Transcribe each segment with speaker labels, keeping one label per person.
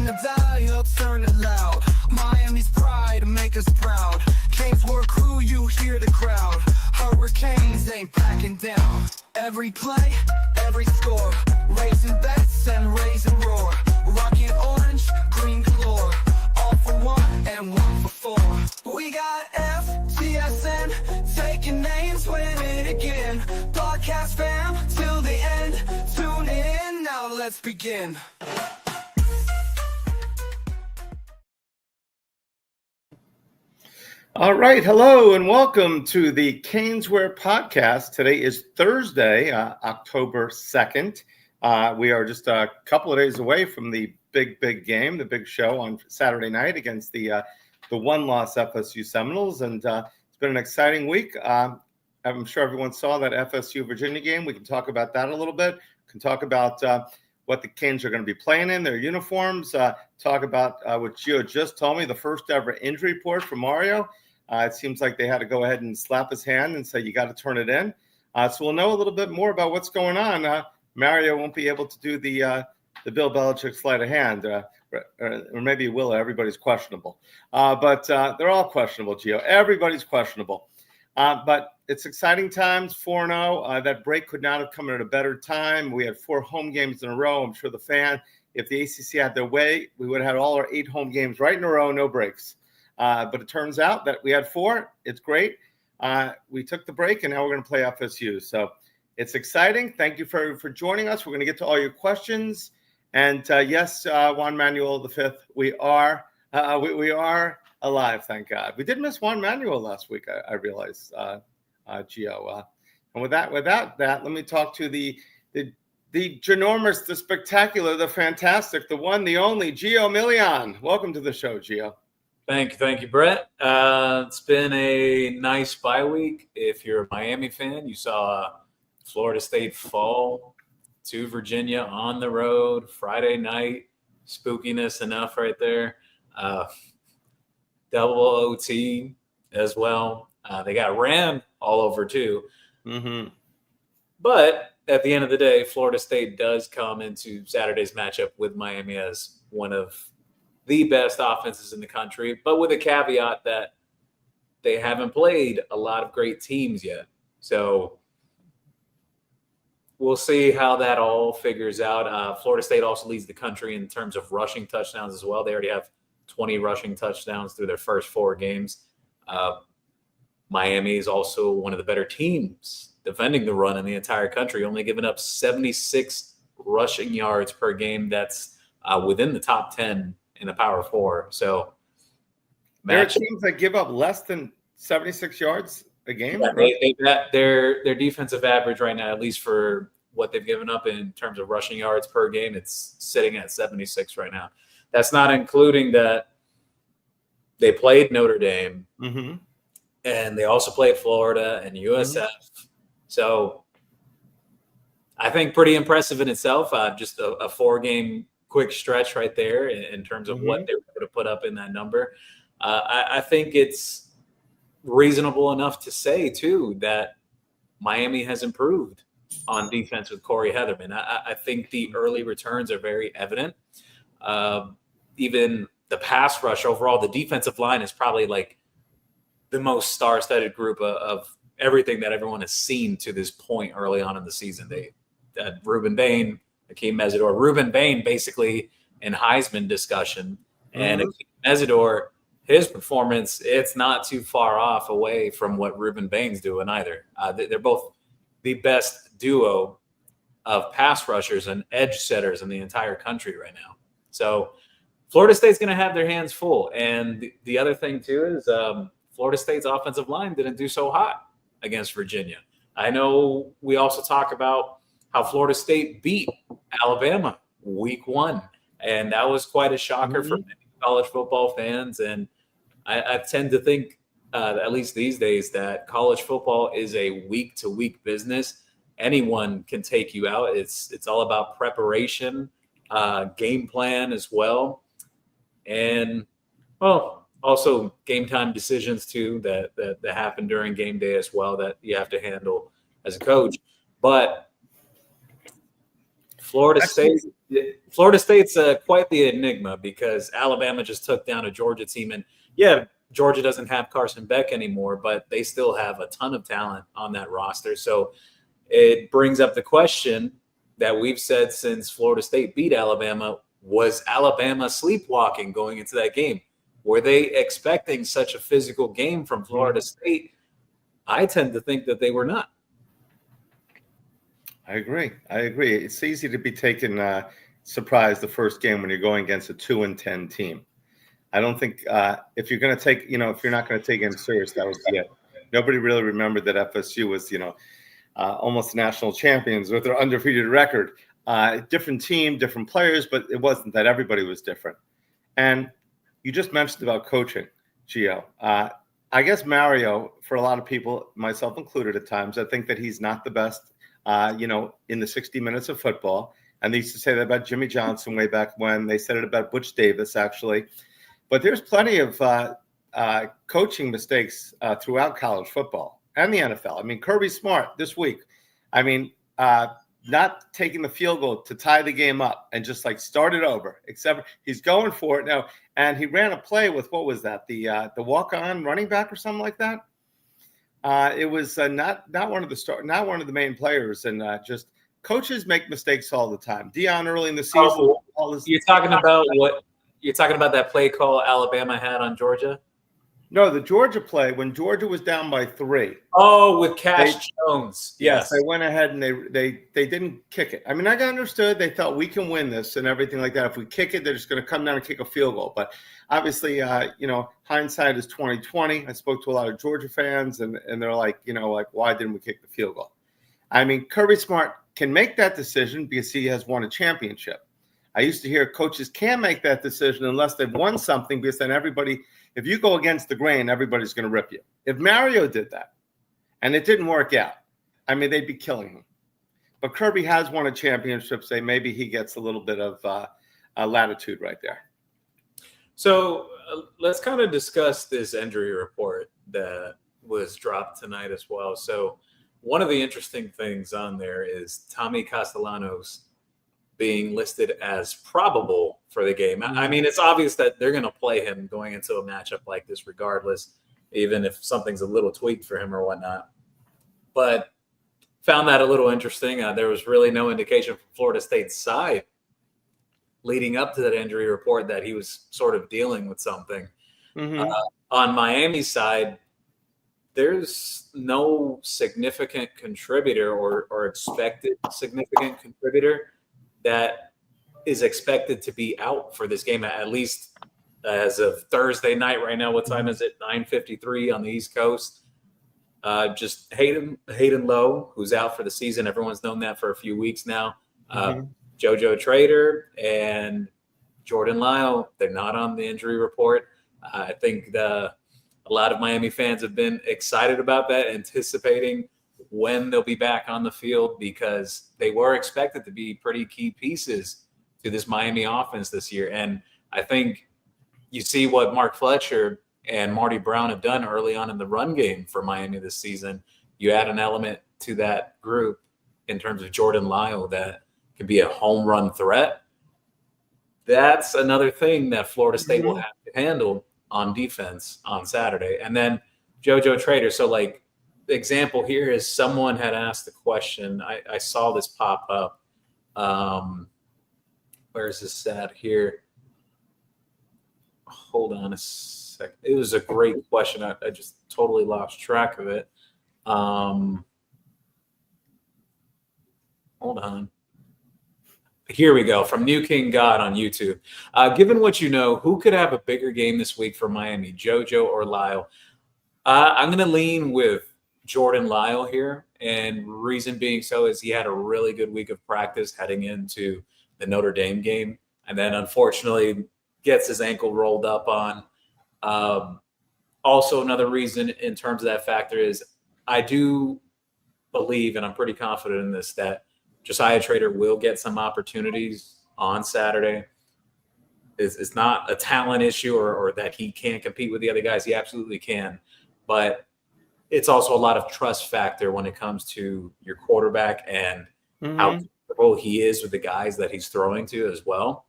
Speaker 1: the dial, turn it loud. Miami's pride, make us proud. CanesWear crew, you hear the crowd. Hurricanes ain't backing down. Every play, every score, raising bets and raising roar. Rocking orange, green galore. All for one and one for four. We got FTSN, taking names, win it again. Broadcast fam, till the end. Tune in, now let's begin.
Speaker 2: All right. Hello and welcome to the CanesWear podcast. Today is Thursday, October 2nd. We are just a couple of days away from the big game, the big show on Saturday night against the one-loss FSU Seminoles. And it's been an exciting week. I'm sure everyone saw that FSU Virginia game. We can talk about that a little bit. We can talk about what the Canes are going to be playing in, their uniforms. Talk about what Gio just told me, the first ever injury report for Mario. It seems like they had to go ahead and slap his hand and say, you got to turn it in. So we'll know a little bit more about what's going on. Mario won't be able to do the Bill Belichick sleight of hand, or maybe he will. Everybody's questionable. But they're all questionable, Gio. Everybody's questionable. But it's exciting times, 4-0. That break could not have come at a better time. We had 4 home games in a row. I'm sure if the ACC had their way, we would have had all our 8 home games right in a row, no breaks. But it turns out that we had 4. It's great. We took the break, and now we're going to play FSU. So it's exciting. Thank you for joining us. We're going to get to all your questions. And yes, Juan Manuel V, we are alive, thank God. We did miss Juan Manuel last week, I realized, Gio. And without that, let me talk to the ginormous, the spectacular, the fantastic, the one, the only, Gio Milian. Welcome to the show, Gio.
Speaker 3: Thank you, Brett. It's been a nice bye week. If you're a Miami fan, you saw Florida State fall to Virginia on the road Friday night. Spookiness enough right there. Double OT as well. They got ran all over too. Mm-hmm. But at the end of the day, Florida State does come into Saturday's matchup with Miami as one of the best offenses in the country, but with a caveat that they haven't played a lot of great teams yet. So we'll see how that all figures out. Florida State also leads the country in terms of rushing touchdowns as well. They already have 20 rushing touchdowns through their first 4 games. Miami is also one of the better teams defending the run in the entire country, only giving up 76 rushing yards per game. That's within the top 10 in the Power 4. So
Speaker 2: there are teams that give up less than 76 yards a game.
Speaker 3: Yeah, right? Their defensive average right now, at least for what they've given up in terms of rushing yards per game, it's sitting at 76 right now. That's not including that they played Notre Dame, mm-hmm. and they also played Florida and USF. Mm-hmm. So I think pretty impressive in itself. Just a 4-game quick stretch right there in terms of mm-hmm. what they were able to put up in that number. I think it's reasonable enough to say, too, that Miami has improved on defense with Corey Heatherman. I think the early returns are very evident. Even the pass rush overall, the defensive line is probably like the most star-studded group of everything that everyone has seen to this point early on in the season. They had Ruben Bain, Akeem Mesidor. Ruben Bain basically in Heisman discussion. And Akeem Mesidor, his performance, it's not too far off away from what Ruben Bain's doing either. They're both the best duo of pass rushers and edge setters in the entire country right now. So Florida State's going to have their hands full. And the other thing, too, is Florida State's offensive line didn't do so hot against Virginia. I know we also talk about how Florida State beat Alabama week 1. And that was quite a shocker for many college football fans. And I tend to think, at least these days, that college football is a week-to-week business. Anyone can take you out. It's all about preparation, game plan as well. And, well, also game time decisions, too, that happen during game day as well that you have to handle as a coach. But Florida State's quite the enigma because Alabama just took down a Georgia team, and yeah, Georgia doesn't have Carson Beck anymore, but they still have a ton of talent on that roster. So it brings up the question that we've said since Florida State beat Alabama: was Alabama sleepwalking going into that game? Were they expecting such a physical game from Florida State? I tend to think that they were not.
Speaker 2: I agree. It's easy to be taken surprised the first game when you're going against a 2-10 team. I don't think if you're going to take, if you're not going to take him serious, that was it. Nobody really remembered that FSU was, almost national champions with their undefeated record. Different team, different players, but it wasn't that. Everybody was different. And you just mentioned about coaching, Gio. I guess Mario, for a lot of people, myself included at times, I think that he's not the best, in the 60 minutes of football. And they used to say that about Jimmy Johnson way back when. They said it about Butch Davis, actually. But there's plenty of coaching mistakes throughout college football and the NFL. I mean, Kirby Smart this week, not taking the field goal to tie the game up and just start it over, except he's going for it now. And he ran a play with, what was that? The walk-on running back or something like that. It was not one of the main players, and just coaches make mistakes all the time. Deion early in the season.
Speaker 3: You're talking about that play call Alabama had on Georgia?
Speaker 2: No, the Georgia play when Georgia was down by 3.
Speaker 3: Oh, with Cash Jones. Yes,
Speaker 2: they went ahead and they didn't kick it. I mean, I understood they thought we can win this and everything like that. If we kick it, they're just going to come down and kick a field goal. But obviously, hindsight is 20/20. I spoke to a lot of Georgia fans, and they're like, why didn't we kick the field goal? I mean, Kirby Smart can make that decision because he has won a championship. I used to hear coaches can't make that decision unless they've won something, because then everybody, if you go against the grain, everybody's going to rip you. If Mario did that and it didn't work out, they'd be killing him. But Kirby has won a championship, so maybe he gets a little bit of latitude right there.
Speaker 3: So let's kind of discuss this injury report that was dropped tonight as well. So one of the interesting things on there is Tommy Castellanos being listed as probable for the game. I mean, it's obvious that they're going to play him going into a matchup like this regardless, even if something's a little tweaked for him or whatnot. But found that a little interesting. There was really no indication from Florida State's side leading up to that injury report that he was sort of dealing with something. On Miami's side, there's no significant contributor or expected significant contributor that is expected to be out for this game, at least as of Thursday night right now. What time is it? 9:53 on the East Coast. Just Hayden Lowe, who's out for the season. Everyone's known that for a few weeks now. JoJo Trader and Jordan Lyle, they're not on the injury report. I think a lot of Miami fans have been excited about that, anticipating when they'll be back on the field, because they were expected to be pretty key pieces to this Miami offense this year. And I think you see what Mark Fletcher and Marty Brown have done early on in the run game for Miami this season. You add an element to that group in terms of Jordan Lyle that can be a home run threat. That's another thing that Florida State will have to handle on defense on Saturday. And then JoJo Trader. So the example here is someone had asked the question. I saw this pop up. Where is this at here? Hold on a sec. It was a great question. I just totally lost track of it. Hold on. Here we go. From New King God on YouTube. Given what you know, who could have a bigger game this week for Miami, JoJo or Lyle? I'm going to lean with Jordan Lyle here. And reason being so is he had a really good week of practice heading into the Notre Dame game. And then unfortunately gets his ankle rolled up on. Also, another reason in terms of that factor is I do believe, and I'm pretty confident in this, that Josiah Trader will get some opportunities on Saturday. It's not a talent issue or that he can't compete with the other guys. He absolutely can. But it's also a lot of trust factor when it comes to your quarterback and how comfortable he is with the guys that he's throwing to as well.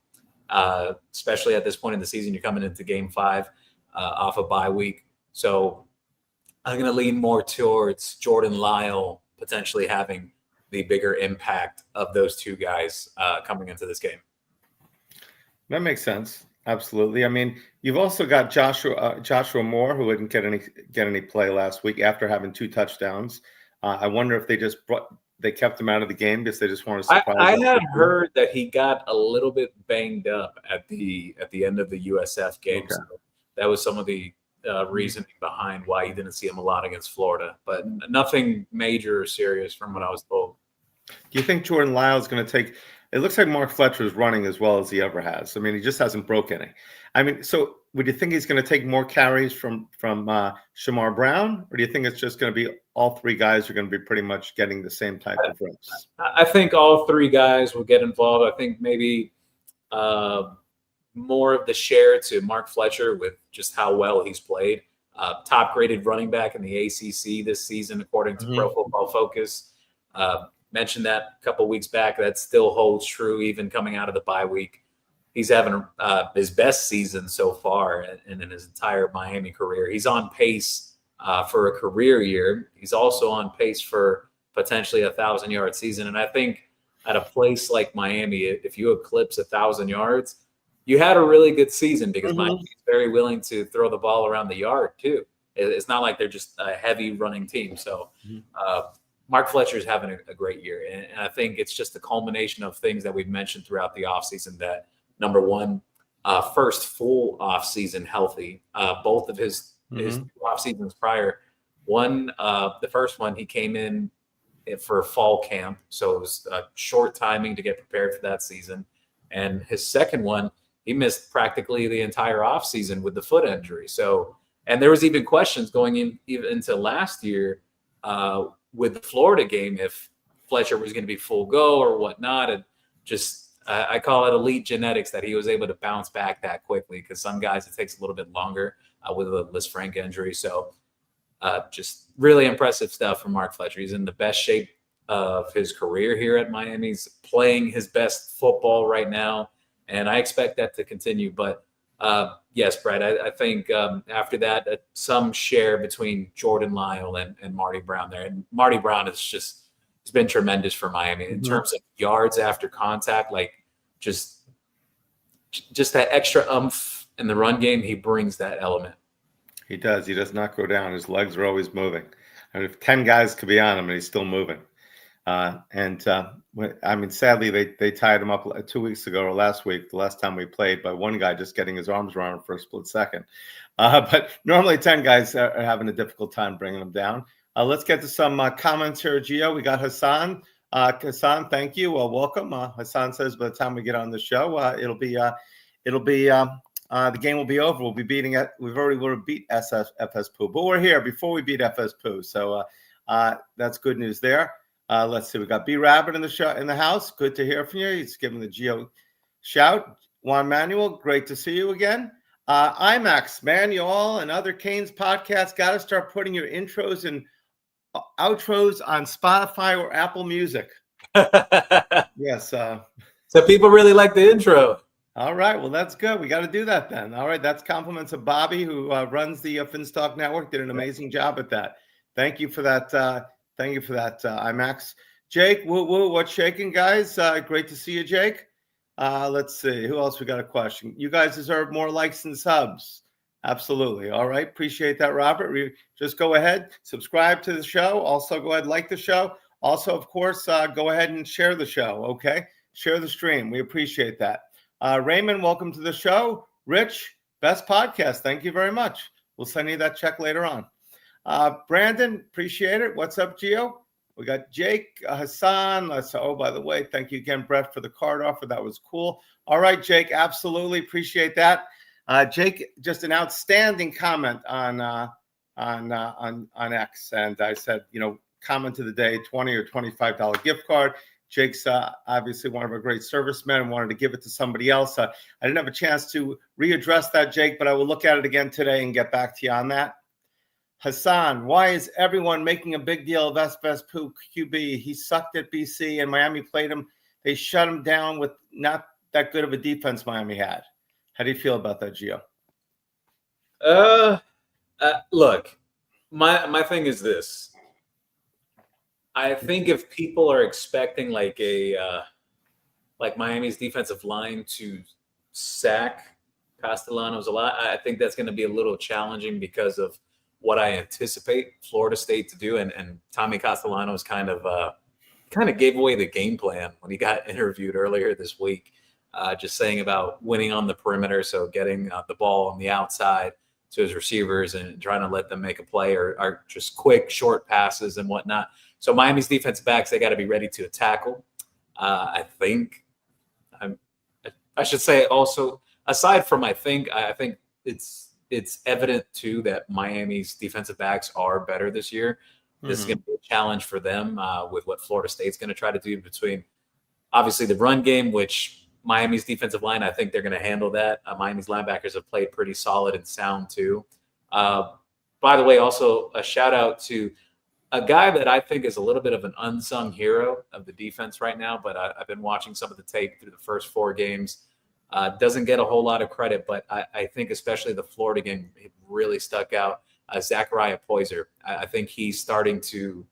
Speaker 3: Especially at this point in the season, you're coming into Game 5 off a bye week. So I'm going to lean more towards Jordan Lyle potentially having the bigger impact of those two guys coming into this game.
Speaker 2: That makes sense. Absolutely. I mean, you've also got Joshua Moore, who didn't get any play last week after having 2 touchdowns. I wonder if they kept him out of the game because they just want to surprise.
Speaker 3: I had heard that he got a little bit banged up at the end of the USF game. Okay. So that was some of the reasoning behind why you didn't see him a lot against Florida, but nothing major or serious from what I was told.
Speaker 2: Do you think Jordan Lyle is going to take? It looks like Mark Fletcher is running as well as he ever has. I mean, he just hasn't broke any. I mean, so would you think he's going to take more carries from Shamar Brown, or do you think it's just going to be all 3 guys are going to be pretty much getting the same type of reps?
Speaker 3: I think all 3 guys will get involved. I think maybe more of the share to Mark Fletcher with just how well he's played. Top graded running back in the ACC this season, according to Pro Football Focus. Mentioned that a couple weeks back. That still holds true even coming out of the bye week. He's having his best season so far in his entire Miami career. He's on pace for a career year. He's also on pace for potentially a 1,000-yard season. And I think at a place like Miami, if you eclipse 1,000 yards, you had a really good season because Miami is very willing to throw the ball around the yard too. It's not like they're just a heavy running team. So Mark Fletcher is having a great year. And I think it's just a culmination of things that we've mentioned throughout the offseason that, number one, first full offseason healthy. Both of his 2 off seasons prior. The first one, he came in for fall camp. So it was short timing to get prepared for that season. And his second one, he missed practically the entire offseason with the foot injury. So, and there was even questions going into last year with the Florida game if Fletcher was going to be full go or whatnot. And just I call it elite genetics that he was able to bounce back that quickly, because some guys it takes a little bit longer with a Lisfranc injury. So just really impressive stuff from Mark Fletcher. He's in the best shape of his career here at Miami. He's playing his best football right now, and I expect that to continue. But yes, Brad, I think after that, some share between Jordan Lyle and Marty Brown there. And Marty Brown he's been tremendous for Miami in terms of yards after contact, like just that extra oomph in the run game. He brings that element.
Speaker 2: He does. He does not go down. His legs are always moving. I mean, if 10 guys could be on him and he's still moving. I mean, sadly, they tied him up 2 weeks ago or last week, the last time we played, by one guy just getting his arms around him for a split second. But normally 10 guys are having a difficult time bringing him down. Let's get to some comments here, Gio. We got Hassan. Hassan, thank you. Well, welcome. Hassan says by the time we get on the show, the game will be over. We'll be beating it. We've already beat FSU, but we're here before we beat FSU. So that's good news there. Let's see. We got B Rabbit in the house. Good to hear from you. He's giving the Geo shout. Juan Manuel, great to see you again. IMAX, man, you all and other Canes podcasts got to start putting your intros and outros on Spotify or Apple Music. Yes.
Speaker 3: So people really like the intro.
Speaker 2: All right. Well, that's good. We got to do that then. All right. That's compliments of Bobby, who runs the Finstock Network. Did an amazing job at that. Thank you for that. Thank you for that, IMAX. Jake, what's shaking, guys? Great to see you, Jake. Let's see. Who else we got a question? You guys deserve more likes and subs. Absolutely. All right. Appreciate that, Robert. Just go ahead, subscribe to the show. Also, go ahead, like the show. Also, of course, go ahead and share the show. Okay. Share the stream. We appreciate that. Raymond, welcome to the show. Rich, best podcast. Thank you very much. We'll send you that check later on. Brandon, appreciate it. What's up, Gio? We got Jake, Hassan. By the way, thank you again, Brett, for the card offer. That was cool. All right, Jake, absolutely appreciate that. Jake, just an outstanding comment on X, and I said, comment of the day, $20 or $25 gift card. Jake's obviously one of our great servicemen and wanted to give it to somebody else. I didn't have a chance to readdress that, Jake, but I will look at it again today and get back to you on that. Hassan, why is everyone making a big deal of FSU QB? He sucked at BC and Miami played him they shut them down with not that good of a defense Miami had. How do you feel about that, Gio?
Speaker 3: Look, my thing is this. I think if people are expecting like Miami's defensive line to sack Castellanos a lot, I think that's going to be a little challenging because of what I anticipate Florida State to do. And Tommy Castellanos kind of gave away the game plan when he got interviewed earlier this week, just saying about winning on the perimeter, so getting the ball on the outside to his receivers and trying to let them make a play or just quick, short passes and whatnot. So Miami's defensive backs, they got to be ready to tackle. I should say also, aside from I think it's evident too that Miami's defensive backs are better this year. This is going to be a challenge for them with what Florida State's going to try to do between obviously the run game, which Miami's defensive line, I think they're going to handle that. Miami's linebackers have played pretty solid and sound too. By the way, also a shout out to a guy that I think is a little bit of an unsung hero of the defense right now, but I've been watching some of the tape through the first 4 games. Doesn't get a whole lot of credit, but I think especially the Florida game, it really stuck out. Zachariah Poyser. I think he's starting to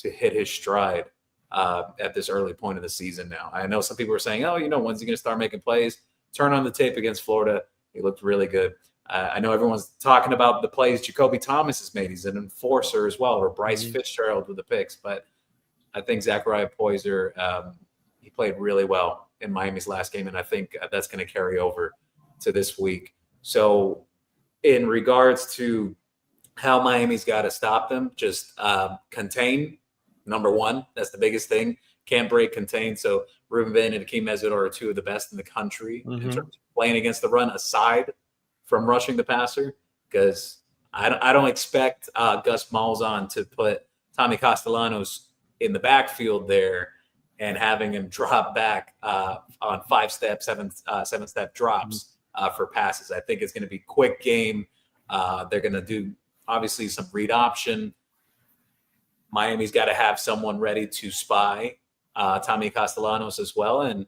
Speaker 3: hit his stride at this early point of the season now. I know some people are saying, oh, when's he going to start making plays? Turn on the tape against Florida. He looked really good. I know everyone's talking about the plays Jacoby Thomas has made. He's an enforcer as well, or Bryce Fitzgerald with the picks. But I think Zachariah Poyser, he played really well in Miami's last game, and I think that's going to carry over to this week. So in regards to how Miami's got to stop them, just contain, number one. That's the biggest thing. Can't break, contain. So Ruben Bain and Akeem Mesidor are 2 of the best in the country in terms of playing against the run, aside from rushing the passer, because I don't expect Gus Malzahn to put Tommy Castellanos in the backfield there and having him drop back on 5-step, 7-step drops for passes. I think it's going to be quick game. They're going to do obviously some read option. Miami's got to have someone ready to spy Tommy Castellanos as well. And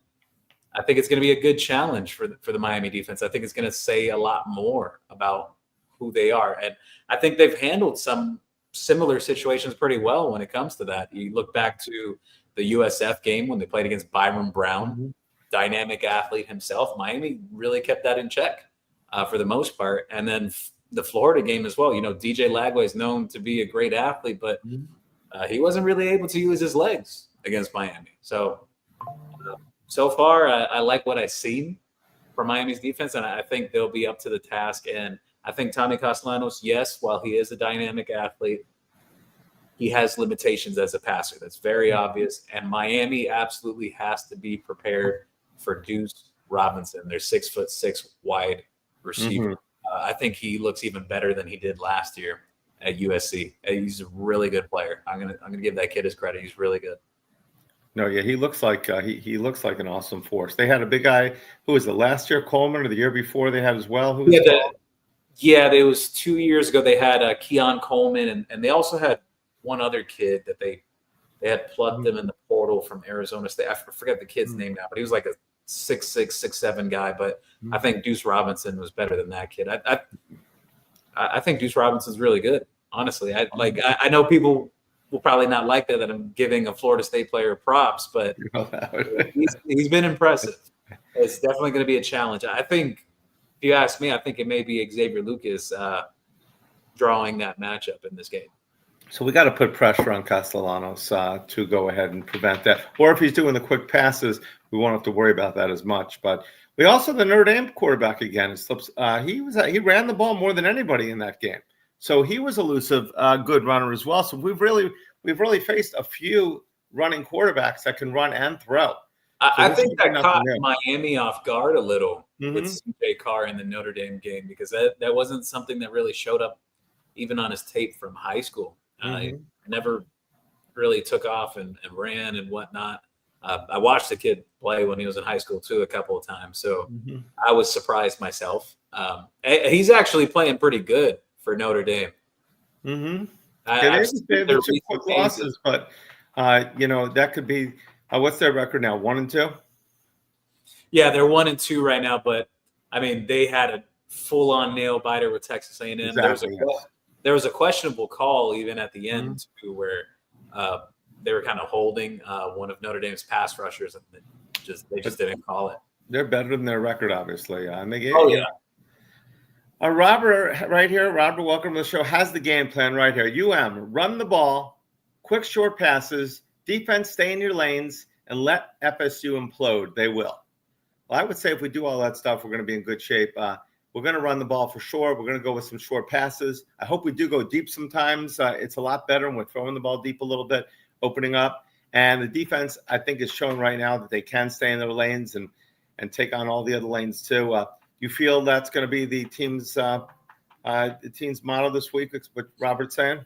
Speaker 3: I think it's going to be a good challenge for the Miami defense. I think it's going to say a lot more about who they are. And I think they've handled some similar situations pretty well when it comes to that. You look back to the USF game when they played against Byron Brown, dynamic athlete himself. Miami really kept that in check for the most part. And then the Florida game as well. DJ Lagway is known to be a great athlete, but he wasn't really able to use his legs against Miami. So far, I like what I've seen from Miami's defense, and I think they'll be up to the task. And I think Tommy Castellanos, yes, while he is a dynamic athlete, he has limitations as a passer. That's very obvious. And Miami absolutely has to be prepared for Deuce Robinson, their 6'6" wide receiver. I think he looks even better than he did last year at USC. He's a really good player. I'm gonna give that kid his credit. He's really good.
Speaker 2: No, yeah, he looks like he looks like an awesome force. They had a big guy who was the last year Coleman or the year before they had as well. Who was
Speaker 3: it was 2 years ago. They had Keon Coleman, and they also had one other kid that they had plugged them in the portal from Arizona State. I forget the kid's name now, but he was like a 6'6", 6'7" guy. But I think Deuce Robinson was better than that kid. I think Deuce Robinson's really good. Honestly, I know people will probably not like that I'm giving a Florida State player props, but he's been impressive. It's definitely going to be a challenge. I think, if you ask me, I think it may be Xavier Lucas drawing that matchup in this game.
Speaker 2: So we got to put pressure on Castellanos to go ahead and prevent that. Or if he's doing the quick passes, we won't have to worry about that as much. But we also the Notre Dame quarterback again. He ran the ball more than anybody in that game. So he was elusive, good runner as well. So we've really faced a few running quarterbacks that can run and throw.
Speaker 3: I think that caught Miami off guard a little with CJ Carr in the Notre Dame game, because that wasn't something that really showed up even on his tape from high school. He never really took off and ran and whatnot. I watched the kid play when he was in high school too a couple of times, so I was surprised myself. He's actually playing pretty good for Notre Dame.
Speaker 2: They're two quick losses, but that could be What's their record now? 1-2.
Speaker 3: Yeah, they're 1-2 right now, but I mean they had a full-on nail biter with Texas A&M.
Speaker 2: Exactly.
Speaker 3: There was a questionable call even at the end too, where they were kind of holding one of Notre Dame's pass rushers, and they just didn't call it.
Speaker 2: They're better than their record, obviously. And they gave, Robert, right here. Robert, welcome to the show. Has the game plan right here. Run the ball, quick short passes, defense stay in your lanes, and let FSU implode. They will. Well, I would say if we do all that stuff, we're going to be in good shape. We're going to run the ball for sure. We're going to go with some short passes. I hope we do go deep sometimes. It's a lot better when we're throwing the ball deep a little bit, opening up. And the defense, I think, is showing right now that they can stay in their lanes and take on all the other lanes too. You feel that's going to be the team's motto this week? What Robert's saying?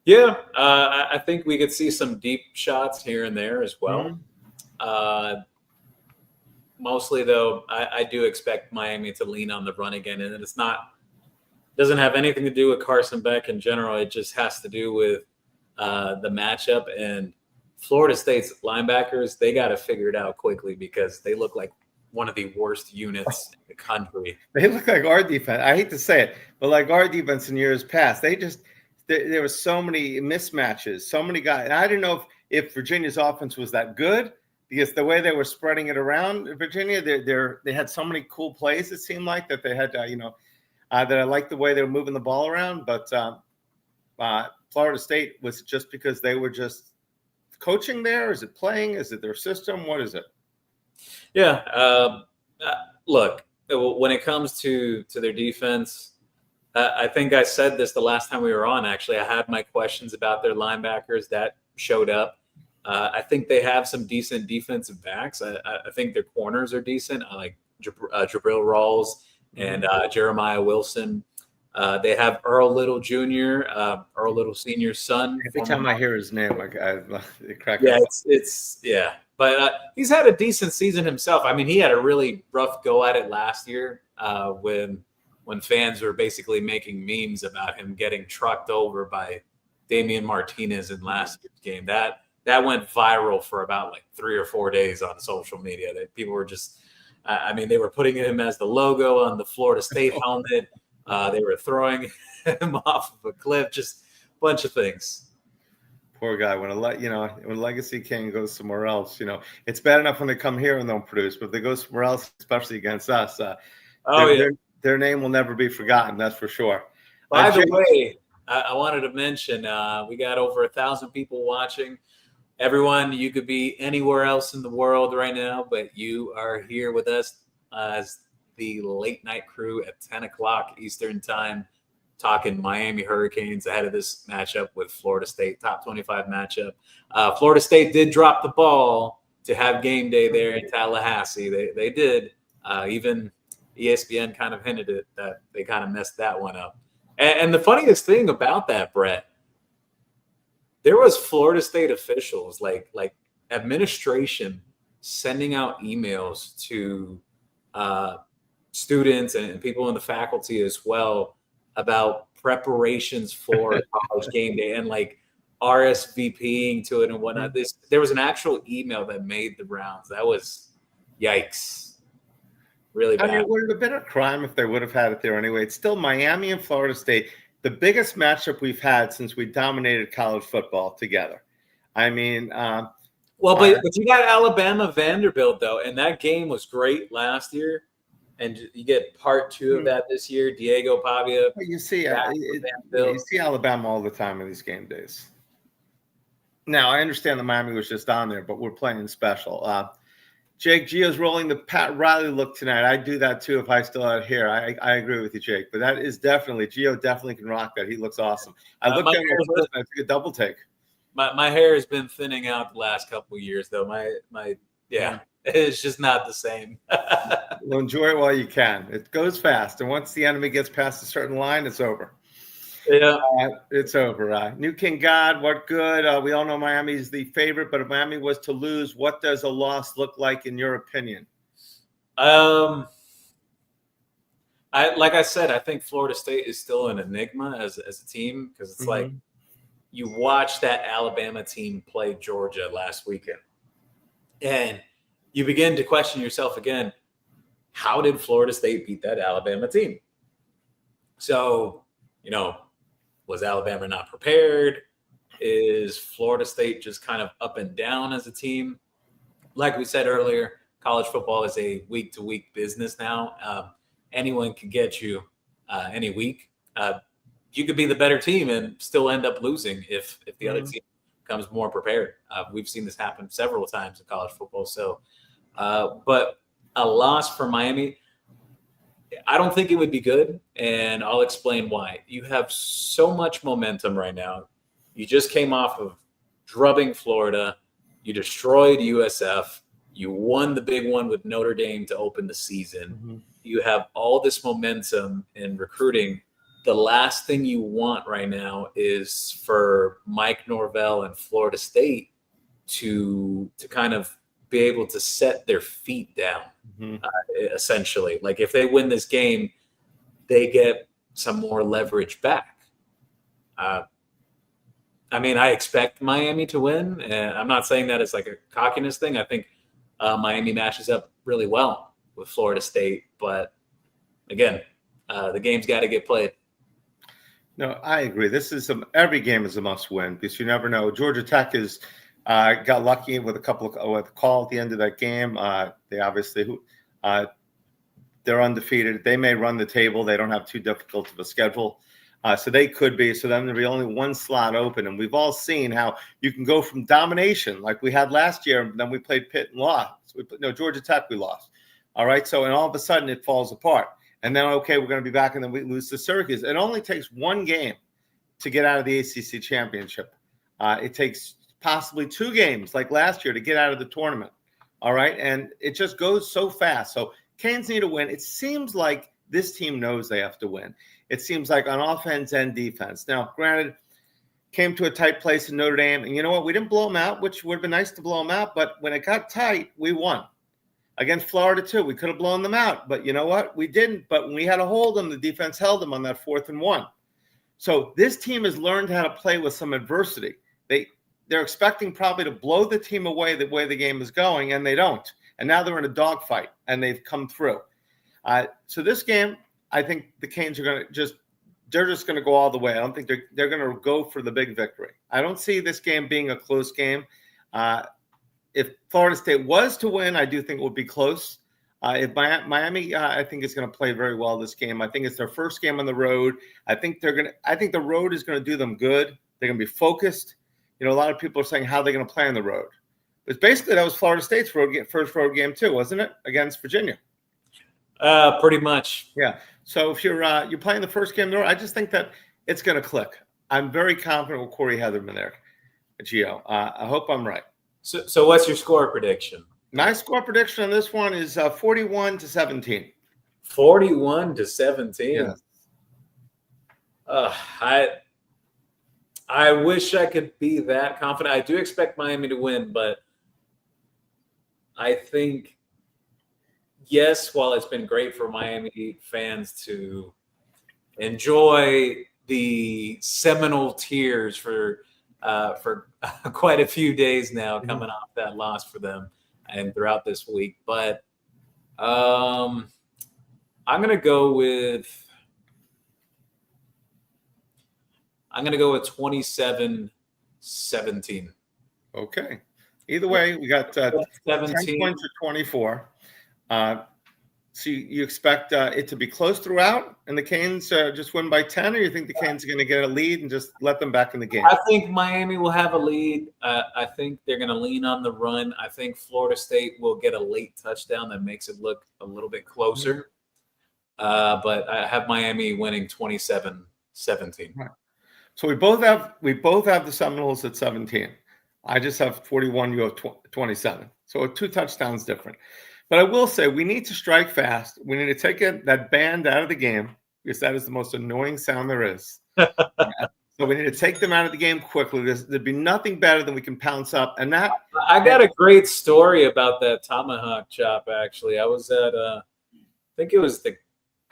Speaker 3: Yeah, I think we could see some deep shots here and there as well. Mostly, though, I do expect Miami to lean on the run again, and doesn't have anything to do with Carson Beck in general. It just has to do with the matchup, and Florida State's linebackers. They got to figure it out quickly because they look like one of the worst units in the country.
Speaker 2: They look like our defense. I hate to say it, but like our defense in years past. There were so many mismatches, so many guys. And I didn't know if Virginia's offense was that good. Because the way they were spreading it around Virginia, they had so many cool plays. It seemed like that they had, that I liked the way they were moving the ball around. But Florida State, was it just because they were just coaching there? Is it playing? Is it their system? What is it?
Speaker 3: Yeah. Look, when it comes to their defense, I think I said this the last time we were on. Actually, I had my questions about their linebackers that showed up. I think they have some decent defensive backs. I think their corners are decent. I like Jabril Rawls and Jeremiah Wilson. They have Earl Little Jr., Earl Little Sr.'s son.
Speaker 2: Every time I hear his name, it cracks
Speaker 3: up. But he's had a decent season himself. I mean, he had a really rough go at it last year when fans were basically making memes about him getting trucked over by Damian Martinez in last year's game. That went viral for about 3 or 4 days on social media. That people were just, they were putting him as the logo on the Florida State helmet. They were throwing him off of a cliff, just a bunch of things.
Speaker 2: Poor guy. When Legacy King goes somewhere else, it's bad enough when they come here and don't produce, but if they go somewhere else, especially against us, their name will never be forgotten. That's for sure.
Speaker 3: By the way, I wanted to mention we got over 1,000 people watching. Everyone, you could be anywhere else in the world right now, but you are here with us as the late night crew at 10 o'clock Eastern time, talking Miami Hurricanes ahead of this matchup with Florida State, top 25 matchup. Florida State did drop the ball to have game day there in Tallahassee. They did. Even ESPN kind of hinted it that they kind of messed that one up. And the funniest thing about that, Brett, there was Florida State officials, like administration, sending out emails to students and people in the faculty as well about preparations for college game day and RSVPing to it and whatnot. There was an actual email that made the rounds. That was yikes. Really bad.
Speaker 2: Would it have been a crime if they would have had it there anyway? It's still Miami and Florida State. The biggest matchup we've had since we dominated college football together. But you got Alabama Vanderbilt though, and that game was great last year, and you get part 2 of that this year. Diego Pavia. You see Alabama all the time in these game days. Now I understand that Miami was just on there, but we're playing special. Jake, Gio's rolling the Pat Riley look tonight. I'd do that too if I still had hair. I agree with you, Jake. But that is Gio definitely can rock that. He looks awesome. I looked at him first, I took a double take.
Speaker 3: My hair has been thinning out the last couple of years, though. It's just not the same.
Speaker 2: Well, enjoy it while you can. It goes fast, and once the enemy gets past a certain line, it's over.
Speaker 3: Yeah,
Speaker 2: it's over. New King God, what good? We all know Miami's the favorite, but if Miami was to lose, what does a loss look like in your opinion?
Speaker 3: Like I said, I think Florida State is still an enigma as a team because it's like you watch that Alabama team play Georgia last weekend, And you begin to question yourself again, how did Florida State beat that Alabama team? So, was Alabama not prepared? Is Florida State just kind of up and down as a team? Like we said earlier, college football is a week-to-week business now. Anyone can get you any week. You could be the better team and still end up losing if the other team comes more prepared. We've seen this happen several times in college football. So, but a loss for Miami, I don't think it would be good, and I'll explain why. You have so much momentum right now. You just came off of drubbing Florida. You destroyed USF. You won the big one with Notre Dame to open the season. You have all this momentum in recruiting. The last thing you want right now is for Mike Norvell and Florida State to kind of be able to set their feet down, essentially. Like if they win this game, they get some more leverage back. I mean, I expect Miami to win, and I'm not saying that it's like a cockiness thing. I think Miami matches up really well with Florida State, but again, the game's got to get played.
Speaker 2: No, I agree. This is every game is a must-win because you never know. Georgia Tech is got lucky with a couple of with a call at the end of that game. They obviously they're undefeated. They may run the table. They don't have too difficult of a schedule. So they could be. So then there'll be only one slot open. And we've all seen how you can go from domination like we had last year. And then we played Pitt and lost. Georgia Tech, we lost. All right. So, and all of a sudden it falls apart. And then, okay, we're going to be back. And then we lose to Syracuse. It only takes one game to get out of the ACC championship. It takes possibly two games like last year to get out of the tournament. All right. And it just goes so fast. So Canes need to win. It seems like this team knows they have to win. It seems like on offense and defense. Now, granted, came to a tight place in Notre Dame. And you know what? We didn't blow them out, which would have been nice to blow them out. But when it got tight, we won. Against Florida, too, we could have blown them out. But you know what? We didn't. But when we had to hold them, the defense held them on that 4th and 1. So this team has learned how to play with some adversity. They're expecting probably to blow the team away the way the game is going, and they don't. And now they're in a dogfight, and they've come through. So this game, I think the Canes are going to they're just going to go all the way. I don't think they're going to go for the big victory. I don't see this game being a close game. If Florida State was to win, I do think it would be close. If Miami, I think is going to play very well this game. I think it's their first game on the road. I think the road is going to do them good. They're going to be focused. A lot of people are saying how they're going to play on the road. But basically, that was Florida State's first road game too, wasn't it? Against Virginia.
Speaker 3: Pretty much.
Speaker 2: Yeah. So if you're playing the first game on the road, I just think that it's going to click. I'm very confident with Corey Heatherman there, Gio. I hope I'm right.
Speaker 3: So what's your score prediction?
Speaker 2: My score prediction on this one is 41-17.
Speaker 3: 41-17.
Speaker 2: Yeah.
Speaker 3: I wish I could be that confident. I do expect Miami to win, but I think, yes, while it's been great for Miami fans to enjoy the Seminole tears for quite a few days now coming off that loss for them and throughout this week. But I'm going to go with 27-17.
Speaker 2: Okay. Either way, we got 10 points or 24. So you expect it to be close throughout and the Canes just win by 10, or you think the Canes are going to get a lead and just let them back in the game?
Speaker 3: I think Miami will have a lead. I think they're going to lean on the run. I think Florida State will get a late touchdown that makes it look a little bit closer. But I have Miami winning 27-17.
Speaker 2: Right. So we both have the Seminoles at 17. I just have 41. You have 27. So 2 touchdowns different. But I will say we need to strike fast. We need to take that band out of the game because that is the most annoying sound there is. So we need to take them out of the game quickly. There'd be nothing better than we can pounce up. And that
Speaker 3: I got a great story about that tomahawk chop. Actually, I was at I think it was the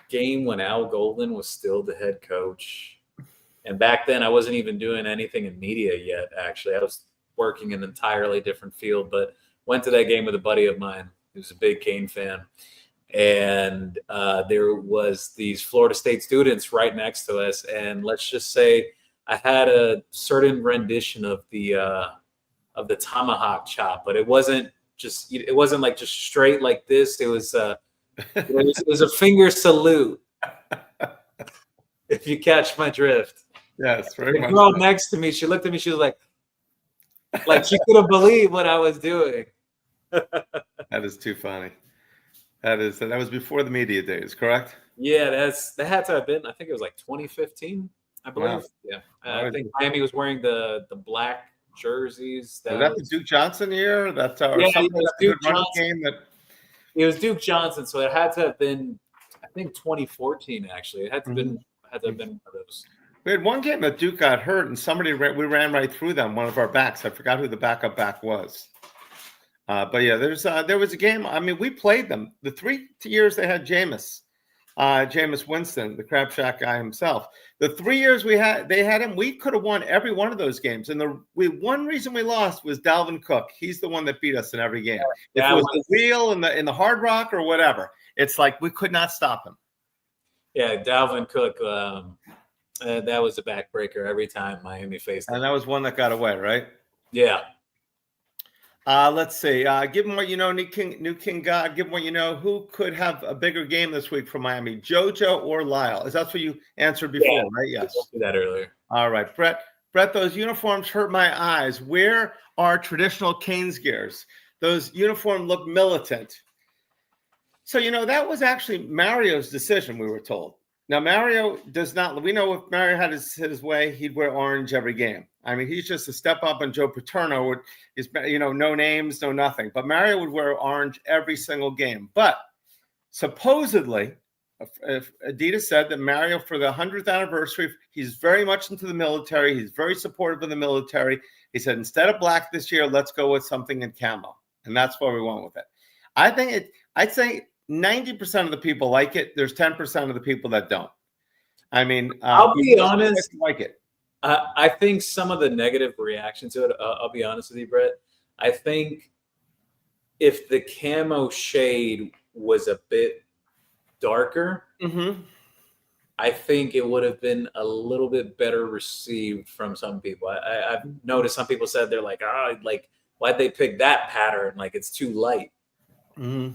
Speaker 3: game when Al Golden was still the head coach. And back then I wasn't even doing anything in media yet. Actually, I was working in an entirely different field, but Went to that game with a buddy of mine who's a big Cane fan. And there was these Florida State students right next to us. And let's just say I had a certain rendition of the tomahawk chop, but it wasn't like just straight like this. It was it was a finger salute. If you catch my drift.
Speaker 2: Yes, very much.
Speaker 3: The girl next to me, she looked at me. She was like she couldn't believe what I was doing.
Speaker 2: That is too funny. That was before the media days, correct?
Speaker 3: Yeah, that had to have been. I think it was like 2015, I believe.
Speaker 2: Wow.
Speaker 3: Yeah, I think Miami was wearing the black jerseys.
Speaker 2: Was that the Duke Johnson year? That's
Speaker 3: Yeah,
Speaker 2: something
Speaker 3: it was
Speaker 2: that's a good
Speaker 3: Duke
Speaker 2: running
Speaker 3: Johnson.
Speaker 2: game that.
Speaker 3: It was Duke Johnson, so it had to have been, I think 2014. Actually, it had to have been one of those.
Speaker 2: We had one game that Duke got hurt, and we ran right through them. One of our backs, I forgot who the backup back was. But yeah, there was a game. I mean, we played them. The 3 years they had Jameis Winston, the Crab Shack guy himself. The 3 years they had him. We could have won every one of those games. And one reason we lost was Dalvin Cook. He's the one that beat us in every game. If it was the wheel in the Hard Rock or whatever, it's like we could not stop him.
Speaker 3: Yeah, Dalvin Cook. That was a backbreaker every time Miami faced him.
Speaker 2: And that was one that got away, right?
Speaker 3: Yeah.
Speaker 2: Let's see. Give them what you know, New King God. Give them what you know. Who could have a bigger game this week for Miami, JoJo or Lyle? Is that what you answered before, right? Yes.
Speaker 3: I did that earlier.
Speaker 2: All right, Brett. Those uniforms hurt my eyes. Where are traditional Canes gears? Those uniforms look militant. So that was actually Mario's decision. We were told. Now Mario does not. We know if Mario had his way, he'd wear orange every game. I mean, he's just a step up, and Joe Paterno is no names, no nothing. But Mario would wear orange every single game. But supposedly, Adidas said that Mario, for the 100th anniversary, he's very much into the military. He's very supportive of the military. He said, instead of black this year, let's go with something in camo. And that's why we went with it. I'd say 90% of the people like it. There's 10% of the people that don't. I mean,
Speaker 3: I'll be honest.
Speaker 2: Like it.
Speaker 3: I think some of the negative reaction to it, I'll be honest with you, Brett. I think if the camo shade was a bit darker, I think it would have been a little bit better received from some people. I've noticed some people said they're like, why'd they pick that pattern? Like, it's too light.
Speaker 2: Mm-hmm.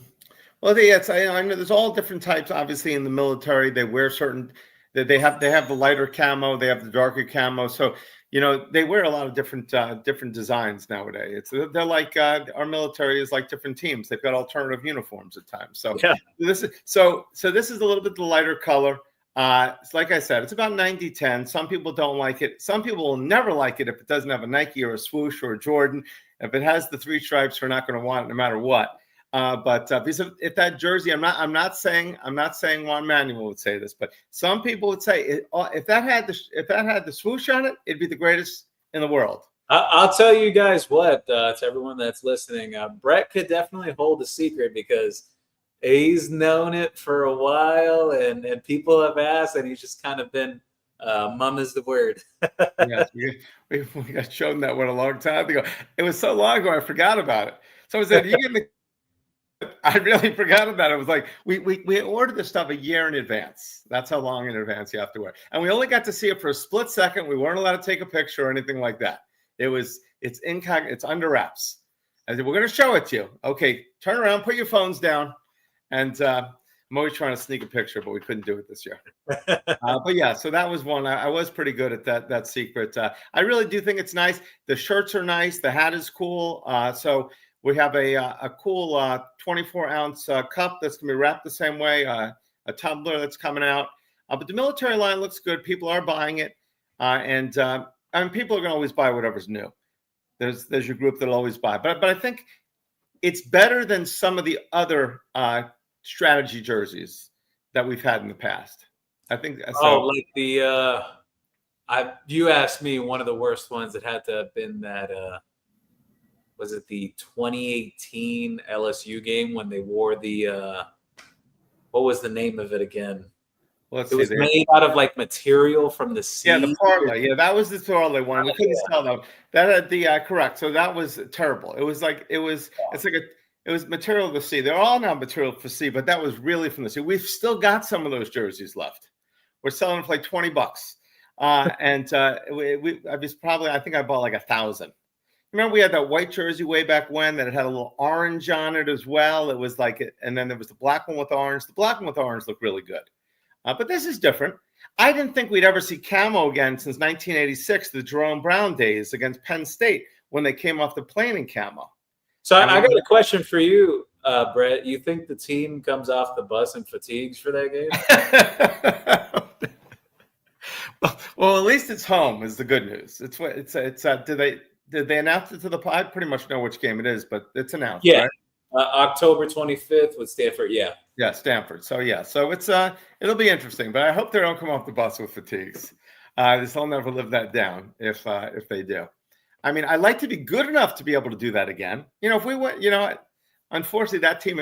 Speaker 2: Well, I know there's all different types. Obviously, in the military, they wear certain. They have the lighter camo, they have the darker camo. So they wear a lot of different designs nowadays. They're like our military is like different teams. They've got alternative uniforms at times. So yeah. This is a little bit the lighter color. Like I said, it's about 90-10. Some people don't like it. Some people will never like it if it doesn't have a Nike or a swoosh or a Jordan. If it has the 3 stripes, we're not going to want it no matter what. But because if that jersey, I'm not saying Juan Manuel would say this, but some people would say if that had the swoosh on it, it'd be the greatest in the world.
Speaker 3: I'll tell you guys what, to everyone that's listening, Brett could definitely hold a secret because he's known it for a while, and people have asked, and he's just kind of been mum is the word.
Speaker 2: Yes, we got shown that one a long time ago. It was so long ago, I forgot about it. So I said, "You get the." I really forgot about it. It was like we ordered this stuff a year in advance. That's how long in advance you have to wear. And we only got to see it for a split second. We weren't allowed to take a picture or anything like that. It's incognito. It's under wraps. I said, we're going to show it to you. Okay, turn around, put your phones down. And I'm always trying to sneak a picture, but we couldn't do it this year. But yeah, so that was one. I was pretty good at that secret. I really do think it's nice. The shirts are nice. The hat is cool. So we have a cool 24-ounce cup that's going to be wrapped the same way, a tumbler that's coming out. But the military line looks good. People are buying it. And people are going to always buy whatever's new. There's your group that'll always buy. But I think it's better than some of the other strategy jerseys that we've had in the past. I think so.
Speaker 3: Oh, like the you asked me one of the worst ones that had to have been that was it the 2018 LSU game when they wore the what was the name of it again?
Speaker 2: let's
Speaker 3: It
Speaker 2: see
Speaker 3: was
Speaker 2: there.
Speaker 3: made out of like material from the sea.
Speaker 2: Yeah, the parlay. Yeah, that was the parlay one. We couldn't sell them. That had the correct. So that was terrible. It was like it was material of the sea. They're all now material for sea, but that was really from the sea. We've still got some of those jerseys left. We're selling them for like $20. I think I bought like 1,000. Remember, we had that white jersey way back when that it had a little orange on it as well. It was like, and then there was the black one with orange. The black one with orange looked really good. But this is different. I didn't think we'd ever see camo again since 1986, the Jerome Brown days against Penn State when they came off the plane in camo.
Speaker 3: So I got a question for you, Brett. You think the team comes off the bus in fatigues for that game?
Speaker 2: Well, at least it's home is the good news. Did they announce it to the pod? I pretty much know which game it is, but it's announced.
Speaker 3: Yeah,
Speaker 2: right?
Speaker 3: October 25th with Stanford. Yeah,
Speaker 2: Stanford. So it's it'll be interesting, but I hope they don't come off the bus with fatigues. They'll never live that down if they do. I mean, I'd like to be good enough to be able to do that again. If we went, unfortunately, that team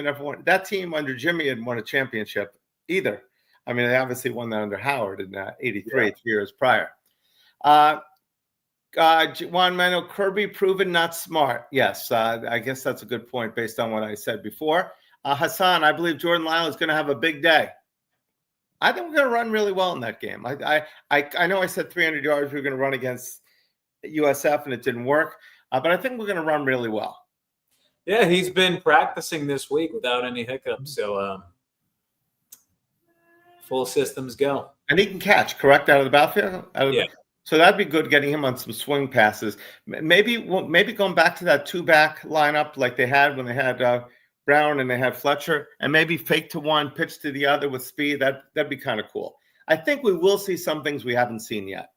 Speaker 2: under Jimmy had won a championship either. I mean, they obviously won that under Howard in '83, 3 years prior. Juan Mando, Kirby proven not smart. Yes, I guess that's a good point based on what I said before. Hassan, I believe Jordan Lyle is going to have a big day. I think we're going to run really well in that game. I know I said 300 yards we were going to run against USF and it didn't work, but I think we're going to run really well.
Speaker 3: Yeah, he's been practicing this week without any hiccups, so full systems go.
Speaker 2: And he can catch, correct, out of the backfield?
Speaker 3: Yeah.
Speaker 2: So that'd be good getting him on some swing passes. Maybe going back to that two-back lineup like they had when they had Brown and they had Fletcher, and maybe fake to one, pitch to the other with speed. That'd be kind of cool. I think we will see some things we haven't seen yet.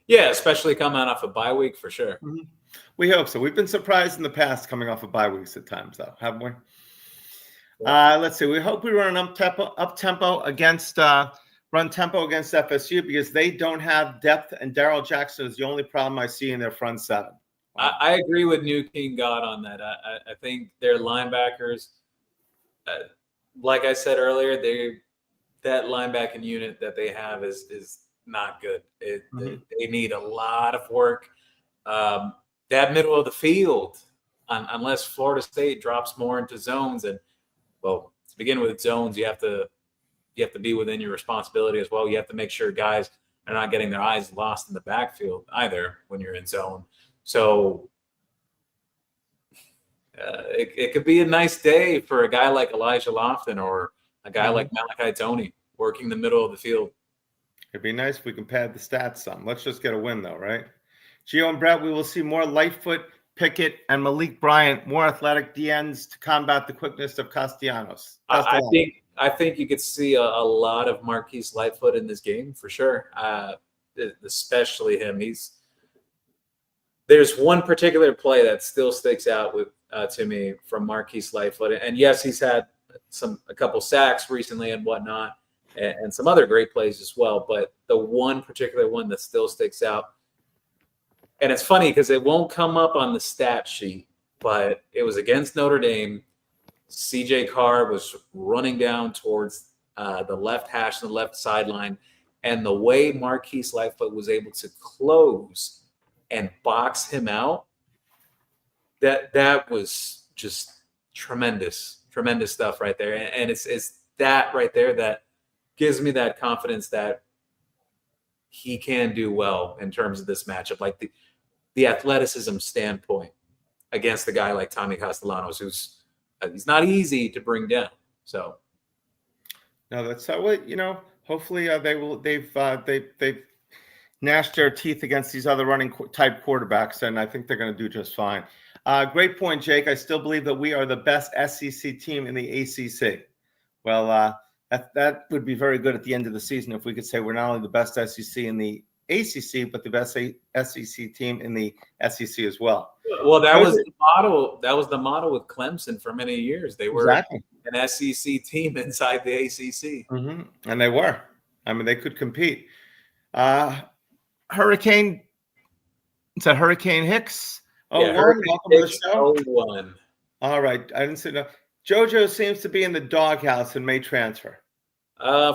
Speaker 3: Yeah, especially coming off a bye week for sure.
Speaker 2: Mm-hmm. We hope so. We've been surprised in the past coming off of bye weeks at times, though, haven't we? Let's see. We hope we run an up tempo against FSU because they don't have depth, and Darrell Jackson is the only problem I see in their front seven.
Speaker 3: I agree with New King God on that. I think their linebackers, like I said earlier, that linebacking unit that they have is not good. They need a lot of work. That middle of the field, unless Florida State drops more into zones, and well, to begin with zones, you have to be within your responsibility as well. You have to make sure guys are not getting their eyes lost in the backfield either when you're in zone. So it could be a nice day for a guy like Elijah Lofton or a guy like Malachi Toney working the middle of the field.
Speaker 2: It'd be nice if we can pad the stats some. Let's just get a win, though, right? Gio and Brett, we will see more Lightfoot, Pickett, and Malik Bryant, more athletic DNs to combat the quickness of Castellanos.
Speaker 3: I think you could see a lot of Marquise Lightfoot in this game for sure, especially him. There's one particular play that still sticks out to me from Marquise Lightfoot, and yes, he's had a couple sacks recently and whatnot, and some other great plays as well. But the one particular one that still sticks out, and it's funny because it won't come up on the stat sheet, but it was against Notre Dame. CJ Carr was running down towards the left hash, the left sideline, and the way Marquise Lightfoot was able to close and box him out, that was just tremendous stuff right there. And it's that right there that gives me that confidence that he can do well in terms of this matchup, like the athleticism standpoint against a guy like Tommy Castellanos, he's not easy to bring down. So
Speaker 2: no, that's what hopefully they've gnashed their teeth against these other running type quarterbacks, and I think they're going to do just fine. Great point, Jake. I still believe that we are the best SEC team in the ACC. Well, that would be very good at the end of the season if we could say we're not only the best SEC in the ACC, but the best SEC team in the SEC as well.
Speaker 3: Well, that was the model. That was the model with Clemson for many years. They were an SEC team inside the ACC,
Speaker 2: and they were. I mean, they could compete. Hurricane. Is that Hurricane Hicks?
Speaker 3: Welcome to the show. 01.
Speaker 2: All right, I didn't see that. JoJo seems to be in the doghouse and may transfer.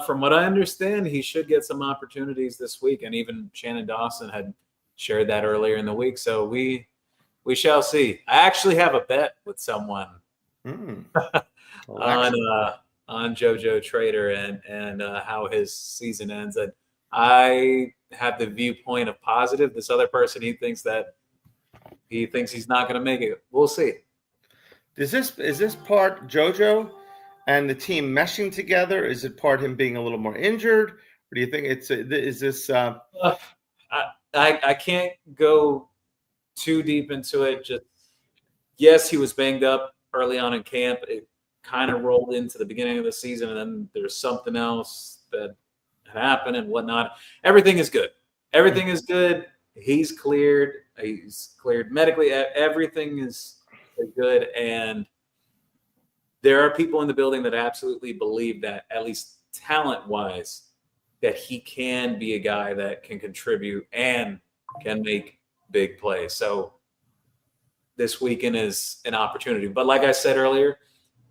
Speaker 3: From what I understand, he should get some opportunities this week, and even Shannon Dawson had shared that earlier in the week. So we shall see. I actually have a bet with someone on JoJo Trader and how his season ends. And I have the viewpoint of positive. This other person, he thinks he's not going to make it. We'll see.
Speaker 2: Is this part JoJo and the team meshing together? Is it part him being a little more injured? Or do you think is this?
Speaker 3: I can't go too deep into it. Just yes, he was banged up early on in camp. It kind of rolled into the beginning of the season, and then there's something else that happened and whatnot. Everything is good. Everything is good. He's cleared. He's cleared medically. Everything is good, and there are people in the building that absolutely believe that, at least talent-wise, that he can be a guy that can contribute and can make big plays. So this weekend is an opportunity. But like I said earlier,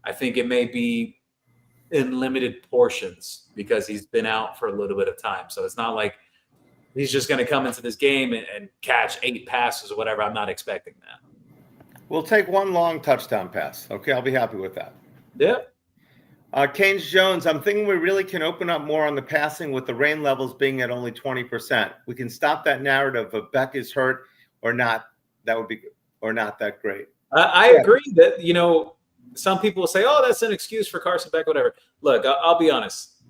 Speaker 3: I think it may be in limited portions because he's been out for a little bit of time. So it's not like he's just going to come into this game and catch 8 passes or whatever. I'm not expecting that.
Speaker 2: We'll take one long touchdown pass. Okay, I'll be happy with that.
Speaker 3: Yep.
Speaker 2: Canes Jones, I'm thinking we really can open up more on the passing with the rain levels being at only 20%. We can stop that narrative of Beck is hurt or not. That would be or not that great.
Speaker 3: I agree that, some people will say, oh, that's an excuse for Carson Beck, whatever. Look, I'll be honest.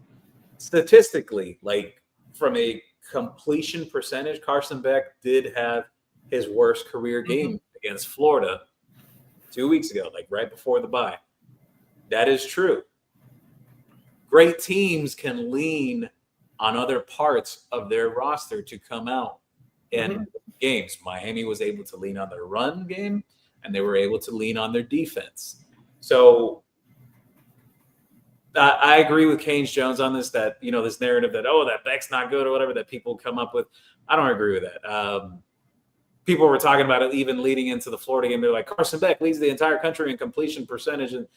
Speaker 3: Statistically, like from a completion percentage, Carson Beck did have his worst career game against Florida 2 weeks ago, like right before the bye. That is true. Great teams can lean on other parts of their roster to come out in games. Miami was able to lean on their run game, and they were able to lean on their defense. So I agree with Canes Jones on this, that, this narrative that, that Beck's not good or whatever that people come up with. I don't agree with that. People were talking about it even leading into the Florida game. They're like, Carson Beck leads the entire country in completion percentage. And,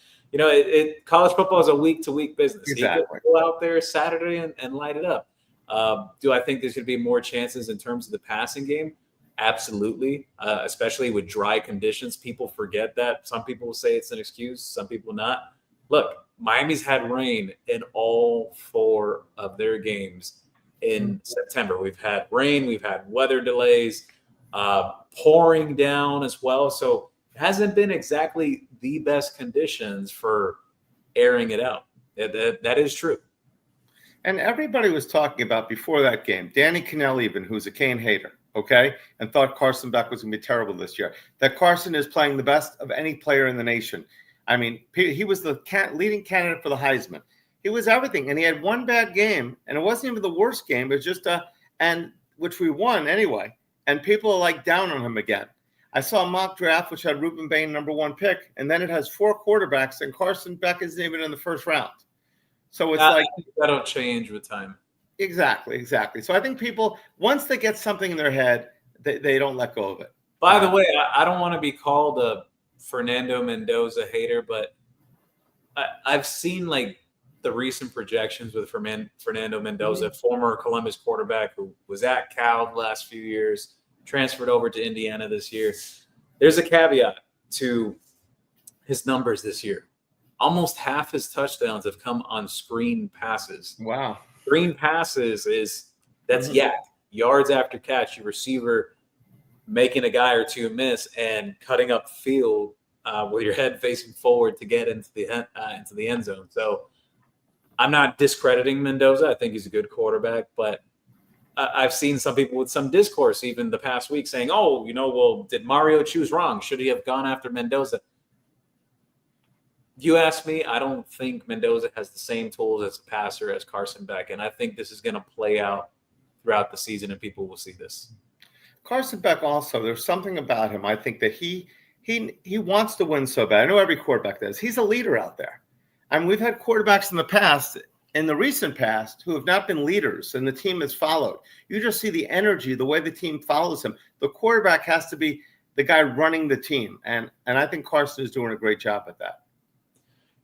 Speaker 3: college football is a week-to-week business.
Speaker 2: Exactly.
Speaker 3: You can go out there Saturday and light it up. Do I think there's going to be more chances in terms of the passing game? Absolutely, especially with dry conditions. People forget that. Some people will say it's an excuse. Some people not. Look, Miami's had rain in all 4 of their games in September. We've had rain. We've had weather delays, pouring down as well. So it hasn't been exactly the best conditions for airing it out. That is true.
Speaker 2: And everybody was talking about before that game, Danny Cannell even, who's a Cane hater, okay, and thought Carson Beck was going to be terrible this year, that Carson is playing the best of any player in the nation. I mean, he was the leading candidate for the Heisman. He was everything, and he had one bad game, and it wasn't even the worst game. It was just and which we won anyway, and people are like down on him again. I saw a mock draft which had Ruben Bain #1 pick, and then it has 4 quarterbacks, and Carson Beck isn't even in the first round. So it's like
Speaker 3: that'll change with time.
Speaker 2: Exactly. So I think people, once they get something in their head, they don't let go of it.
Speaker 3: By the way, I don't want to be called a Fernando Mendoza hater, but I've seen like the recent projections with Fernando Mendoza, former Columbus quarterback who was at Cal the last few years, transferred over to Indiana this year. There's a caveat to his numbers this year. Almost half his touchdowns have come on screen passes.
Speaker 2: Wow.
Speaker 3: Screen passes that's yards after catch. Your receiver making a guy or two miss and cutting up field with your head facing forward to get into the end zone. So I'm not discrediting Mendoza. I think he's a good quarterback, but I've seen some people with some discourse even the past week saying, did Mario choose wrong? Should he have gone after Mendoza? You ask me, I don't think Mendoza has the same tools as a passer as Carson Beck, and I think this is going to play out throughout the season, and people will see this.
Speaker 2: Carson Beck also, there's something about him. I think that he wants to win so bad. I know every quarterback does. He's a leader out there. I mean, we've had quarterbacks in the recent past, who have not been leaders, and the team has followed. You just see the energy, the way the team follows him. The quarterback has to be the guy running the team, and I think Carson is doing a great job at that.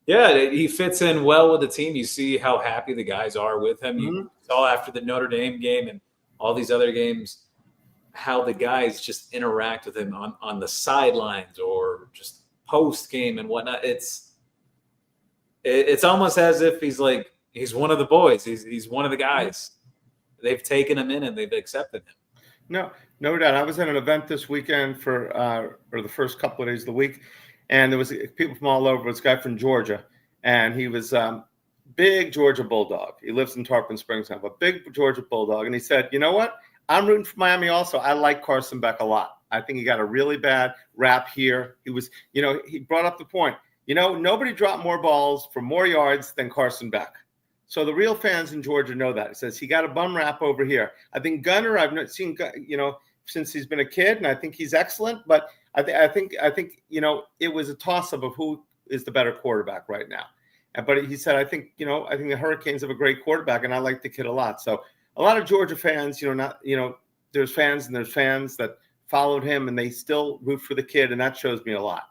Speaker 3: Yeah, he fits in well with the team. You see how happy the guys are with him. You
Speaker 2: Mhm.
Speaker 3: saw after the Notre Dame game and all these other games how the guys just interact with him on the sidelines or just post game and whatnot. It's almost as if he's one of the boys. He's one of the guys. They've taken him in and they've accepted him.
Speaker 2: No, no doubt. I was at an event this weekend or the first couple of days of the week, and there was people from all over. This guy from Georgia, and he was big Georgia Bulldog. He lives in Tarpon Springs now, but big Georgia Bulldog. And he said, "You know what? I'm rooting for Miami also. I like Carson Beck a lot. I think he got a really bad rap here. He was, he brought up the point. Nobody dropped more balls for more yards than Carson Beck. So the real fans in Georgia know that." He says he got a bum rap over here. I think Gunner, I've not seen, since he's been a kid, and I think he's excellent. But I think it was a toss-up of who is the better quarterback right now. But he said, I think the Hurricanes have a great quarterback, and I like the kid a lot. So a lot of Georgia fans, there's fans and there's fans that followed him, and they still root for the kid, and that shows me a lot.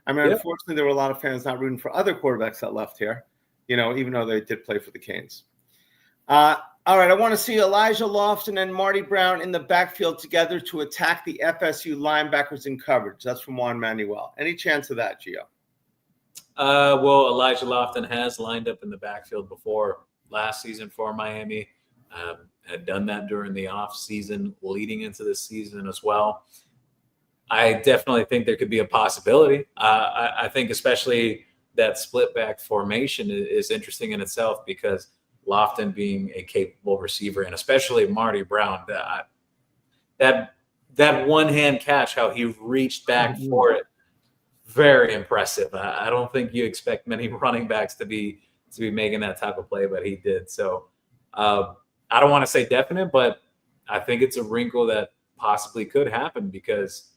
Speaker 2: I mean, Unfortunately, there were a lot of fans not rooting for other quarterbacks that left here. Even though they did play for the Canes. All right, I want to see Elijah Lofton and Marty Brown in the backfield together to attack the FSU linebackers in coverage. That's from Juan Manuel. Any chance of that, Gio?
Speaker 3: Well, Elijah Lofton has lined up in the backfield before last season for Miami. Had done that during the off season, leading into this season as well. I definitely think there could be a possibility. I think especially that split back formation is interesting in itself because Lofton being a capable receiver and especially Marty Brown, that one hand catch, how he reached back for it, very impressive. I don't think you expect many running backs to be making that type of play, but he did. So I don't want to say definite, but I think it's a wrinkle that possibly could happen because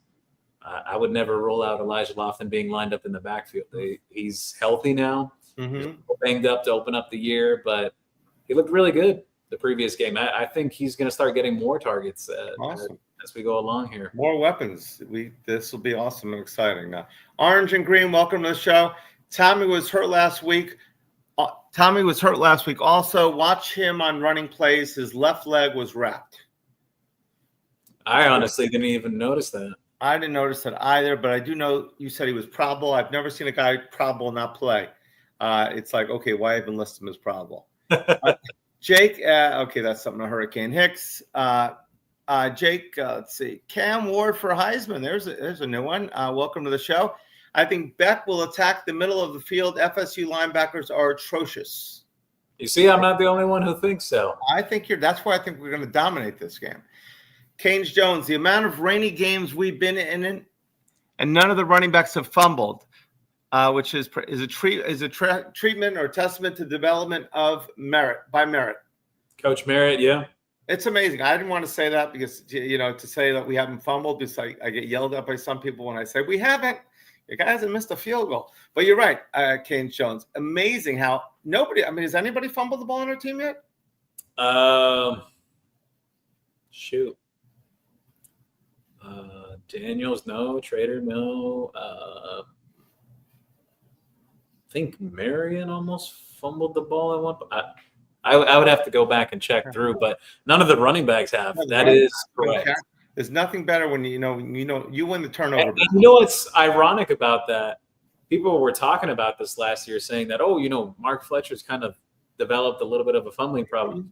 Speaker 3: I would never rule out Elijah Lofton being lined up in the backfield. He's healthy now. He's banged up to open up the year, but he looked really good the previous game. I think he's going to start getting more targets as we go along here.
Speaker 2: More weapons. This will be awesome and exciting. Orange and Green, welcome to the show. Tommy was hurt last week. Also, watch him on running plays. His left leg was wrapped.
Speaker 3: I honestly didn't even notice that.
Speaker 2: I didn't notice that either, but I do know you said he was probable. I've never seen a guy probable not play. It's like, okay, why even list him as probable? Jake, okay, that's something to Hurricane Hicks. Jake, let's see. Cam Ward for Heisman. There's a new one. Welcome to the show. I think Beck will attack the middle of the field. FSU linebackers are atrocious.
Speaker 3: You see, I'm not the only one who thinks so.
Speaker 2: That's why I think we're going to dominate this game. Canes Jones, the amount of rainy games we've been in, and none of the running backs have fumbled, which is a treatment or testament to development of Merritt.
Speaker 3: Coach Merritt, yeah.
Speaker 2: It's amazing. I didn't want to say that because, to say that we haven't fumbled, because I get yelled at by some people when I say we haven't. The guy hasn't missed a field goal. But you're right, Canes Jones. Amazing how has anybody fumbled the ball on our team yet?
Speaker 3: Shoot. Daniels, no. Trader, no. I think Marion almost fumbled the ball at one point. I would have to go back and check through, but none of the running backs have. That is correct.
Speaker 2: There's nothing better when you win the turnover.
Speaker 3: And you know what's ironic about that? People were talking about this last year, saying that, Mark Fletcher's kind of developed a little bit of a fumbling problem.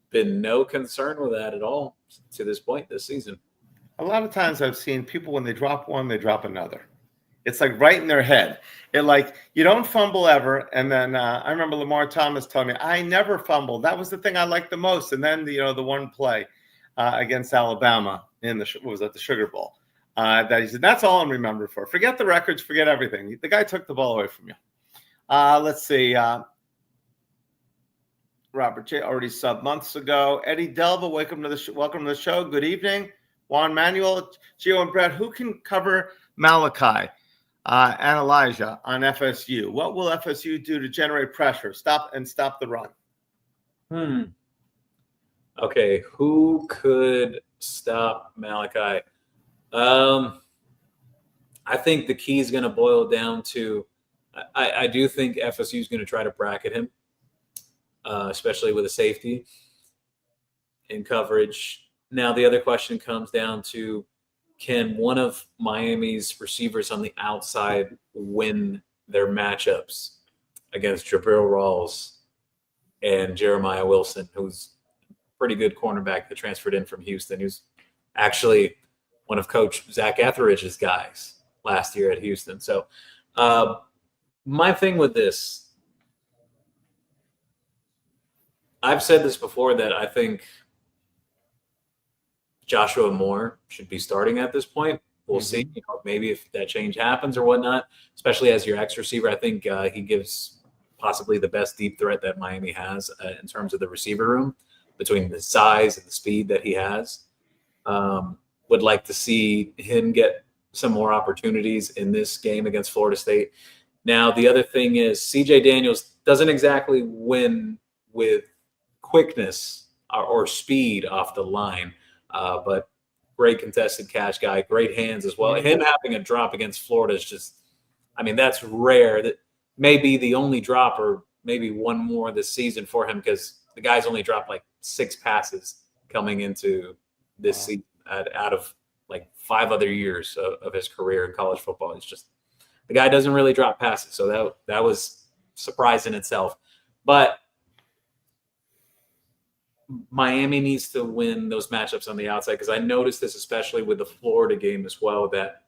Speaker 3: Been no concern with that at all to this point this season.
Speaker 2: A lot of times I've seen people, when they drop one, they drop another. It's like right in their head. You don't fumble ever. And then I remember Lamar Thomas telling me, I never fumbled. That was the thing I liked the most. And then, the one play against Alabama in the Sugar Bowl that he said, that's all I'm remembered for. Forget the records, forget everything. The guy took the ball away from you. Let's see. Robert J. already subbed months ago. Eddie Delva, welcome to the show. Good evening. Juan Manuel, Gio, and Brett, who can cover Malachi and Elijah on FSU? What will FSU do to generate pressure, stop the run?
Speaker 3: Okay, who could stop Malachi? I think the key is going to boil down to I do think FSU is going to try to bracket him, especially with a safety in coverage. Now, the other question comes down to, can one of Miami's receivers on the outside win their matchups against Jabril Rawls and Jeremiah Wilson, who's a pretty good cornerback that transferred in from Houston, who's actually one of Coach Zach Etheridge's guys last year at Houston. So my thing with this, I've said this before, that I think Joshua Moore should be starting at this point. We'll see, maybe if that change happens or whatnot, especially as your X receiver. I think he gives possibly the best deep threat that Miami has in terms of the receiver room, between the size and the speed that he has. Would like to see him get some more opportunities in this game against Florida State. Now, the other thing is CJ Daniels doesn't exactly win with quickness or speed off the line, but great contested catch guy, great hands as well. Him having a drop against Florida is just, I mean, that's rare. That may be the only drop, or maybe one more this season for him, because the guy's only dropped like 6 passes coming into this season out of like 5 other years of his career in college football. It's just, the guy doesn't really drop passes. So that was surprise in itself. But Miami needs to win those matchups on the outside, because I noticed this especially with the Florida game as well, that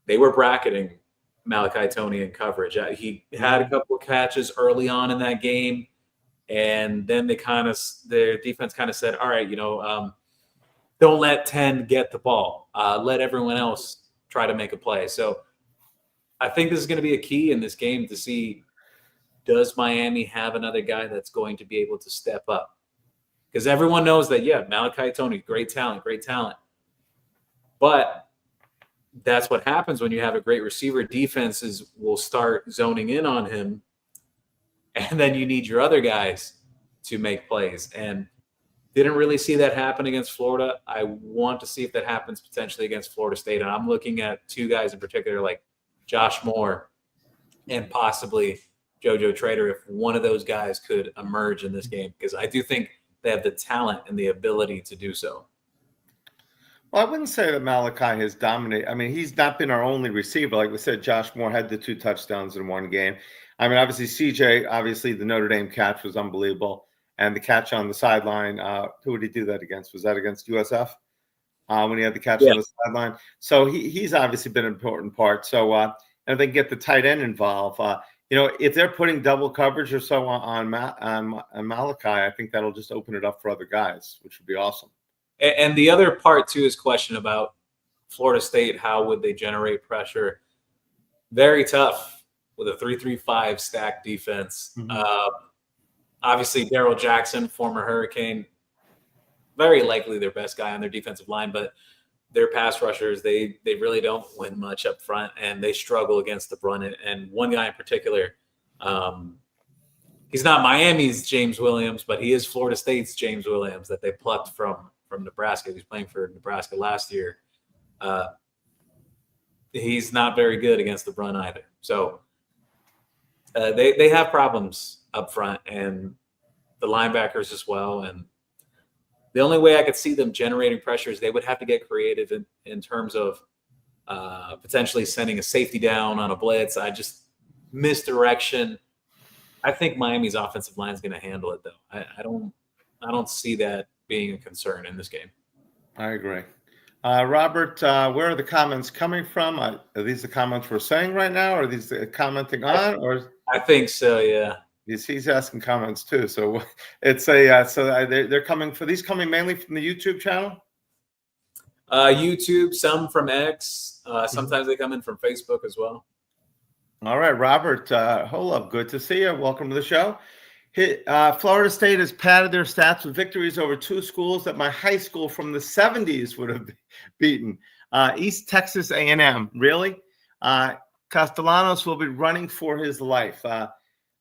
Speaker 3: they were bracketing Malachi Toney in coverage. He had a couple of catches early on in that game, and then their defense kind of said, all right, don't let 10 get the ball. Let everyone else try to make a play. So I think this is going to be a key in this game to see, does Miami have another guy that's going to be able to step up? Because everyone knows that, Malachi Toney, great talent. But that's what happens when you have a great receiver. Defenses will start zoning in on him, and then you need your other guys to make plays. And didn't really see that happen against Florida. I want to see if that happens potentially against Florida State. And I'm looking at 2 guys in particular, like Josh Moore and possibly JoJo Trader, if one of those guys could emerge in this game, because I do think they have the talent and the ability to do so.
Speaker 2: Well, I wouldn't say that Malachi has dominated. I mean, he's not been our only receiver. Like we said, Josh Moore had the 2 touchdowns in one game. I mean, obviously, CJ, the Notre Dame catch was unbelievable. And the catch on the sideline, who would he do that against? Was that against USF when he had the catch on the sideline? So he's obviously been an important part. So and if they get the tight end involved, if they're putting double coverage or so on Malachi, I think that'll just open it up for other guys, which would be awesome.
Speaker 3: And the other part, too, is question about Florida State. How would they generate pressure? Very tough with a 3-3-5 stacked defense. Obviously, Darrell Jackson, former Hurricane, very likely their best guy on their defensive line, but their pass rushers, they really don't win much up front, and they struggle against the run. And one guy in particular, he's not Miami's James Williams, but he is Florida State's James Williams that they plucked from Nebraska. He was playing for Nebraska last year. He's not very good against the run either. So they have problems up front, and the linebackers as well. And the only way I could see them generating pressure is they would have to get creative in terms of potentially sending a safety down on a blitz. Misdirection. I think Miami's offensive line is going to handle it, though. I don't see that being a concern in this game.
Speaker 2: I agree. Robert, where are the comments coming from? Are these the comments we're saying right now? Or are these commenting on? Or
Speaker 3: I think so, yeah.
Speaker 2: He's asking comments too. So it's they're coming for these coming mainly from the YouTube channel?
Speaker 3: YouTube, some from X. Sometimes they come in from Facebook as well.
Speaker 2: All right, Robert Holub, good to see you. Welcome to the show. Florida State has padded their stats with victories over 2 schools that my high school from the 70s would have beaten. East Texas A&M, really? Castellanos will be running for his life.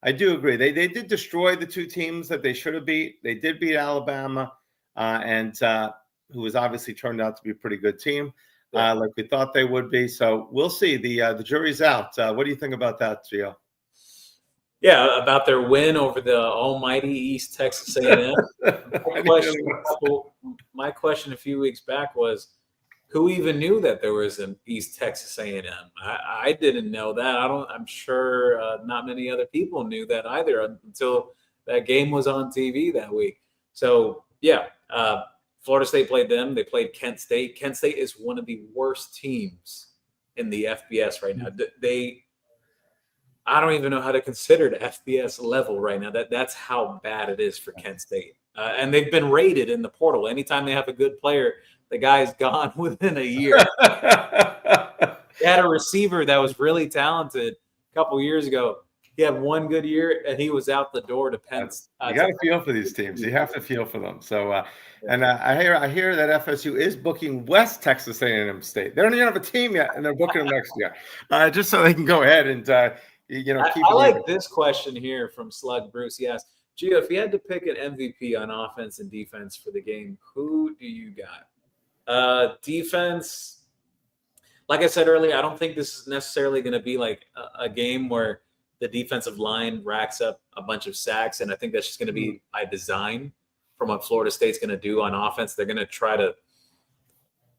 Speaker 2: I do agree. They did destroy the 2 teams that they should have beat. They did beat Alabama, and who was obviously turned out to be a pretty good team, like we thought they would be. So we'll see. The jury's out. What do you think about that, Gio?
Speaker 3: Yeah, about their win over the almighty East Texas A&M. My question a few weeks back was, who even knew that there was an East Texas A&M? I didn't know that. I'm sure not many other people knew that either until that game was on TV that week. So yeah, Florida State played them. They played Kent State. Kent State is one of the worst teams in the FBS right now. I don't even know how to consider the FBS level right now. That's how bad it is for Kent State. And they've been rated in the portal. Anytime they have a good player, the guy's gone within a year. They had a receiver that was really talented a couple years ago. He had one good year, and he was out the door to Penn.
Speaker 2: You got to feel for these teams. You have to feel for them. So, I hear that FSU is booking West Texas A&M State. They don't even have a team yet, and they're booking them next year, just so they can go ahead and keep.
Speaker 3: I like this question here from Slug Bruce. He asked, Gio, if you had to pick an MVP on offense and defense for the game, who do you got? Defense, like I said earlier, I don't think this is necessarily going to be like a game where the defensive line racks up a bunch of sacks, and I think that's just going to be by design from what Florida State's going to do on offense. They're going to try to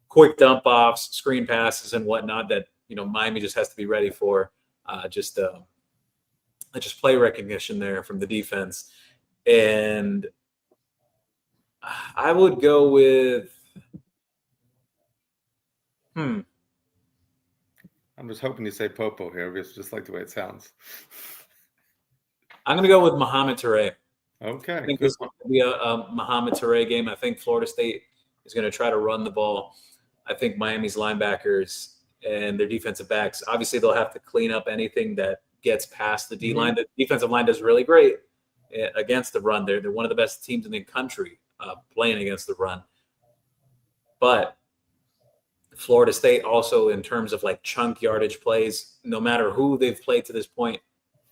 Speaker 3: quick dump offs, screen passes, and whatnot that Miami just has to be ready for. Just play recognition there from the defense, and I would go with.
Speaker 2: I'm just hoping you say Popo here, because just like the way it sounds.
Speaker 3: I'm going to go with Mohamed Touré.
Speaker 2: Okay.
Speaker 3: I think this is going to be a Mohamed Touré game. I think Florida State is going to try to run the ball. I think Miami's linebackers and their defensive backs, obviously they'll have to clean up anything that gets past the D-line. The defensive line does really great against the run. They're one of the best teams in the country playing against the run. But Florida State also, in terms of like chunk yardage plays, no matter who they've played to this point,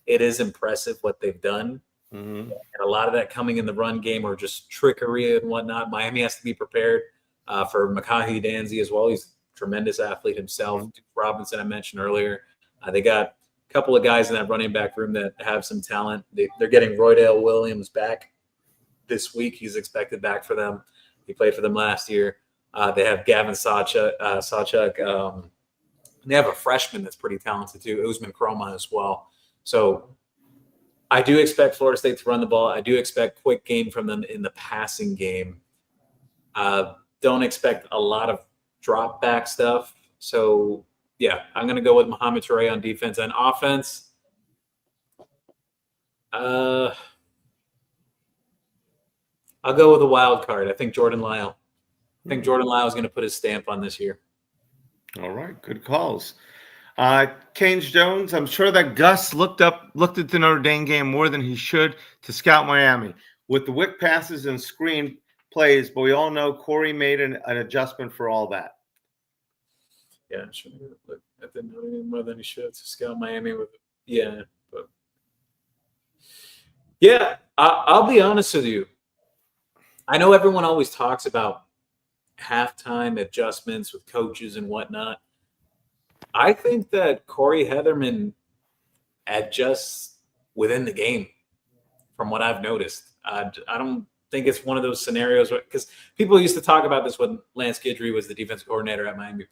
Speaker 3: it is impressive what they've done. And a lot of that coming in the run game or just trickery and whatnot. Miami has to be prepared for Makahi Danzy as well. He's a tremendous athlete himself. Duke Robinson, I mentioned earlier. They got a couple of guys in that running back room that have some talent. They're getting Roydale Williams back this week. He's expected back for them. He played for them last year. They have Gavin Sawchuk. They have a freshman that's pretty talented too, Usman Kroma as well. So I do expect Florida State to run the ball. I do expect quick game from them in the passing game. Don't expect a lot of drop back stuff. So, yeah, I'm going to go with Mohamed Touré on defense. And offense, I'll go with a wild card. I think Jordan Lyle. I think Jordan Lyle is going to put his stamp on this year.
Speaker 2: All right, good calls. Canes Jones, I'm sure that Gus looked at the Notre Dame game more than he should to scout Miami with the whip passes and screen plays, but we all know Corey made an adjustment for all that.
Speaker 3: Yeah, I'm sure he looked at the Notre Dame more than he should to scout Miami with. Yeah, but yeah, I'll be honest with you. I know everyone always talks about halftime adjustments with coaches and whatnot. I think that Corey Heatherman adjusts within the game from what I've noticed. I don't think it's one of those scenarios because people used to talk about this when Lance Guidry was the defensive coordinator at Miami.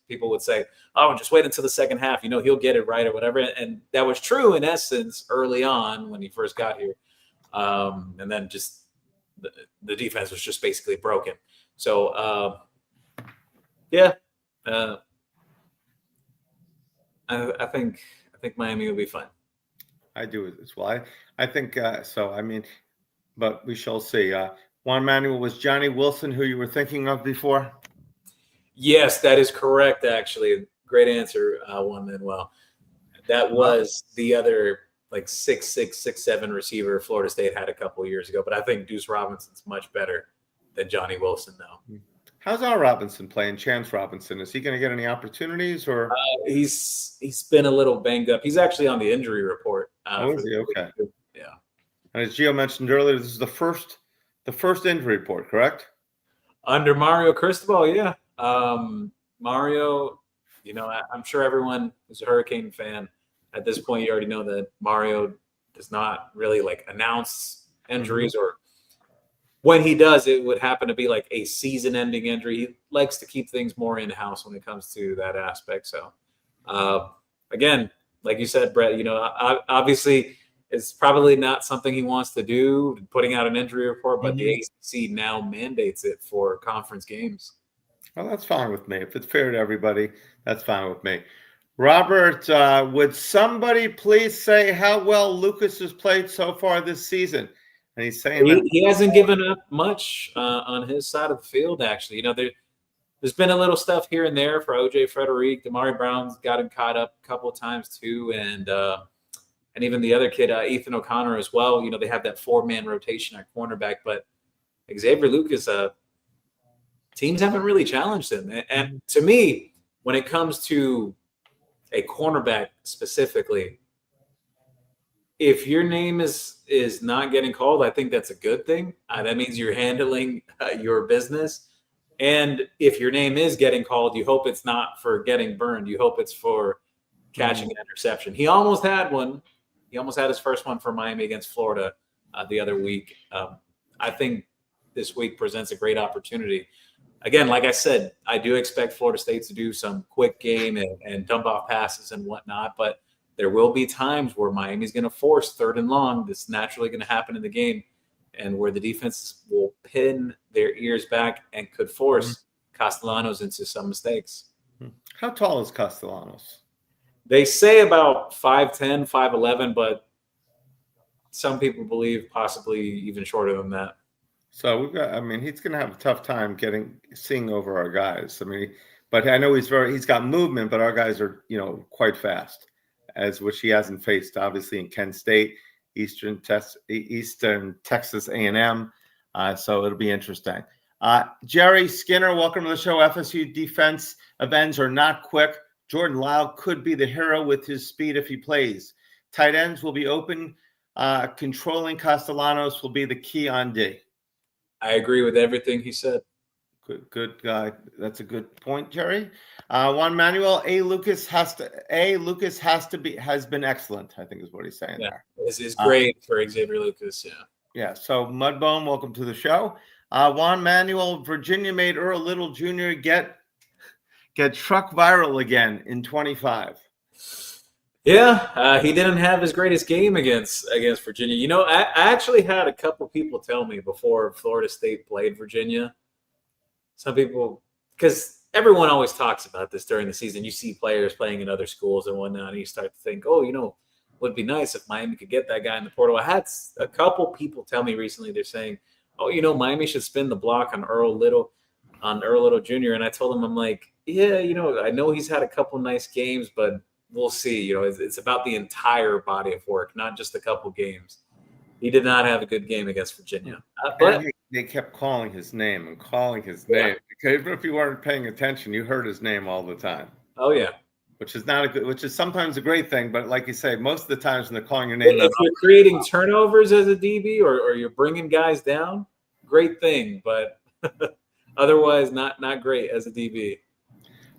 Speaker 3: People would say, oh, just wait until the second half. He'll get it right or whatever. And that was true in essence early on when he first got here. And then just the defense was just basically broken. So, yeah. I think Miami will be fine.
Speaker 2: I do as well. I think so. I mean, but we shall see. Juan Manuel, was Johnny Wilson who you were thinking of before?
Speaker 3: Yes, that is correct. Actually, great answer, Juan Manuel. That was the other like 6'6", 6'7" receiver Florida State had a couple of years ago. But I think Deuce Robinson's much better than Johnny Wilson now.
Speaker 2: How's our Robinson playing? Chance Robinson, is he going to get any opportunities? Or
Speaker 3: he's been a little banged up. He's actually on the injury report.
Speaker 2: Is he? Okay.
Speaker 3: Yeah.
Speaker 2: And as Gio mentioned earlier, this is the first injury report, correct?
Speaker 3: Under Mario Cristobal, yeah. Mario, I'm sure everyone who's a Hurricane fan at this point, you already know that Mario does not really like announce injuries, or when he does, it would happen to be like a season-ending injury. He likes to keep things more in-house when it comes to that aspect. So, again, like you said, Brett, obviously it's probably not something he wants to do, putting out an injury report, but the ACC now mandates it for conference games.
Speaker 2: Well, that's fine with me. If it's fair to everybody, that's fine with me. Robert, would somebody please say how well Lucas has played so far this season? And he's saying that
Speaker 3: he hasn't given up much on his side of the field, actually. There's been a little stuff here and there for OJ Frederick. Damari Brown's gotten caught up a couple of times too, and even the other kid, Ethan O'Connor as well. They have that 4-man rotation at cornerback, but Xavier Lucas, teams haven't really challenged him. And to me, when it comes to a cornerback specifically, if your name is not getting called, I think that's a good thing. That means you're handling your business. And if your name is getting called, you hope it's not for getting burned. You hope it's for catching an interception. He almost had one. He almost had his first one for Miami against Florida the other week. I think this week presents a great opportunity. Again, like I said, I do expect Florida State to do some quick game and dump off passes and whatnot, but there will be times where Miami's going to force 3rd and long. That's naturally going to happen in the game, and where the defenses will pin their ears back and could force Castellanos into some mistakes.
Speaker 2: How tall is Castellanos?
Speaker 3: They say about 5'10", 5'11", but some people believe possibly even shorter than that.
Speaker 2: So he's going to have a tough time seeing over our guys. But I know he's got movement, but our guys are, quite fast, which he hasn't faced, obviously, in Kent State, Eastern Texas A&M. So it'll be interesting. Jerry Skinner, welcome to the show. FSU defense ends are not quick. Jordan Lyle could be the hero with his speed if he plays. Tight ends will be open. Controlling Castellanos will be the key on D.
Speaker 3: I agree with everything he said.
Speaker 2: Good guy. That's a good point, Jerry. Juan Manuel, Lucas has been excellent, I think is what he's saying there.
Speaker 3: This is great for Xavier Lucas, yeah.
Speaker 2: Yeah, so Mudbone, welcome to the show. Juan Manuel, Virginia made Earl Little Jr. get truck viral again in 25.
Speaker 3: Yeah, he didn't have his greatest game against Virginia. I actually had a couple people tell me before Florida State played Virginia. Some people, because everyone always talks about this during the season. You see players playing in other schools and whatnot, and you start to think, would be nice if Miami could get that guy in the portal. I had a couple people tell me recently, they're saying, Miami should spin the block on Earl Little Jr. And I told them, I'm like, yeah, I know he's had a couple nice games, but we'll see. It's about the entire body of work, not just a couple games. He did not have a good game against Virginia. But
Speaker 2: they kept calling his name. Because even if you weren't paying attention, you heard his name all the time.
Speaker 3: Oh, yeah.
Speaker 2: Which is sometimes a great thing, but like you say, most of the times when they're calling your name,
Speaker 3: if you're creating turnovers as a DB or you're bringing guys down, great thing, but otherwise not great as a DB.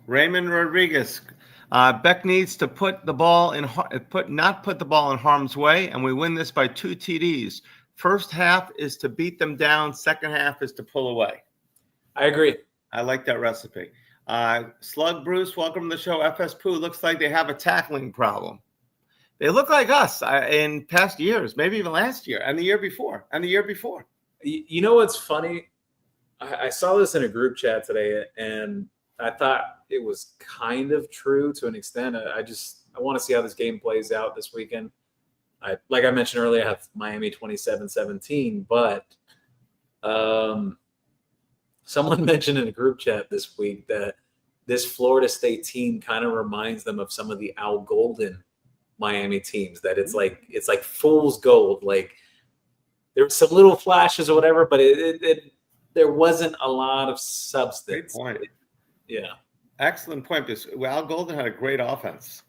Speaker 2: Raymond Rodriguez, Beck needs to not put the ball in harm's way, and we win this by 2 TDs. First half is to beat them down. Second half is to pull away.
Speaker 3: I agree.
Speaker 2: I like that recipe. Slug Bruce, welcome to the show. FS Poo looks like they have a tackling problem. They look like us in past years, maybe even last year and the year before.
Speaker 3: You know what's funny? I saw this in a group chat today, and I thought it was kind of true to an extent. I want to see how this game plays out this weekend. Like I mentioned earlier, I have Miami 27-17, but someone mentioned in a group chat this week that this Florida State team kind of reminds them of some of the Al Golden Miami teams, that it's like fool's gold. Like there's some little flashes or whatever, but there wasn't a lot of substance.
Speaker 2: Great point.
Speaker 3: Yeah.
Speaker 2: Excellent point. Because Al Golden had a great offense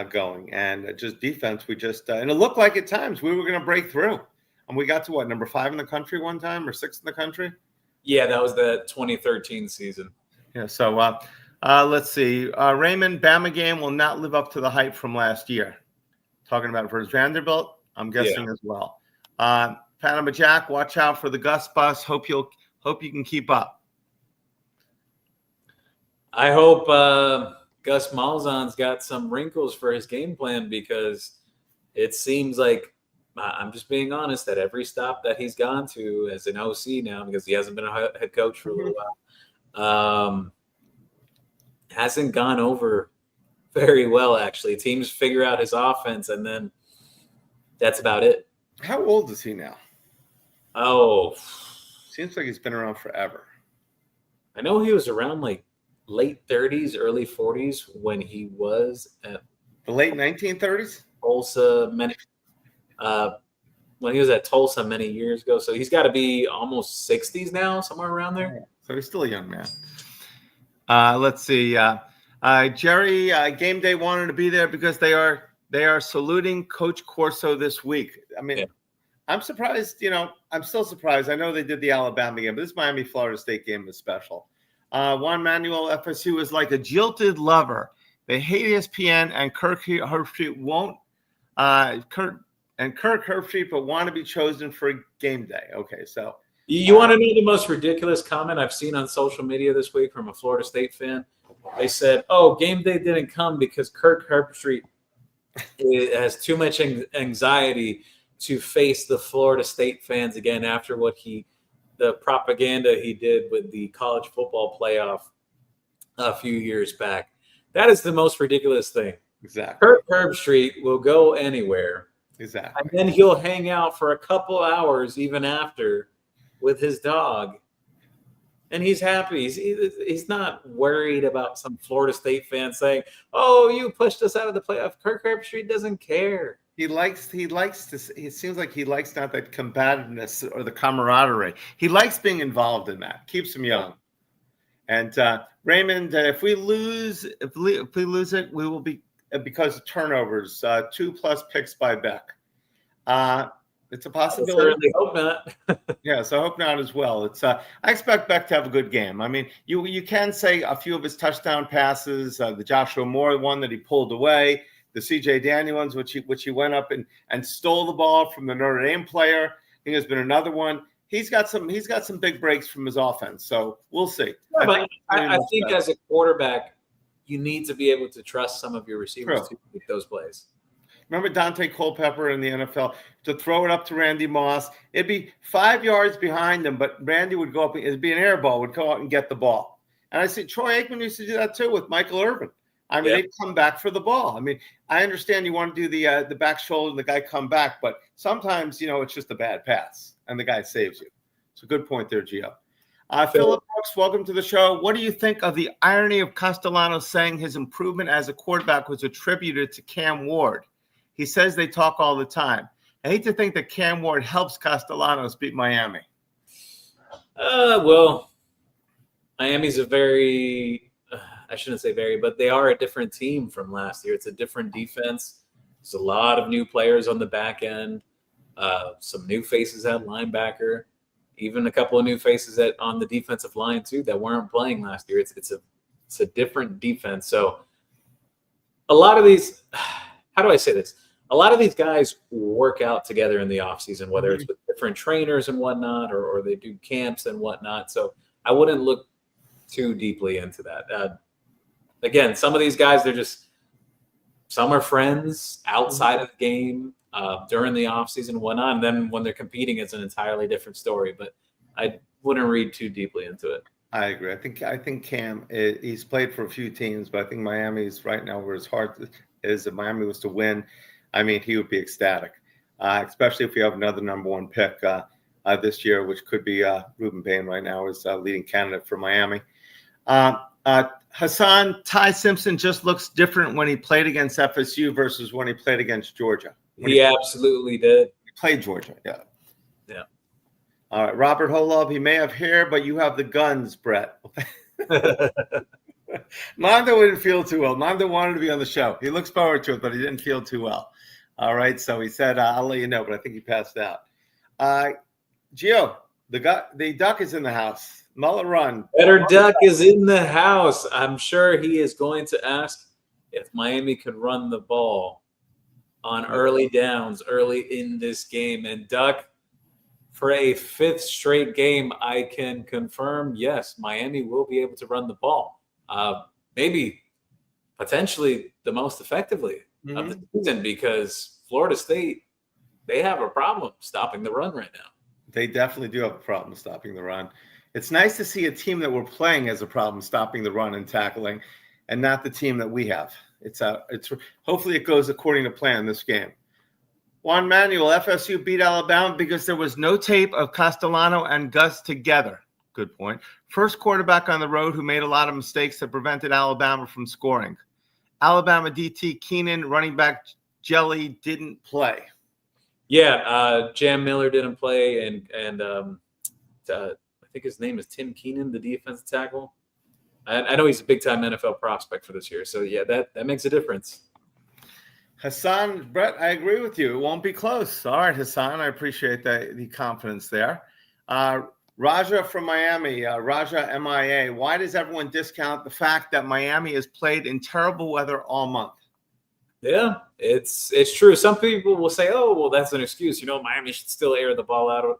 Speaker 2: going, and just defense. And it looked like at times we were going to break through, and we got to number 5 in the country one time, or 6 in the country.
Speaker 3: Yeah, that was the 2013 season.
Speaker 2: Yeah. So let's see. Raymond, Bama game will not live up to the hype from last year. Talking about versus Vanderbilt. I'm guessing as well. Panama Jack, watch out for the Gus bus. Hope you can keep up.
Speaker 3: I hope Gus Malzahn's got some wrinkles for his game plan, because it seems like, I'm just being honest, that every stop that he's gone to as an OC now, because he hasn't been a head coach for a little while, hasn't gone over very well, actually. Teams figure out his offense, and then that's about it.
Speaker 2: How old is he now?
Speaker 3: Oh.
Speaker 2: Seems like he's been around forever.
Speaker 3: I know he was around like late 30s, early 40s when he was at
Speaker 2: the late 1930s?
Speaker 3: Tulsa, when he was at Tulsa many years ago. So he's got to be almost 60s now, somewhere around there.
Speaker 2: So he's still a young man. Let's see. Jerry, game day wanted to be there because they are saluting Coach Corso this week. I mean, yeah. I'm surprised. I'm still surprised. I know they did the Alabama game, but this Miami-Florida State game was special. Juan Manuel, FSU is like a jilted lover. They hate ESPN, and Kirk Herbstreit won't. Kirk Herbstreit, but want to be chosen for game day. Okay, so
Speaker 3: you want to know the most ridiculous comment I've seen on social media this week from a Florida State fan? They said, "Oh, game day didn't come because Kirk Herbstreit has too much anxiety to face the Florida State fans again after the propaganda he did with the college football playoff a few years back." That is the most ridiculous thing.
Speaker 2: Exactly.
Speaker 3: Kirk Herbstreit will go anywhere.
Speaker 2: Exactly.
Speaker 3: And then he'll hang out for a couple hours even after with his dog. And he's happy. He's not worried about some Florida State fan saying, "Oh, you pushed us out of the playoff." Kirk Herbstreit doesn't care.
Speaker 2: He seems like he likes not that combativeness or the camaraderie. He likes being involved in that. Keeps him young. And Raymond, if we lose it, we will be because of turnovers. 2+ picks by Beck. It's a possibility.
Speaker 3: I certainly hope not.
Speaker 2: Yes, I hope not as well. I expect Beck to have a good game. I mean, you can say a few of his touchdown passes, the Joshua Moore one that he pulled away, the C.J. Daniel ones, which he went up and stole the ball from the Notre Dame player. I think there's been another one. He's got some big breaks from his offense, so we'll see.
Speaker 3: Yeah, I think as a quarterback, you need to be able to trust some of your receivers to make those plays.
Speaker 2: Remember Dante Culpepper in the NFL to throw it up to Randy Moss? It'd be 5 yards behind him, but Randy would go up. It'd be an air ball, would go out and get the ball. And I see Troy Aikman used to do that too with Michael Irvin. I mean, they'd come back for the ball. I mean, I understand you want to do the back shoulder and the guy come back, but sometimes, it's just a bad pass and the guy saves you. It's a good point there, Gio. Philip Brooks, welcome to the show. What do you think of the irony of Castellanos saying his improvement as a quarterback was attributed to Cam Ward? He says they talk all the time. I hate to think that Cam Ward helps Castellanos beat Miami.
Speaker 3: Well, Miami's a very, I shouldn't say very, but they are a different team from last year. It's a different defense. There's a lot of new players on the back end, some new faces at linebacker, even a couple of new faces on the defensive line too that weren't playing last year. It's a different defense. So a lot of these, how do I say this? A lot of these guys work out together in the offseason, whether it's with different trainers and whatnot, or they do camps and whatnot. So I wouldn't look too deeply into that. Again, some of these guys, some are friends outside of the game during the offseason and whatnot. And then when they're competing, it's an entirely different story. But I wouldn't read too deeply into it.
Speaker 2: I agree. I think Cam, he's played for a few teams, but I think Miami's right now where his heart is. If Miami was to win, I mean, he would be ecstatic, especially if we have another number one pick this year, which could be Ruben Bain right now is leading candidate for Miami. Hassan, Ty Simpson just looks different when he played against FSU versus when he played against Georgia.
Speaker 3: He absolutely did.
Speaker 2: He played Georgia, yeah.
Speaker 3: Yeah.
Speaker 2: All right, Robert Holub, he may have hair, but you have the guns, Brett. Mando didn't feel too well. Mando wanted to be on the show. He looks forward to it, but he didn't feel too well. All right, so he said, I'll let you know, but I think he passed out. Gio, the duck is in the house. Mullet run.
Speaker 3: Better Duck is in the house. I'm sure he is going to ask if Miami could run the ball on early downs, early in this game. And Duck, for a 5th straight game, I can confirm, yes, Miami will be able to run the ball. Maybe potentially the most effectively of the season, because Florida State, they have a problem stopping the run right now.
Speaker 2: They definitely do have a problem stopping the run. It's nice to see a team that we're playing has a problem stopping the run and tackling, and not the team that we have. It's hopefully it goes according to plan this game. Juan Manuel, FSU beat Alabama because there was no tape of Castellano and Gus together. Good point. First quarterback on the road who made a lot of mistakes that prevented Alabama from scoring. Alabama DT Keenan, running back Jelly didn't play.
Speaker 3: Yeah, Jam Miller didn't play, and I think his name is Tim Keenan, the defensive tackle. I know he's a big-time NFL prospect for this year, so yeah, that makes a difference.
Speaker 2: Hassan, Brett, I agree with you. It won't be close. All right, Hassan, I appreciate the confidence there. Raja from Miami, Raja MIA. Why does everyone discount the fact that Miami has played in terrible weather all month?
Speaker 3: Yeah, it's true. Some people will say, oh, well, that's an excuse. Miami should still air the ball out.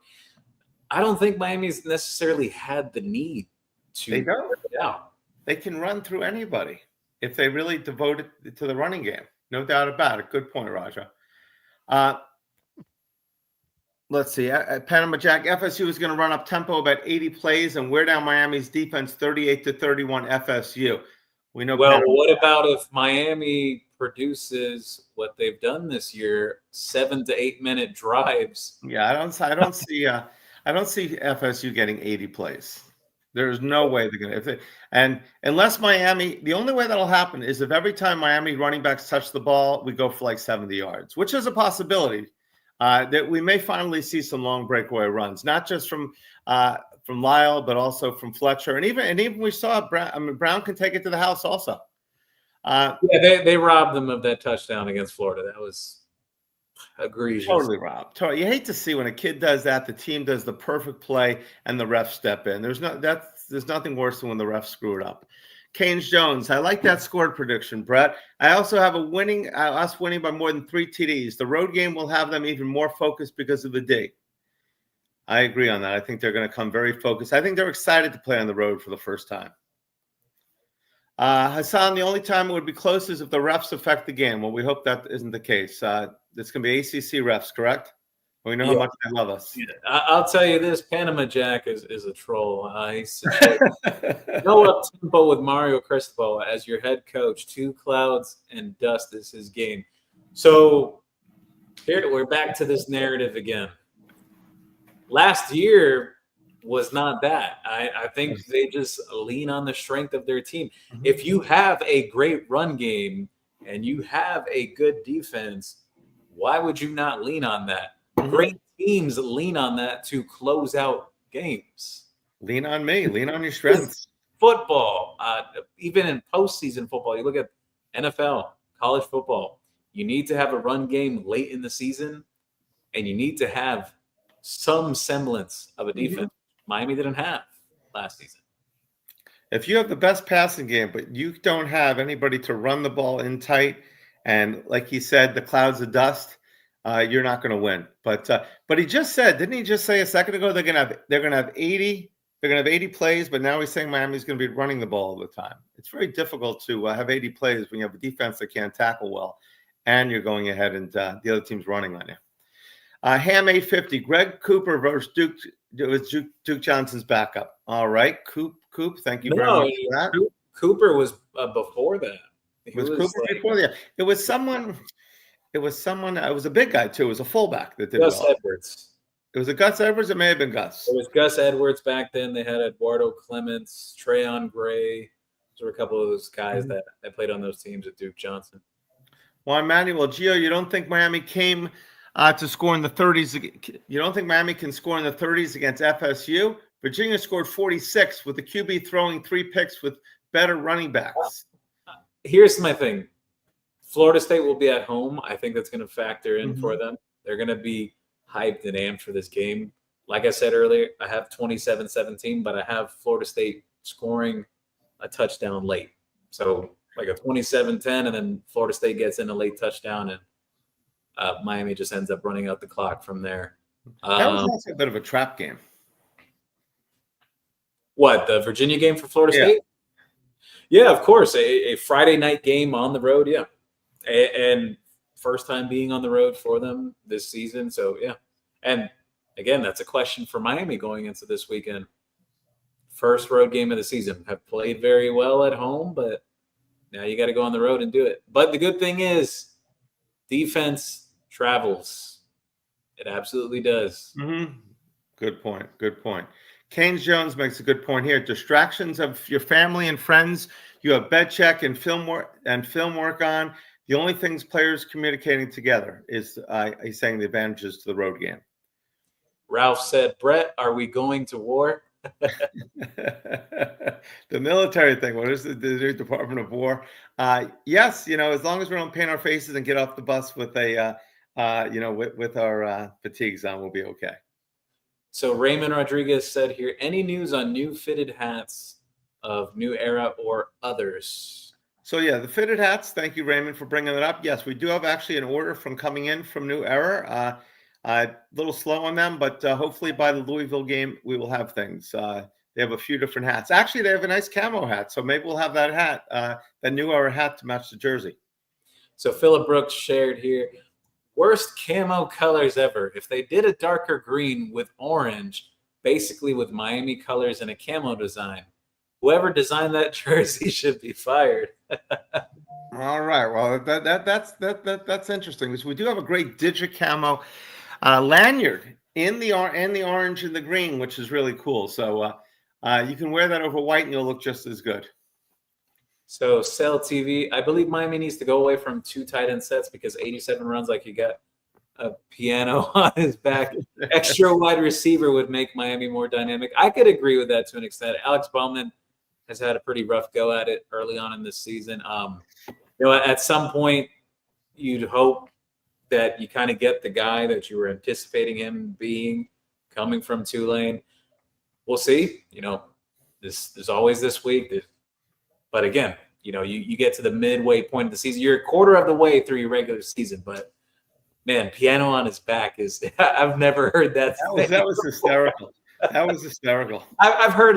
Speaker 3: I don't think Miami's necessarily had the need to
Speaker 2: They don't.
Speaker 3: air it out.
Speaker 2: They can run through anybody if they really devote it to the running game. No doubt about it. Good point, Raja. Let's see. Panama Jack, FSU is going to run up tempo about 80 plays and wear down Miami's defense 38-31 FSU. We know.
Speaker 3: Well, what about if Miami produces what they've done this year, 7 to 8 minute drives?
Speaker 2: Yeah, I don't see FSU getting 80 plays. There's no way they're going to. And unless Miami, the only way that'll happen is if every time Miami running backs touch the ball, we go for like 70 yards, which is a possibility. That we may finally see some long breakaway runs, not just from Lyle, but also from Fletcher, and even we saw Brown. I mean, Brown can take it to the house also.
Speaker 3: Yeah, they robbed them of that touchdown against Florida. That was egregious.
Speaker 2: Totally robbed. You hate to see when a kid does that. The team does the perfect play, and the refs step in. There's nothing worse than when the refs screw it up. Canes Jones, I like that score prediction, Brett. I also have us winning by more than 3 TDs. The road game will have them even more focused because of the D. I agree on that. I think they're going to come very focused. I think they're excited to play on the road for the first time. Hassan, the only time it would be close is if the refs affect the game. Well, we hope that isn't the case. It's going to be ACC refs, correct? We know how much they love us.
Speaker 3: Yeah. I'll tell you this, Panama Jack is a troll. He's go up tempo with Mario Cristobal as your head coach. 2 clouds and dust is his game. So here we're back to this narrative again. Last year was not that. I think they just lean on the strength of their team. Mm-hmm. If you have a great run game and you have a good defense, why would you not lean on that? Great teams lean on that to close out games.
Speaker 2: Lean on me. Lean on your strengths.
Speaker 3: Football, even in postseason football, you look at NFL, college football, you need to have a run game late in the season, and you need to have some semblance of a defense. Miami didn't have last season.
Speaker 2: If you have the best passing game, but you don't have anybody to run the ball in tight, and like he said, the clouds of dust, you're not going to win. But he just said, didn't he just say a second ago they're going to have 80 plays, but now he's saying Miami's going to be running the ball all the time. It's very difficult to have 80 plays when you have a defense that can't tackle well, and you're going ahead and the other team's running on you. Ham 850, Greg Cooper versus Duke. It was Duke Johnson's backup. All right, Coop. Thank you very much for that.
Speaker 3: Cooper was before that.
Speaker 2: Cooper before that? It was someone. It was a big guy too. It was a fullback that did
Speaker 3: Gus Edwards.
Speaker 2: It was a Gus Edwards. It may have been Gus.
Speaker 3: It was Gus Edwards back then. They had Eduardo Clements, Trayon Gray. There were a couple of those guys that played on those teams at Duke Johnson.
Speaker 2: Juan Manuel, Gio, you don't think Miami came to score in the 30s? You don't think Miami can score in the 30s against FSU? Virginia scored 46 with the QB throwing 3 picks with better running backs.
Speaker 3: Here's my thing. Florida State will be at home. I think that's going to factor in for them. They're going to be hyped and amped for this game. Like I said earlier, I have 27-17, but I have Florida State scoring a touchdown late. So like a 27-10, and then Florida State gets in a late touchdown, and Miami just ends up running out the clock from there.
Speaker 2: That was also a bit of a trap game.
Speaker 3: What, the Virginia game for Florida
Speaker 2: Yeah.
Speaker 3: State? Yeah, of course. A Friday night game on the road, yeah. And first time being on the road for them this season. So, yeah. And, again, that's a question for Miami going into this weekend. First road game of the season. Have played very well at home, but now you got to go on the road and do it. But the good thing is defense travels. It absolutely does.
Speaker 2: Mm-hmm. Good point. Good point. Canes Jones makes a good point here. Distractions of your family and friends. You have bed check and film work on. The only things players communicating together is he's saying the advantages to the road game.
Speaker 3: Ralph said, Brett, are we going to war?
Speaker 2: The military thing. What is the new Department of War? Yes, as long as we don't paint our faces and get off the bus with a with our fatigues on, we'll be okay.
Speaker 3: So Raymond Rodriguez said here, any news on new fitted hats of New Era or others?
Speaker 2: So yeah, the fitted hats. Thank you, Raymond, for bringing that up. Yes, we do have actually an order coming in from New Era. A little slow on them, but hopefully by the Louisville game, we will have things. They have a few different hats. Actually, they have a nice camo hat, so maybe we'll have that hat, that New Era hat, to match the jersey.
Speaker 3: So Philip Brooks shared here, worst camo colors ever. If they did a darker green with orange, basically with Miami colors and a camo design, whoever designed that jersey should be fired.
Speaker 2: All right. Well, that's interesting, because we do have a great digicamo lanyard in the orange and the green, which is really cool. So you can wear that over white and you'll look just as good.
Speaker 3: So Cell TV, I believe Miami needs to go away from 2 tight end sets, because 87 runs like you got a piano on his back. Extra wide receiver would make Miami more dynamic. I could agree with that to an extent. Alex Bowman has had a pretty rough go at it early on in this season. At some point, you'd hope that you kind of get the guy that you were anticipating him being coming from Tulane. We'll see. There's always this week. But again, you get to the midway point of the season. You're a quarter of the way through your regular season, but man, piano on his back is – I've never heard that.
Speaker 2: That was hysterical. That was hysterical.
Speaker 3: I've heard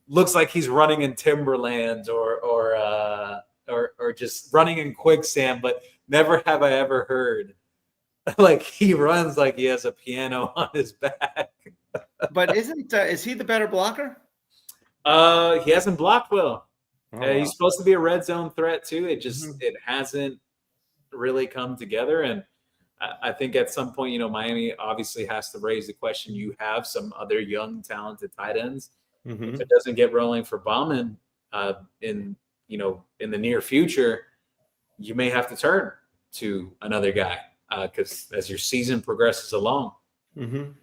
Speaker 3: looks like he's running in Timberlands or just running in quicksand, but never have I ever heard he runs like he has a piano on his back.
Speaker 2: But is he the better blocker?
Speaker 3: He hasn't blocked well.
Speaker 2: Oh, wow.
Speaker 3: He's supposed to be a red zone threat too. It just it hasn't really come together. And I think at some point, Miami obviously has to raise the question. You have some other young, talented tight ends.
Speaker 2: Mm-hmm.
Speaker 3: If it doesn't get rolling for Bauman in the near future, you may have to turn to another guy because as your season progresses along.
Speaker 2: Mm-hmm.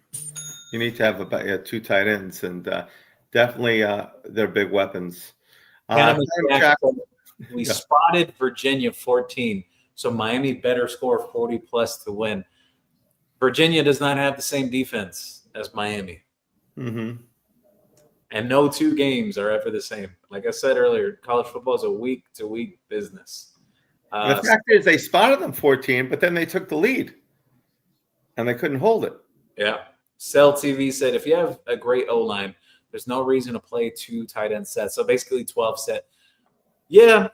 Speaker 2: You need to have about 2 tight ends, and definitely they're big weapons.
Speaker 3: We spotted Virginia 14, so Miami better score 40 plus to win. Virginia does not have the same defense as Miami.
Speaker 2: Mm-hmm.
Speaker 3: And no 2 games are ever the same. Like I said earlier, college football is a week-to-week business.
Speaker 2: The fact is they spotted them 14, but then they took the lead, and they couldn't hold it.
Speaker 3: Yeah. Cell TV said, if you have a great O-line, there's no reason to play 2 tight end sets. So basically 12 set. Yeah,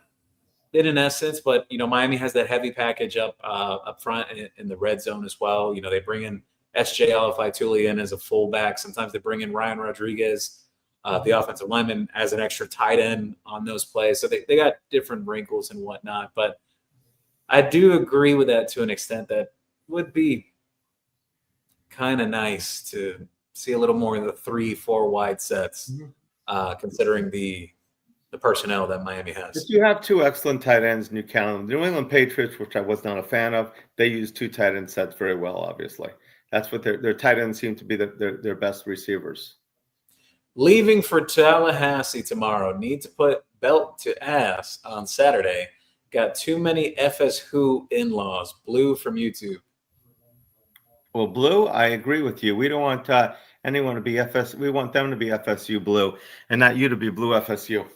Speaker 3: in essence, but, Miami has that heavy package up front in the red zone as well. They bring in S.J. Alafai-Tuli in as a fullback. Sometimes they bring in Ryan Rodriguez, the offensive lineman, as an extra tight end on those plays. So they got different wrinkles and whatnot. But I do agree with that to an extent. That would be kind of nice to see a little more of the 3-4 wide sets, considering the personnel that Miami has.
Speaker 2: But you have 2 excellent tight ends, New England Patriots, which I was not a fan of. They use 2 tight end sets very well, obviously. That's what their tight ends seem to be their best receivers.
Speaker 3: Leaving for Tallahassee tomorrow. Need to put belt to ass on Saturday. Got too many FSU in-laws. Blue from YouTube.
Speaker 2: Well, Blue, I agree with you. We don't want anyone to be FSU. We want them to be FSU Blue, and not you to be Blue FSU.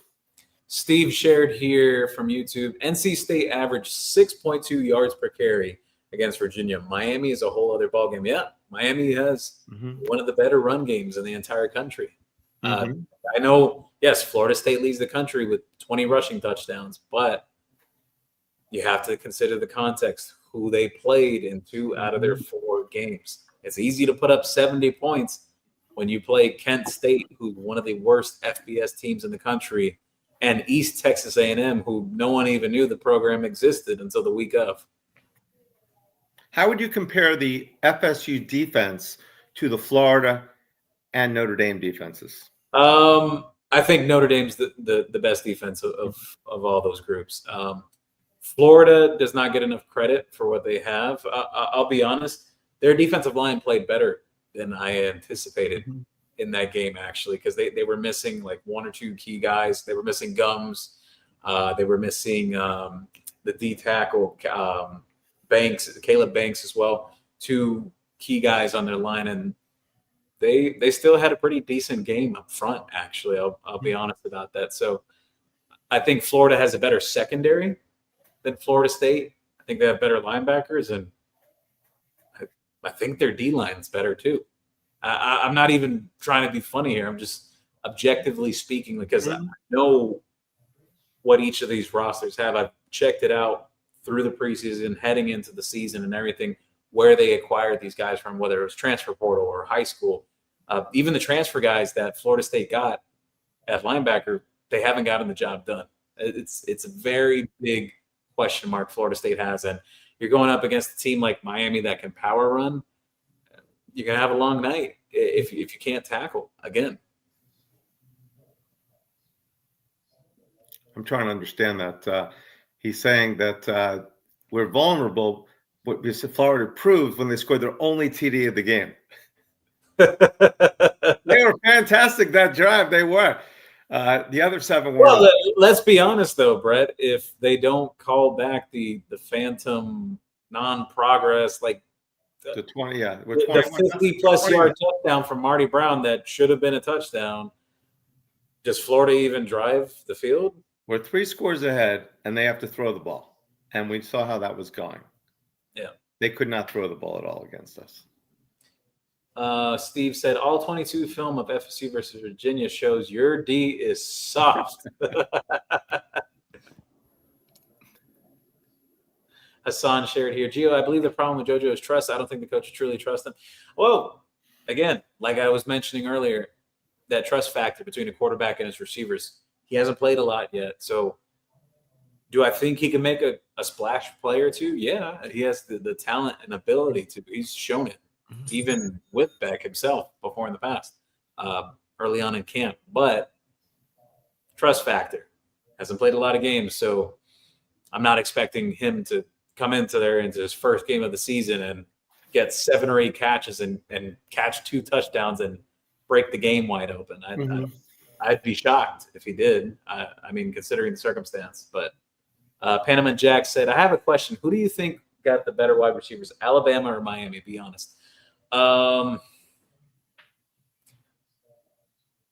Speaker 3: Steve shared here from YouTube. NC State averaged 6.2 yards per carry against Virginia. Miami is a whole other ballgame. Yeah, Miami has one of the better run games in the entire country. I know, yes, Florida State leads the country with 20 rushing touchdowns, but you have to consider the context, who they played in 2 out of their 4 games. It's easy to put up 70 points when you play Kent State, who's one of the worst FBS teams in the country, and East Texas A&M, who no one even knew the program existed until the week of.
Speaker 2: How would you compare the FSU defense to the Florida and Notre Dame defenses?
Speaker 3: I think Notre Dame's the best defense of all those groups. Florida does not get enough credit for what they have. I'll be honest, their defensive line played better than I anticipated in that game, actually, because they were missing like 1 or 2 key guys. They were missing Gums. They were missing the D tackle, Caleb Banks as well, 2 key guys on their line, and they still had a pretty decent game up front, actually. I'll be honest about that. So I think Florida has a better secondary than Florida State. I think they have better linebackers, and I think their D-line's better too. I'm not even trying to be funny here. I'm just objectively speaking, because I know what each of these rosters have. I've checked it out through the preseason, heading into the season and everything, where they acquired these guys from, whether it was transfer portal or high school. Even the transfer guys that Florida State got at linebacker, they haven't gotten the job done. It's a very big question mark Florida State has. And you're going up against a team like Miami that can power run. You're going to have a long night if you can't tackle again.
Speaker 2: I'm trying to understand that. He's saying that we're vulnerable, what Florida proved when they scored their only TD of the game. They were fantastic that drive. They were. The other 7 were.
Speaker 3: Well, let's be honest, though, Brett. If they don't call back the phantom non-progress, like
Speaker 2: the 20,
Speaker 3: the 50-plus yard touchdown from Marty Brown that should have been a touchdown, does Florida even drive the field?
Speaker 2: We're 3 scores ahead, and they have to throw the ball. And we saw how that was going.
Speaker 3: Yeah.
Speaker 2: They could not throw the ball at all against us.
Speaker 3: Steve said, all 22 film of FSU versus Virginia shows your D is soft. Hassan shared here, Gio, I believe the problem with JoJo is trust. I don't think the coach truly trusts him. Well, again, like I was mentioning earlier, that trust factor between a quarterback and his receivers, he hasn't played a lot yet. So do I think he can make a splash play or two? Yeah, he has the talent and ability to. He's shown it, even with Beck himself before in the past, early on in camp. But trust factor, hasn't played a lot of games, so I'm not expecting him to come into his first game of the season and get 7 or 8 catches and catch 2 touchdowns and break the game wide open. I'd be shocked if he did. I mean, considering the circumstance. But Panama Jack said, I have a question. Who do you think got the better wide receivers, Alabama or Miami? Be honest.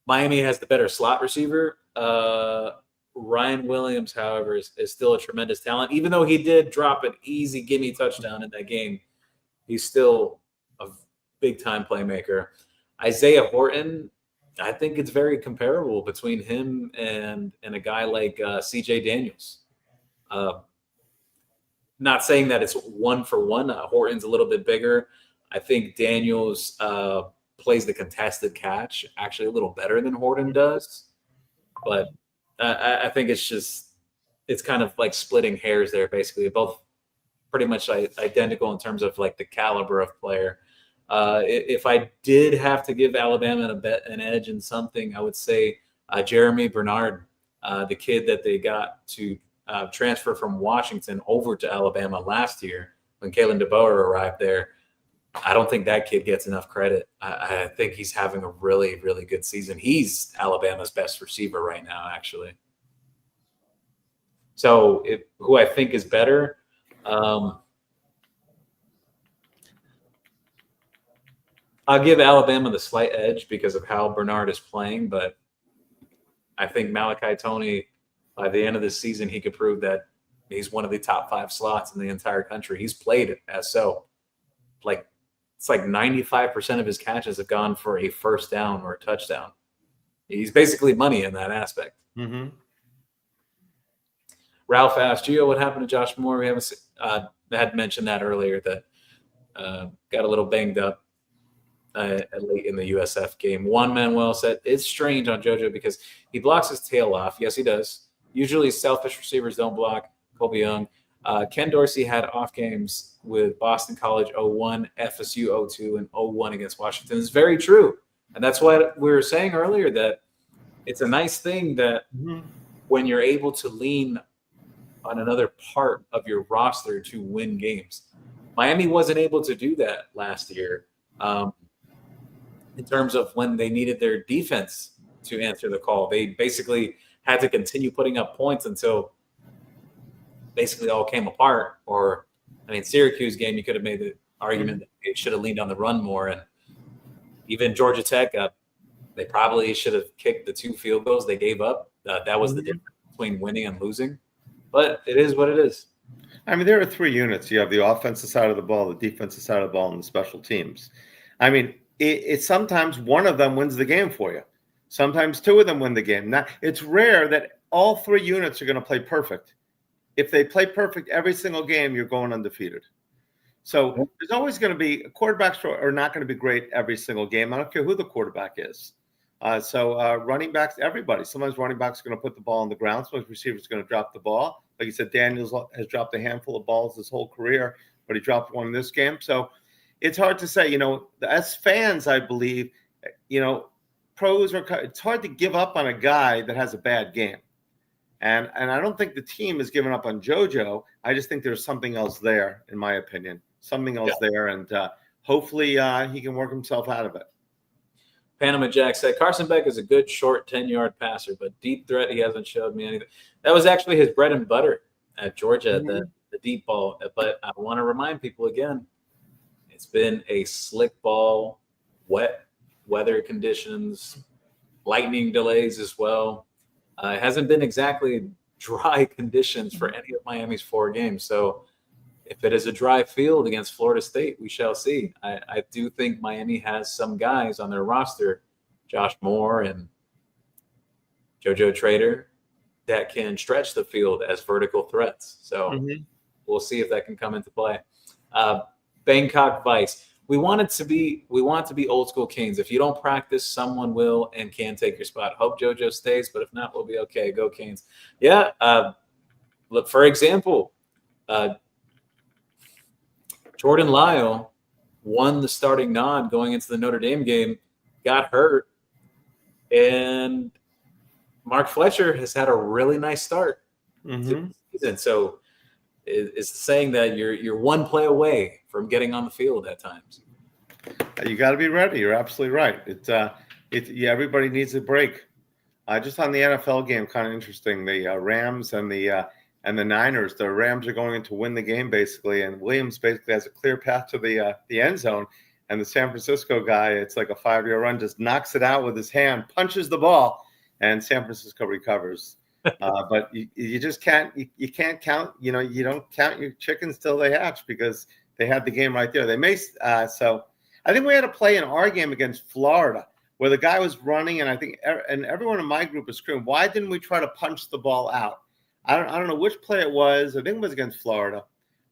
Speaker 3: Miami has the better slot receiver. Ryan Williams, however, is still a tremendous talent. Even though he did drop an easy gimme touchdown in that game, he's still a big-time playmaker. Isaiah Horton, I think it's very comparable between him and a guy like C.J. Daniels. Not saying that it's 1 for 1. Horton's a little bit bigger. I think Daniels plays the contested catch actually a little better than Horton does. But I think it's kind of like splitting hairs there, basically. They're both pretty much identical in terms of like the caliber of player. If I did have to give Alabama an edge in something, I would say Jeremy Bernard, the kid that they got to transfer from Washington over to Alabama last year when Kalen DeBoer arrived there. I don't think that kid gets enough credit. I think he's having a really, really good season. He's Alabama's best receiver right now, actually. So who I think is better, I'll give Alabama the slight edge because of how Bernard is playing, but I think Malachi Toney, by the end of this season, he could prove that He's one of the top 5 slots in the entire country. He's played as so. Like, it's like 95% of his catches have gone for a first down or a touchdown. He's basically money in that aspect.
Speaker 2: Mm-hmm.
Speaker 3: Ralph asked, Gio, what happened to Josh Moore? We haven't had mentioned that earlier, that got a little banged up late in the USF game. Juan Manuel said, it's strange on JoJo because he blocks his tail off. Yes, he does. Usually selfish receivers don't block. Colby Young. Ken Dorsey had off games with Boston College 0-1, FSU 0-2, and 0-1 against Washington. It's very true. And that's what we were saying earlier, that it's a nice thing that when you're able to lean on another part of your roster to win games. Miami wasn't able to do that last year in terms of when they needed their defense to answer the call. They basically had to continue putting up points until basically all came apart. Or, I mean, Syracuse game, you could have made the argument that it should have leaned on the run more. And even Georgia Tech, they probably should have kicked the 2 field goals they gave up. That was the difference between winning and losing. But it is what it is.
Speaker 2: I mean, there are 3 units. You have the offensive side of the ball, the defensive side of the ball, and the special teams. I mean, it's sometimes one of them wins the game for you. Sometimes 2 of them win the game. Now, it's rare that all 3 units are going to play perfect. If they play perfect every single game, you're going undefeated. So there's always going to be – quarterbacks are not going to be great every single game. I don't care who the quarterback is. So running backs, everybody. Sometimes running backs are going to put the ball on the ground. Sometimes receivers are going to drop the ball. Like you said, Daniels has dropped a handful of balls his whole career, but he dropped one in this game. So it's hard to say. As fans, I believe, it's hard to give up on a guy that has a bad game. And I don't think the team has given up on JoJo. I just think there's something else there, in my opinion. Something else there, and hopefully he can work himself out of it.
Speaker 3: Panama Jack said, Carson Beck is a good short 10-yard passer, but deep threat, he hasn't showed me anything. That was actually his bread and butter at Georgia, the deep ball. But I want to remind people again, it's been a slick ball, wet weather conditions, lightning delays as well. It hasn't been exactly dry conditions for any of Miami's 4 games. So if it is a dry field against Florida State, we shall see. I do think Miami has some guys on their roster, Josh Moore and JoJo Trader, that can stretch the field as vertical threats. So we'll see if that can come into play. Bangkok Vice. We want to be old school Canes. If you don't practice, someone will and can take your spot. Hope JoJo stays, but if not, we'll be okay. Go Canes. Yeah. Look, for example, Jordan Lyle won the starting nod going into the Notre Dame game, got hurt, and Mark Fletcher has had a really nice start to the season. So it's saying that you're one play away from getting on the field at times.
Speaker 2: You got to be ready. You're absolutely right. Everybody needs a break. Just on the NFL game, kind of interesting. The Rams and the Niners. The Rams are going to win the game basically, and Williams basically has a clear path to the end zone. And the San Francisco guy, it's like a 5-yard run, just knocks it out with his hand, punches the ball, and San Francisco recovers. But you just can't. You can't count. You don't count your chickens till they hatch because they had the game right there. They may. So I think we had a play in our game against Florida where the guy was running, and I think and everyone in my group was screaming, "Why didn't we try to punch the ball out?" I don't know which play it was. I think it was against Florida.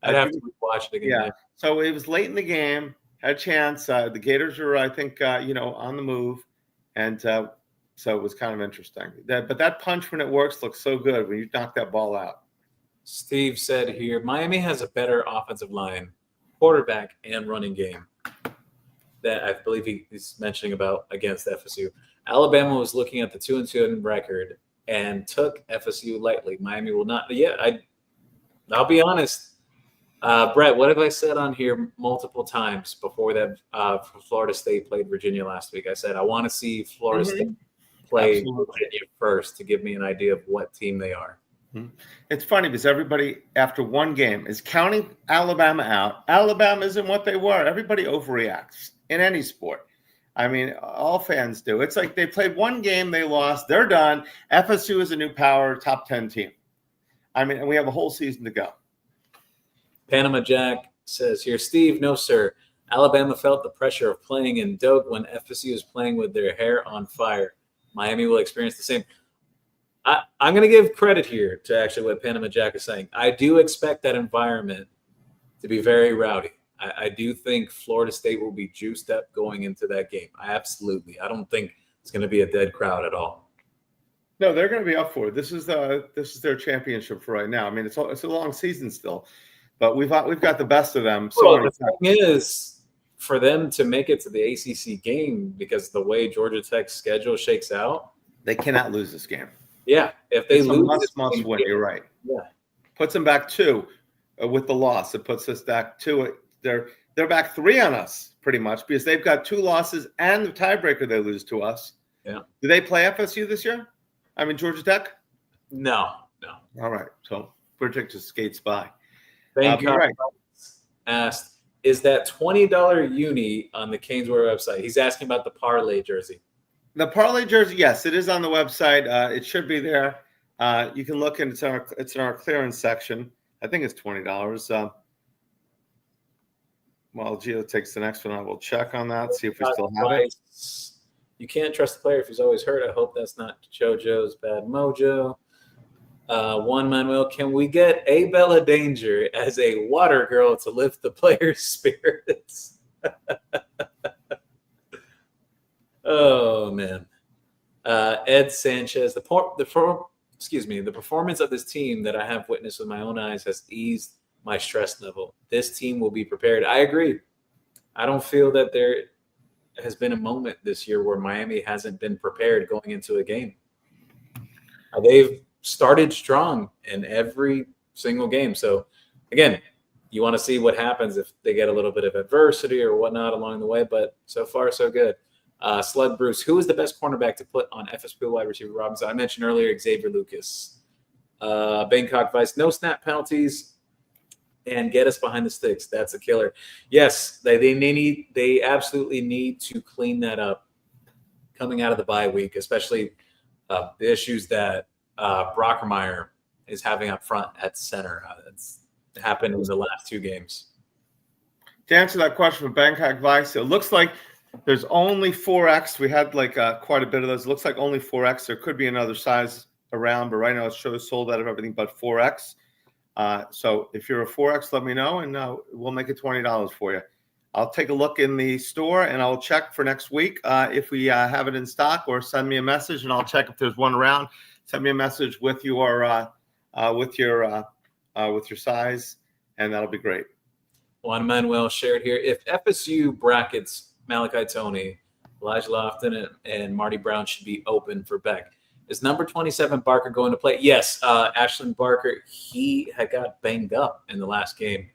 Speaker 3: I'd have to watch it again.
Speaker 2: Yeah. So it was late in the game. Had a chance. The Gators were, I think, on the move, and so it was kind of interesting. But that punch, when it works, looks so good when you knock that ball out.
Speaker 3: Steve said here, Miami has a better offensive line, quarterback, and running game that I believe he's mentioning about against FSU. Alabama was looking at the 2-2 record and took FSU lightly. Miami will not. Yeah, I'll be honest. Brett, what have I said on here multiple times before that Florida State played Virginia last week? I said I want to see Florida State play Virginia first to give me an idea of what team they are.
Speaker 2: It's funny because everybody, after one game, is counting Alabama out. Alabama isn't what they were. Everybody overreacts in any sport. I mean, all fans do. It's like they played one game, they lost, they're done. FSU is a new power, top 10 team. I mean, and we have a whole season to go.
Speaker 3: Panama Jack says here, Steve, no, sir. Alabama felt the pressure of playing in Doak when FSU is playing with their hair on fire. Miami will experience the same. I'm going to give credit here to actually what Panama Jack is saying. I do expect that environment to be very rowdy. I do think Florida State will be juiced up going into that game. I don't think it's going to be a dead crowd at all.
Speaker 2: No, they're going to be up for it. This is their championship for right now. I mean, it's a long season still, but we've got the best of them. So
Speaker 3: the thing is, for them to make it to the ACC game, because the way Georgia Tech's schedule shakes out,
Speaker 2: they cannot lose this game.
Speaker 3: Yeah, if they lose,
Speaker 2: must win. You're right.
Speaker 3: Yeah,
Speaker 2: puts them back 2 with the loss. It puts us back 2. They're back 3 on us pretty much because they've got 2 losses and the tiebreaker they lose to us.
Speaker 3: Yeah.
Speaker 2: Do they play FSU this year? I mean Georgia Tech?
Speaker 3: No.
Speaker 2: All right. So predict just skates by.
Speaker 3: Bangkok
Speaker 2: right.
Speaker 3: asked, is that $20 uni on the CanesWear website? He's asking about the parlay jersey.
Speaker 2: The parlay jersey, yes, it is on the website. It should be there. You can look, and it's in our clearance section. I think it's $20. While Gio takes the next one, I will check on that, see if we still have it.
Speaker 3: You can't trust the player if he's always hurt. I hope that's not JoJo's bad mojo. Juan Manuel, can we get a Bella Danger as a water girl to lift the players' spirits? Oh man, Ed Sanchez. The performance of this team that I have witnessed with my own eyes has eased my stress level. This team will be prepared. I agree. I don't feel that there has been a moment this year where Miami hasn't been prepared going into a game. They've started strong in every single game. So again, you want to see what happens if they get a little bit of adversity or whatnot along the way, but so far so good. Slug Bruce, who is the best cornerback to put on FSU wide receiver Robinson? I mentioned earlier Xavier Lucas. Bangkok Vice, no snap penalties and get us behind the sticks. That's a killer. Yes, they absolutely need to clean that up coming out of the bye week, especially the issues that Brockermeyer is having up front at center. That's happened in the last 2 games.
Speaker 2: To answer that question from Bangkok Vice, it looks like there's only 4X. We had quite a bit of those. It looks like only 4X. There could be another size around, but right now it shows sold out of everything but 4X. So if you're a 4X, let me know, and we'll make it $20 for you. I'll take a look in the store, and I'll check for next week if we have it in stock, or send me a message, and I'll check if there's one around. Send me a message with your size, and that'll be great.
Speaker 3: Juan Manuel shared here. If FSU brackets Malachi Tony, Elijah Lofton, and Marty Brown should be open for Beck. Is number 27 Barker going to play? Yes, Ashland Barker, he had got banged up in the last game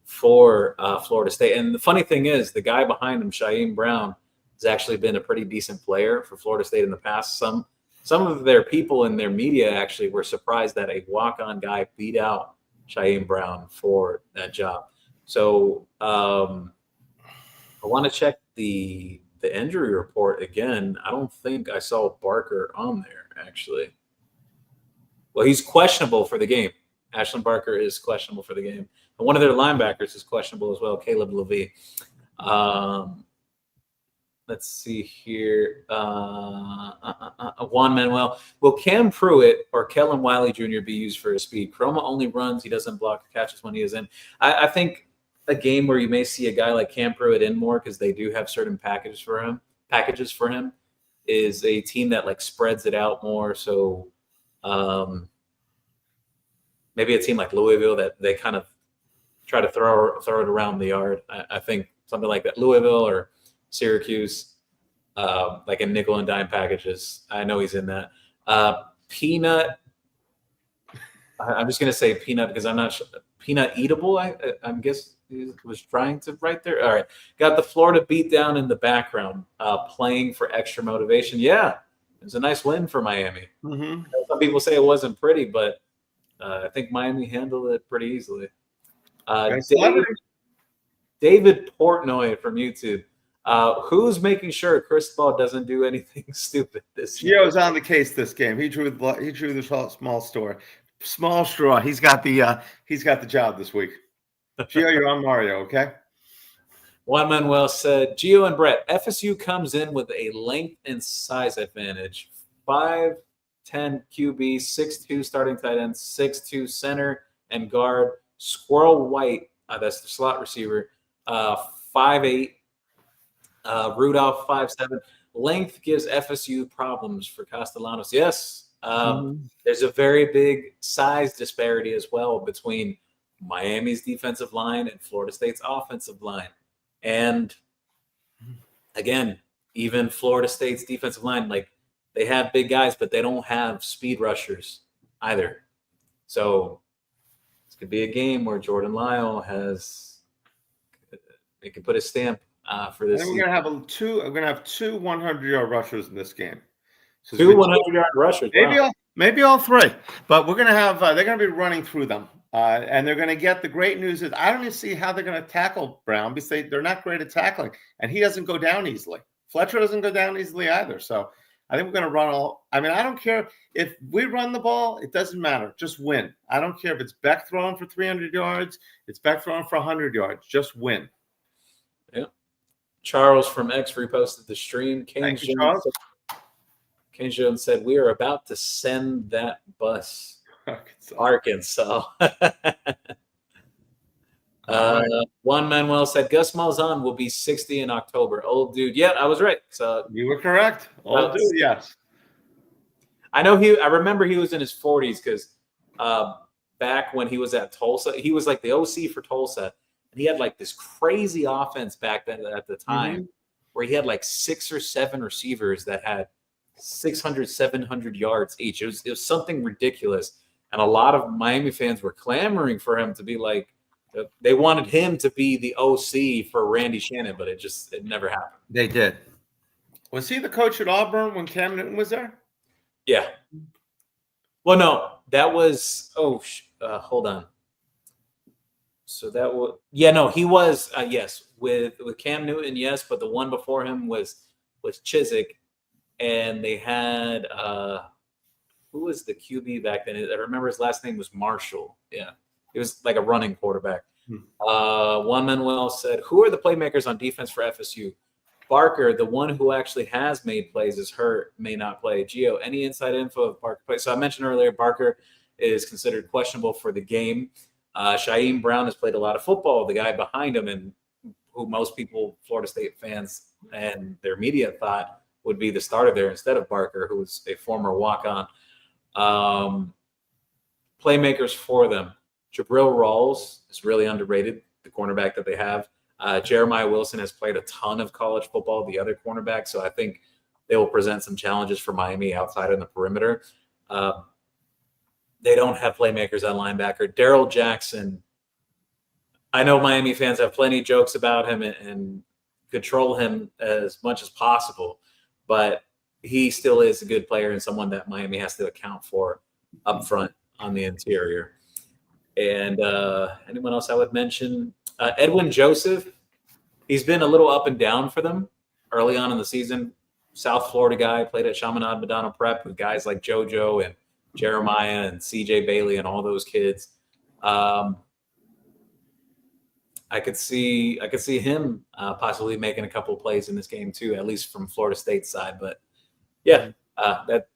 Speaker 3: for Florida State. And the funny thing is, the guy behind him, Shaheem Brown, has actually been a pretty decent player for Florida State in the past. Some of their people in their media actually were surprised that a walk-on guy beat out Shaheem Brown for that job. So I want to check the injury report again. I don't think I saw Barker on there, actually. Well, he's questionable for the game. Ashland Barker is questionable for the game. And one of their linebackers is questionable as well, Caleb Levy. Let's see here. Juan Manuel. Will Cam Pruitt or Kellen Wiley Jr. be used for his speed? Chroma only runs. He doesn't block catches when he is in. I think a game where you may see a guy like Cam Pruitt in more, because they do have certain packages for him, is a team that spreads it out more. So maybe a team like Louisville that they kind of try to throw it around the yard. I think something like that. Louisville or Syracuse, like in nickel and dime packages. I know he's in that. Peanut. I'm just going to say Peanut because I'm not sure. Peanut Eatable, I'm guess he was trying to write there. All right. Got the Florida beatdown in the background, playing for extra motivation. Yeah, it was a nice win for Miami.
Speaker 2: Mm-hmm.
Speaker 3: Some people say it wasn't pretty, but I think Miami handled it pretty easily. David Portnoy from YouTube. Who's making sure Cristobal doesn't do anything stupid this year?
Speaker 2: Gio's on the case this game. He drew the small store. Small straw. He's got the job this week. Gio, you're on Mario, okay?
Speaker 3: Juan Manuel said, Gio and Brett, FSU comes in with a length and size advantage. 5'10 QB, 6'2 starting tight end, 6'2 center and guard. Squirrel White, that's the slot receiver, 5'8. Rudolph, 5'7. Length gives FSU problems for Castellanos. Yes, there's a very big size disparity as well between Miami's defensive line and Florida State's offensive line. And again, even Florida State's defensive line, like they have big guys, but they don't have speed rushers either. So this could be a game where Jordan Lyle it could put a stamp for this.
Speaker 2: We're gonna have two 100-yard rushers in this game. So
Speaker 3: 2 100-yard rushers.
Speaker 2: Maybe all three, but we're gonna have they're gonna be running through them. And they're going to get the great news is I don't even see how they're going to tackle Brown because they're not great at tackling, and he doesn't go down easily. Fletcher doesn't go down easily either. So I think we're going to run all. I mean, I don't care if we run the ball; it doesn't matter. Just win. I don't care if it's Beck throwing for 300 yards, it's Beck throwing for 100 yards. Just win.
Speaker 3: Yeah. Charles from X reposted the stream.
Speaker 2: Thank you, Charles.
Speaker 3: Kane Jones said, "We are about to send that bus." Arkansas. Juan Manuel said Gus Malzahn will be 60 in October. Old dude. Yeah, I was right. So
Speaker 2: you were correct. Old dude, yes.
Speaker 3: I remember he was in his 40s because back when he was at Tulsa, he was like the OC for Tulsa. And he had like this crazy offense back then at the time where he had like 6 or 7 receivers that had 600, 700 yards each. It was something ridiculous. And a lot of Miami fans were clamoring for him to be like, they wanted him to be the OC for Randy Shannon, but it never happened.
Speaker 2: They did. Was he the coach at Auburn when Cam Newton was there?
Speaker 3: Yeah. Well, no, that was, hold on. So that was, he was, yes, with Cam Newton, yes, but the one before him was Chiswick, and they had, who was the QB back then? I remember his last name was Marshall. Yeah. He was like a running quarterback. Juan Manuel said, who are the playmakers on defense for FSU? Barker, the one who actually has made plays, is hurt, may not play. Gio, any inside info of Barker play? So I mentioned earlier, Barker is considered questionable for the game. Shaheem Brown has played a lot of football, the guy behind him, and who most people, Florida State fans and their media, thought would be the starter there instead of Barker, who was a former walk-on. Playmakers for them. Jabril Rawls is really underrated, the cornerback that they have. Jeremiah Wilson has played a ton of college football, the other cornerback, so I think they will present some challenges for Miami outside in the perimeter. They don't have playmakers at linebacker. Darrell Jackson, I know Miami fans have plenty of jokes about him and control him as much as possible, but he still is a good player and someone that Miami has to account for up front on the interior. And anyone else I would mention? Edwin Joseph, he's been a little up and down for them early on in the season. South Florida guy, played at Chaminade Madonna Prep with guys like JoJo and Jeremiah and CJ Bailey and all those kids. I could see him possibly making a couple of plays in this game too, at least from Florida State's side. But yeah, that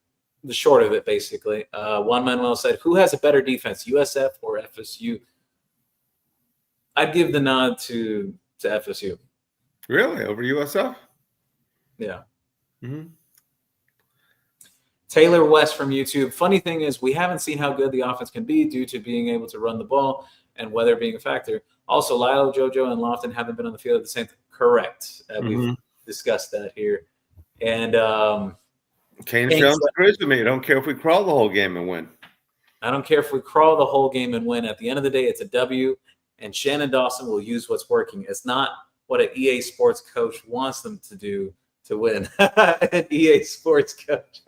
Speaker 3: the short of it basically. Juan Manuel said, "Who has a better defense, USF or FSU?" I'd give the nod to FSU.
Speaker 2: Really, over USF?
Speaker 3: Yeah. Taylor West from YouTube. Funny thing is, we haven't seen how good the offense can be due to being able to run the ball and weather being a factor. Also, Lyle, JoJo, and Lofton haven't been on the field at the same time. Correct. We've discussed that here. And
Speaker 2: Kane Jones agrees with me. I don't care if we crawl the whole game and win.
Speaker 3: I don't care if we crawl the whole game and win. At the end of the day, it's a W, and Shannon Dawson will use what's working. It's not what an EA Sports coach wants them to do to win. An EA Sports coach.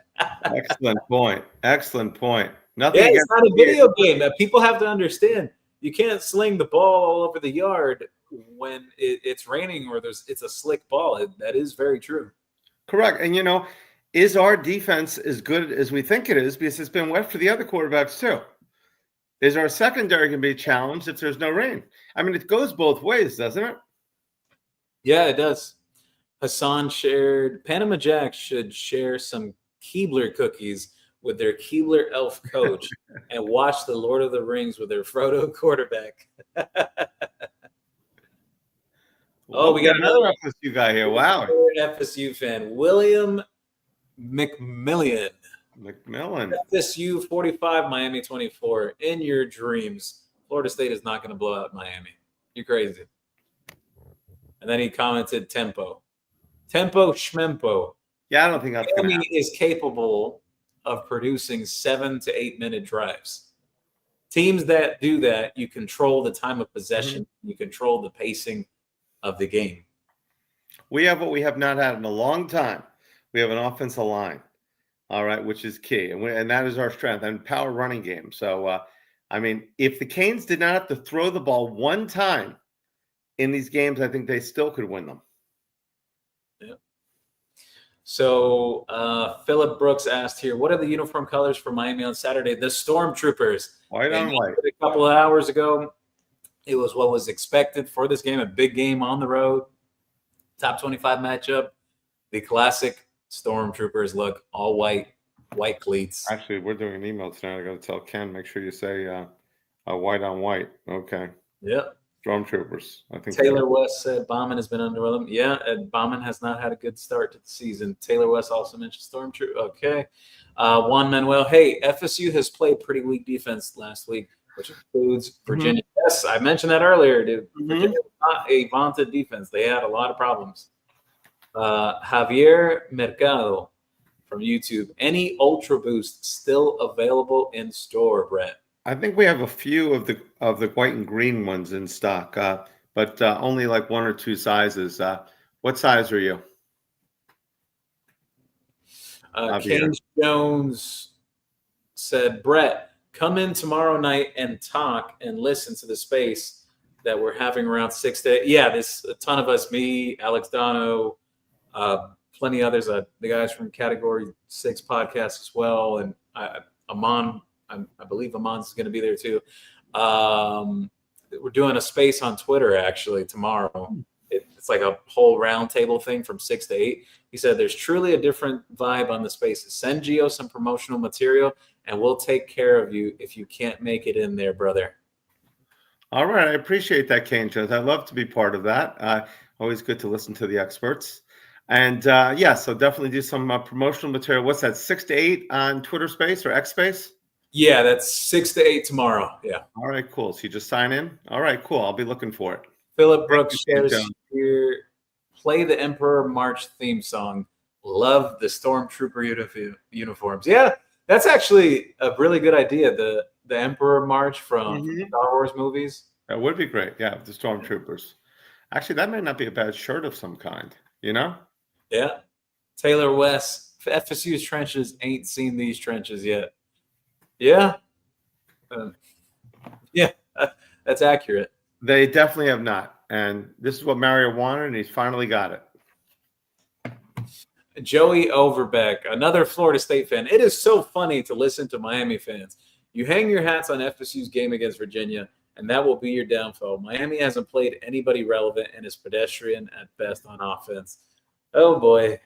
Speaker 2: Excellent point. Excellent point. Nothing.
Speaker 3: Yeah, it's not a video game. That people have to understand. You can't sling the ball all over the yard when it's raining or it's a slick ball. That is very true.
Speaker 2: Correct. And, is our defense as good as we think it is? Because it's been wet for the other quarterbacks too. Is our secondary going to be challenged if there's no rain? I mean, it goes both ways, doesn't it?
Speaker 3: Yeah, it does. Hassan shared Panama Jack should share some Keebler cookies with their Keebler elf coach and watch the Lord of the Rings with their Frodo quarterback. Oh, we got another
Speaker 2: FSU guy here. Wow.
Speaker 3: FSU fan, William McMillian. FSU 45, Miami 24. In your dreams, Florida State is not going to blow out Miami. You're crazy. And then he commented, tempo schmempo.
Speaker 2: Yeah, I don't think that's going to happen.
Speaker 3: Miami is capable of producing 7 to 8 minute drives. Teams that do that, you control the time of possession. You control the pacing of the game.
Speaker 2: We have what we have not had in a long time. We have an offensive line, all right, which is key. And that is our strength and power running game. So, I mean, if the Canes did not have to throw the ball one time in these games, I think they still could win them.
Speaker 3: Yeah. So Philip Brooks asked here, what are the uniform colors for Miami on Saturday? The Stormtroopers.
Speaker 2: White on white.
Speaker 3: A couple of hours ago, it was what was expected for this game, a big game on the road, top 25 matchup. The classic Stormtroopers look, all white cleats.
Speaker 2: Actually, we're doing an email tonight. I got to tell Ken, make sure you say white on white. Okay.
Speaker 3: Yep.
Speaker 2: Stormtroopers. I think
Speaker 3: Taylor West said Bauman has been underwhelming. Yeah, and Bauman has not had a good start to the season. Taylor West also mentioned Stormtrooper. Okay. Juan Manuel, hey, FSU has played pretty weak defense last week, which includes Virginia. Yes, I mentioned that earlier, dude. Virginia was not a vaunted defense. They had a lot of problems. Javier Mercado from YouTube. Any Ultra Boost still available in store, Brett?
Speaker 2: I think we have a few of the white and green ones in stock, but only like one or two sizes. What size are you?
Speaker 3: James Jones said, Brett, come in tomorrow night and talk and listen to the space that we're having around 6 to 8. Yeah, there's a ton of us, me, Alex Dono, plenty others, the guys from Category 6 podcast as well, and Amon. I believe Amon's going to be there too. We're doing a space on Twitter actually tomorrow. It's like a whole roundtable thing from 6 to 8. He said there's truly a different vibe on the spaces. Send Gio some promotional material, and we'll take care of you if you can't make it in there, brother.
Speaker 2: All right. I appreciate that, Kane Jones. I'd love to be part of that. Always good to listen to the experts. And yeah, so definitely do some promotional material. What's that, 6 to 8 on Twitter Space or X Space?
Speaker 3: Yeah, that's 6 to 8 tomorrow. Yeah.
Speaker 2: All right, cool. So you just sign in? All right, cool. I'll be looking for it.
Speaker 3: Philip Brooks shares here, play the Emperor March theme song. Love the Stormtrooper uniforms. Yeah, that's actually a really good idea. The Emperor March from Star Wars movies.
Speaker 2: That would be great. Yeah, the Stormtroopers. Actually, that might not be a bad shirt of some kind, you know?
Speaker 3: Yeah. Taylor West, FSU's trenches ain't seen these trenches yet. Yeah. Yeah, that's accurate.
Speaker 2: They definitely have not. And this is what Mario wanted, and he's finally got it.
Speaker 3: Joey Overbeck, another Florida State fan. It is so funny to listen to Miami fans. You hang your hats on FSU's game against Virginia, and that will be your downfall. Miami hasn't played anybody relevant and is pedestrian at best on offense. Oh, boy.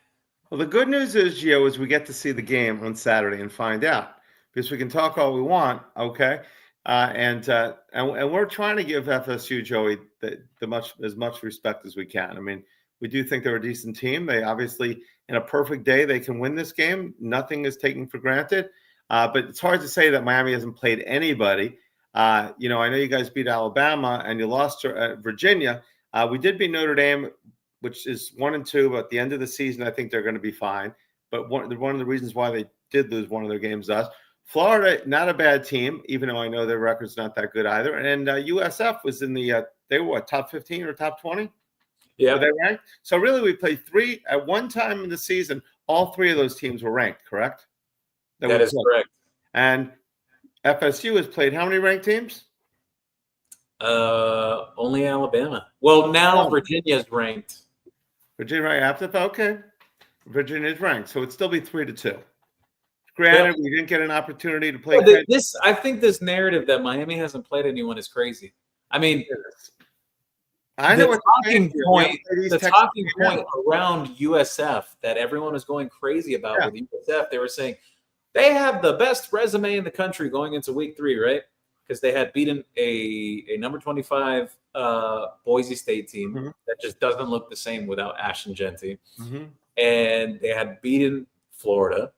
Speaker 2: Well, the good news is, Gio, is we get to see the game on Saturday and find out. Because we can talk all we want, okay? And we're trying to give FSU, Joey, as much respect as we can. I mean, we do think they're a decent team. They obviously, in a perfect day, they can win this game. Nothing is taken for granted. But it's hard to say that Miami hasn't played anybody. I know you guys beat Alabama and you lost to Virginia. We did beat Notre Dame, which is 1-2. But at the end of the season, I think they're going to be fine. But one of the reasons why they did lose one of their games to us. Florida, not a bad team, even though I know their record's not that good either. And USF was in the they were what, top 15 or top 20?
Speaker 3: Yeah.
Speaker 2: Were they ranked? So really, we played three at one time in the season. All three of those teams were ranked, correct?
Speaker 3: That is correct.
Speaker 2: And FSU has played how many ranked teams?
Speaker 3: Only Alabama. Well, now Virginia's ranked.
Speaker 2: Virginia ranked after? Okay. Virginia's ranked. So it'd still be 3-2. Granted, we didn't get an opportunity to play.
Speaker 3: I think this narrative that Miami hasn't played anyone is crazy. I mean,
Speaker 2: I know
Speaker 3: the talking point around USF that everyone was going crazy about with USF, they were saying they have the best resume in the country going into week 3, right? Because they had beaten a number 25 Boise State team that just doesn't look the same without Ashton Genty. And they had beaten Florida.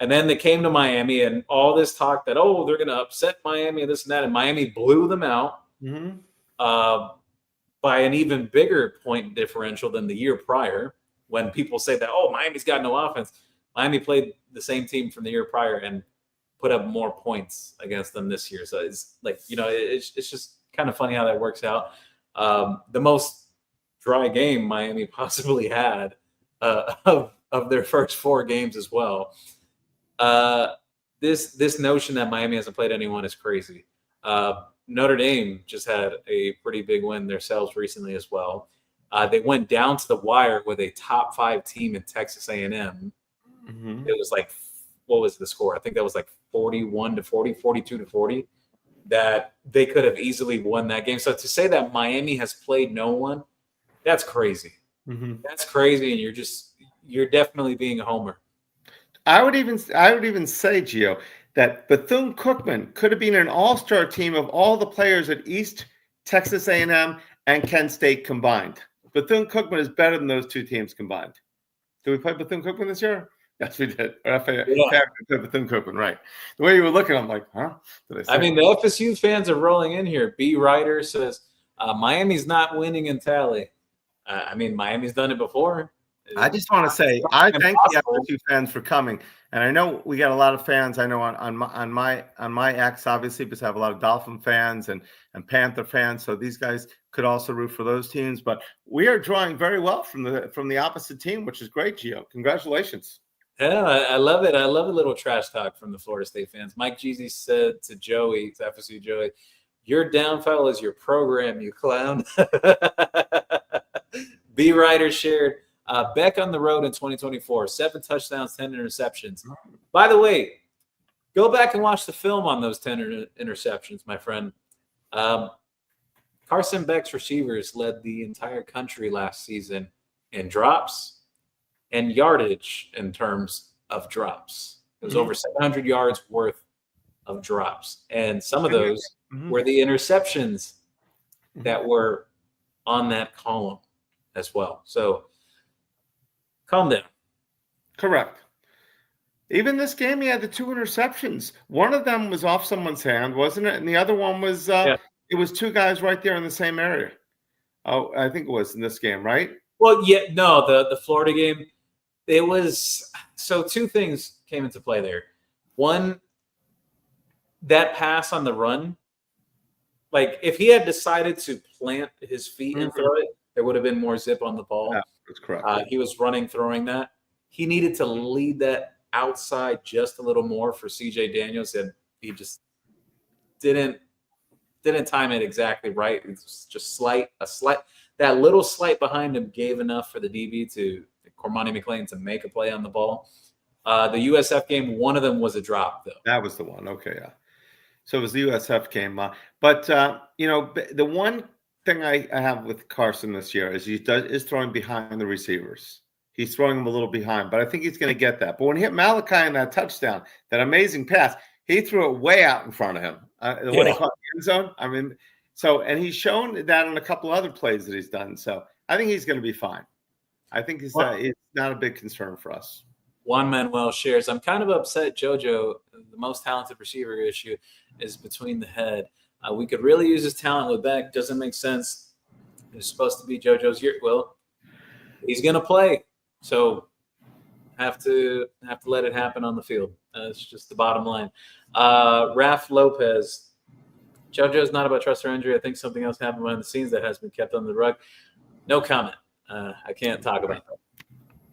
Speaker 3: And then they came to Miami and all this talk that, oh, they're going to upset Miami and this and that. And Miami blew them out by an even bigger point differential than the year prior. When people say that, oh, Miami's got no offense. Miami played the same team from the year prior and put up more points against them this year. So it's like, it's just kind of funny how that works out. The most dry game Miami possibly had of their first 4 games as well. This notion that Miami hasn't played anyone is crazy. Notre Dame just had a pretty big win themselves recently as well. They went down to the wire with a top 5 team in Texas A&M. It was like, what was the score? I think that was like 41-40, 42-40. That they could have easily won that game. So to say that Miami has played no one, that's crazy. That's crazy, and you're definitely being a homer.
Speaker 2: I would even say, Gio, that Bethune-Cookman could have been an all-star team of all the players at East Texas A&M and Kent State combined. Bethune-Cookman is better than those 2 teams combined. Did we play Bethune-Cookman this year? Yes, we did. Bethune-Cookman, right. The way you were looking, I'm like, huh?
Speaker 3: I mean, the FSU fans are rolling in here. B. Ryder says, Miami's not winning in tally. I mean, Miami's done it before.
Speaker 2: I just want to say, I thank the FSU fans for coming. And I know we got a lot of fans. I know on my X, obviously, because I have a lot of Dolphin fans and Panther fans. So these guys could also root for those teams. But we are drawing very well from the opposite team, which is great, Gio. Congratulations.
Speaker 3: Yeah, I love it. I love a little trash talk from the Florida State fans. Mike Jeezy said to Joey, to FSU Joey, your downfall is your program, you clown. B. Ryder shared, Beck on the road in 2024, 7 touchdowns, 10 interceptions. By the way, go back and watch the film on those 10 interceptions, my friend. Carson Beck's receivers led the entire country last season in drops and yardage in terms of drops. It was over 700 yards worth of drops. And some of those were the interceptions that were on that column as well. So calm down.
Speaker 2: Correct. Even this game, he had the 2 interceptions. One of them was off someone's hand, wasn't it? And the other one was it was 2 guys right there in the same area. Oh, I think it was in this game, right?
Speaker 3: Well, yeah, no, the Florida game, it was – so 2 things came into play there. One, that pass on the run, like if he had decided to plant his feet and throw it, there would have been more zip on the ball.
Speaker 2: Yeah, that's correct.
Speaker 3: He was throwing that. He needed to lead that outside just a little more for C.J. Daniels, and he just didn't time it exactly right. It was just that little slight behind him gave enough for the DB Cormani McClain to make a play on the ball. The USF game, one of them was a drop, though.
Speaker 2: That was the one. Okay, yeah. So it was the USF game. But the one thing I have with Carson this year is he is throwing behind the receivers. He's throwing them a little behind, but I think he's going to get that. But when he hit Malachi in that touchdown, that amazing pass, he threw it way out in front of him. When he caught the end zone, I mean, and he's shown that in a couple other plays that he's done. So I think he's going to be fine. I think it's not a big concern for us.
Speaker 3: Juan Manuel shares, I'm kind of upset, JoJo, the most talented receiver issue is between the head. We could really use his talent with Beck. Doesn't make sense. It's supposed to be JoJo's year. Well, he's going to play. So have to let it happen on the field. It's just the bottom line. Raf Lopez, JoJo's not about trust or injury. I think something else happened behind the scenes that has been kept under the rug. No comment. I can't talk about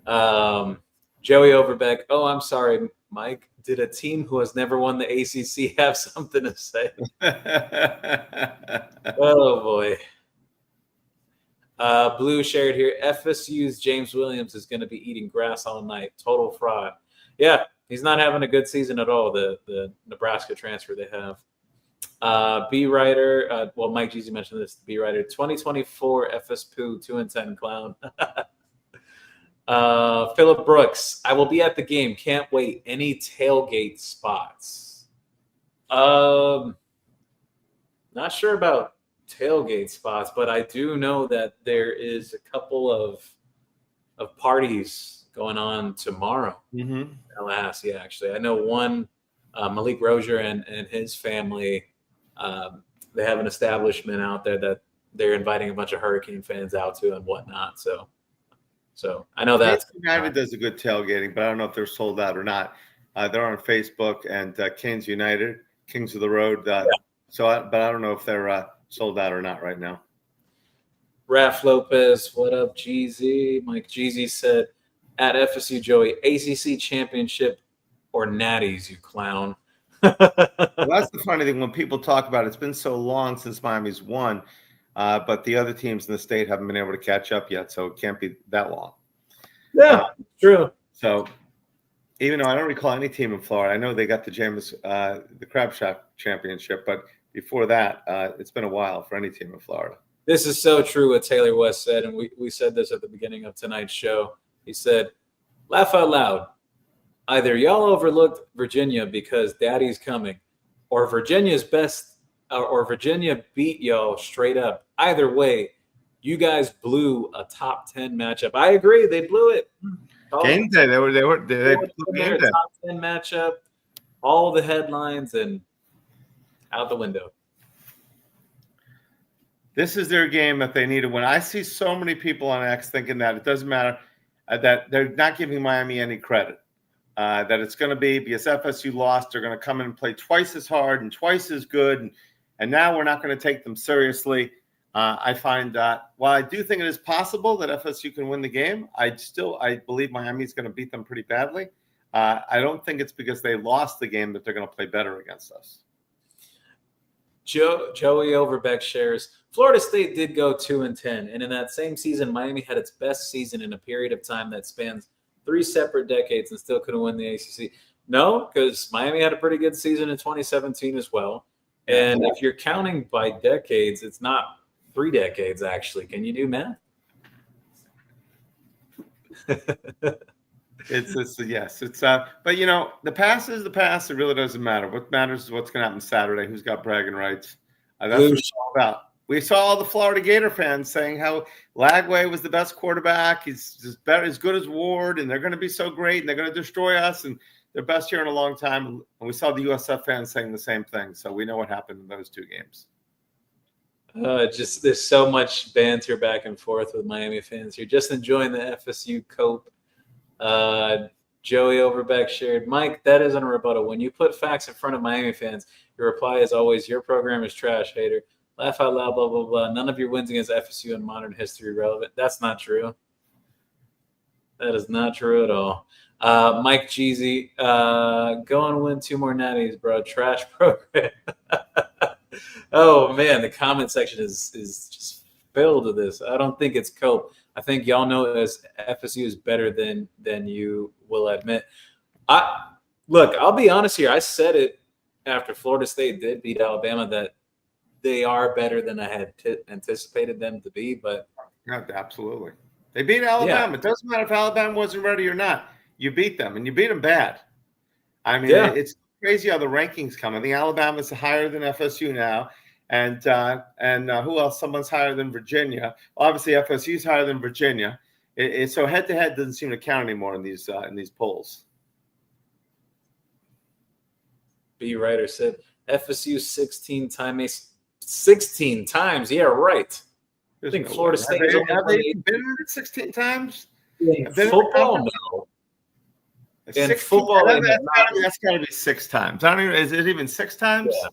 Speaker 3: that. Joey Overbeck. Oh, I'm sorry, Mike. Did a team who has never won the ACC have something to say? Oh, boy. Blue shared here. FSU's James Williams is going to be eating grass all night. Total fraud. Yeah, he's not having a good season at all. The Nebraska transfer they have. B writer. Well, Mike Jeezy mentioned this. B writer. 2024 FSU 2-10 clown. Philip Brooks. I will be at the game. Can't wait. Any tailgate spots? Not sure about tailgate spots, but I do know that there is a couple of parties going on tomorrow.
Speaker 2: Mm-hmm.
Speaker 3: Tallahassee, actually. I know one, Malik Rozier and his family, they have an establishment out there that they're inviting a bunch of Hurricane fans out to and whatnot. So I know that
Speaker 2: United does a good tailgating, but I don't know if they're sold out or not. They're on Facebook and Canes United, Kings of the Road. But I don't know if they're sold out or not right now.
Speaker 3: Raph Lopez, what up, Jeezy? Mike Jeezy said, at FSU, Joey, ACC championship or natties, you clown.
Speaker 2: Well, that's the funny thing when people talk about it. It's been so long since Miami's won, but the other teams in the state haven't been able to catch up yet, so it can't be that long.
Speaker 3: Yeah, true.
Speaker 2: So even though I don't recall any team in Florida, I know they got the the Crab Shack championship, but before that, it's been a while for any team in Florida.
Speaker 3: This is so true what Taylor West said, and we said this at the beginning of tonight's show. He said, laugh out loud. Either y'all overlooked Virginia because daddy's coming, or Virginia beat y'all straight up. Either way, you guys blew a top 10 matchup. I agree, they blew it.
Speaker 2: Game day, they blew game day.
Speaker 3: Top 10 matchup, all the headlines, and out the window.
Speaker 2: This is their game that they need to win. I see so many people on X thinking that it doesn't matter, that they're not giving Miami any credit. That it's going to be because FSU lost, they're going to come in and play twice as hard and twice as good, and now we're not going to take them seriously. I find that while I do think it is possible that FSU can win the game, I believe Miami's going to beat them pretty badly. I don't think it's because they lost the game that they're going to play better against us.
Speaker 3: Joey Overbeck shares, Florida State did go 2-10, and in that same season, Miami had its best season in a period of time that spans 3 separate decades and still couldn't win the ACC. No, because Miami had a pretty good season in 2017 as well. And if you're counting by decades, it's not 3 decades, actually. Can you do math?
Speaker 2: But you know, the past is the past. It really doesn't matter. What matters is what's going to happen Saturday. Who's got bragging rights? That's what it's all about. We saw all the Florida Gator fans saying how Lagway was the best quarterback. He's just better, as good as Ward, and they're going to be so great, and they're going to destroy us, and they're best here in a long time. And we saw the USF fans saying the same thing. So we know what happened in those 2 games.
Speaker 3: Just there's so much banter back and forth with Miami fans here. Just enjoying the FSU cope. Joey Overbeck shared, Mike, that isn't a rebuttal. When you put facts in front of Miami fans, your reply is always, your program is trash, hater. Laugh out loud, blah, blah, blah. None of your wins against FSU in modern history relevant. That's not true. That is not true at all. Mike Jeezy, go and win 2 more natties, bro. Trash program. Oh, man, the comment section is just filled with this. I don't think it's cope. I think y'all know as FSU is better than you will admit. Look, I'll be honest here. I said it after Florida State did beat Alabama that they are better than I had anticipated them to be. But
Speaker 2: yeah, absolutely, they beat Alabama. Yeah. It doesn't matter if Alabama wasn't ready or not. You beat them, and you beat them bad. I mean, it's crazy how the rankings come. I think Alabama's higher than FSU now. And who else? Someone's higher than Virginia. Obviously, FSU's higher than Virginia. So head-to-head doesn't seem to count anymore in these polls.
Speaker 3: B. Ryder said, FSU 16 times. Yeah, right. I think Florida State
Speaker 2: have they been in it 16 times?
Speaker 3: In football, no.
Speaker 2: In football, that's got to be 6 times. I don't even. Is it even 6 times?
Speaker 3: Yeah.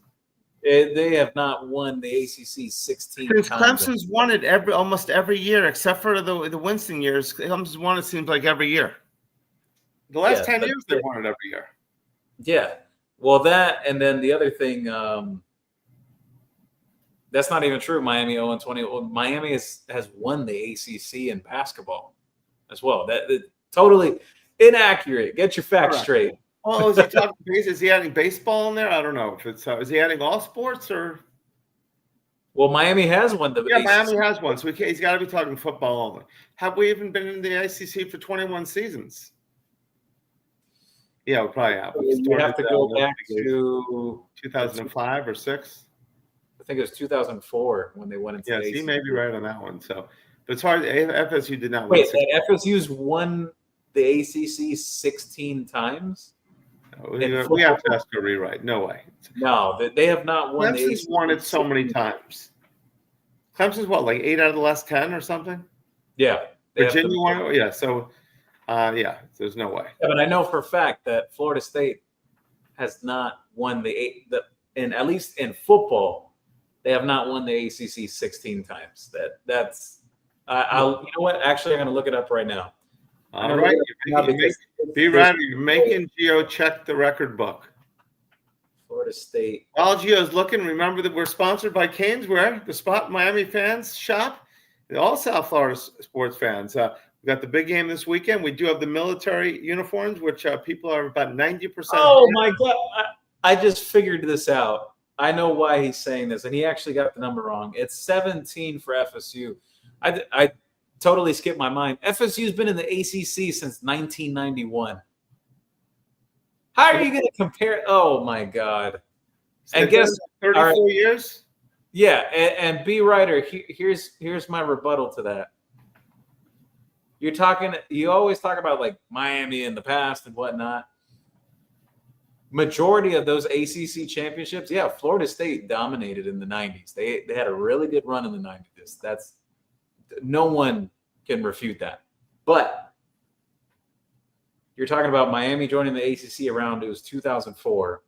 Speaker 3: They have not won the ACC 16
Speaker 2: times.
Speaker 3: Clemson's
Speaker 2: won it almost every year, except for the Winston years. Clemson's won it seems like every year. The last 10 years, they won it every year.
Speaker 3: Yeah. Well, that and then the other thing, that's not even true. Miami 0-20. Miami has won the ACC in basketball as well. That totally inaccurate. Get your facts straight.
Speaker 2: Oh, is he talking base? Is he adding baseball in there? I don't know if it's. Is he adding all sports or?
Speaker 3: Well, Miami has won the
Speaker 2: Yeah,
Speaker 3: ACC.
Speaker 2: Miami has one, so he's got to be talking football only. Have we even been in the ACC for 21 seasons? Yeah, we probably have.
Speaker 3: You have to go back to
Speaker 2: 2005 or 6.
Speaker 3: I think it was 2004 when they went into
Speaker 2: Yes,
Speaker 3: the ACC.
Speaker 2: he may be right on that one. So, but it's hard. FSU did not win.
Speaker 3: Wait, FSU's won the ACC 16 times?
Speaker 2: We have to ask a rewrite. No way.
Speaker 3: No, they have not won the
Speaker 2: Clemson's
Speaker 3: ACC.
Speaker 2: won it so many times. Clemson's what, like 8 out of the last 10 or something?
Speaker 3: Yeah.
Speaker 2: Virginia won it? Yeah, so, there's no way.
Speaker 3: Yeah, but I know for a fact that Florida State has not won and at least in football, they have not won the ACC 16 times. That's you know what? Actually, I'm going to look it up right now.
Speaker 2: All right, be ready. You're making Gio check the record book.
Speaker 3: Florida State.
Speaker 2: While Gio's looking, remember that we're sponsored by CanesWear, the spot Miami fans shop, and all South Florida sports fans. We got the big game this weekend. We do have the military uniforms, which people are about 90%.
Speaker 3: Oh my God! I just figured this out. I know why he's saying this, and he actually got the number wrong. It's 17 for FSU. I totally skipped my mind. FSU's been in the ACC since 1991. How are you going to compare? Oh my God! And guess
Speaker 2: 34 years.
Speaker 3: Yeah, and B. Ryder, here's my rebuttal to that. You always talk about like Miami in the past and whatnot. Majority of those ACC championships, yeah, Florida State dominated in the 90s. They had a really good run in the 90s. That's no one can refute that. But you're talking about Miami joining the ACC around, it was 2004.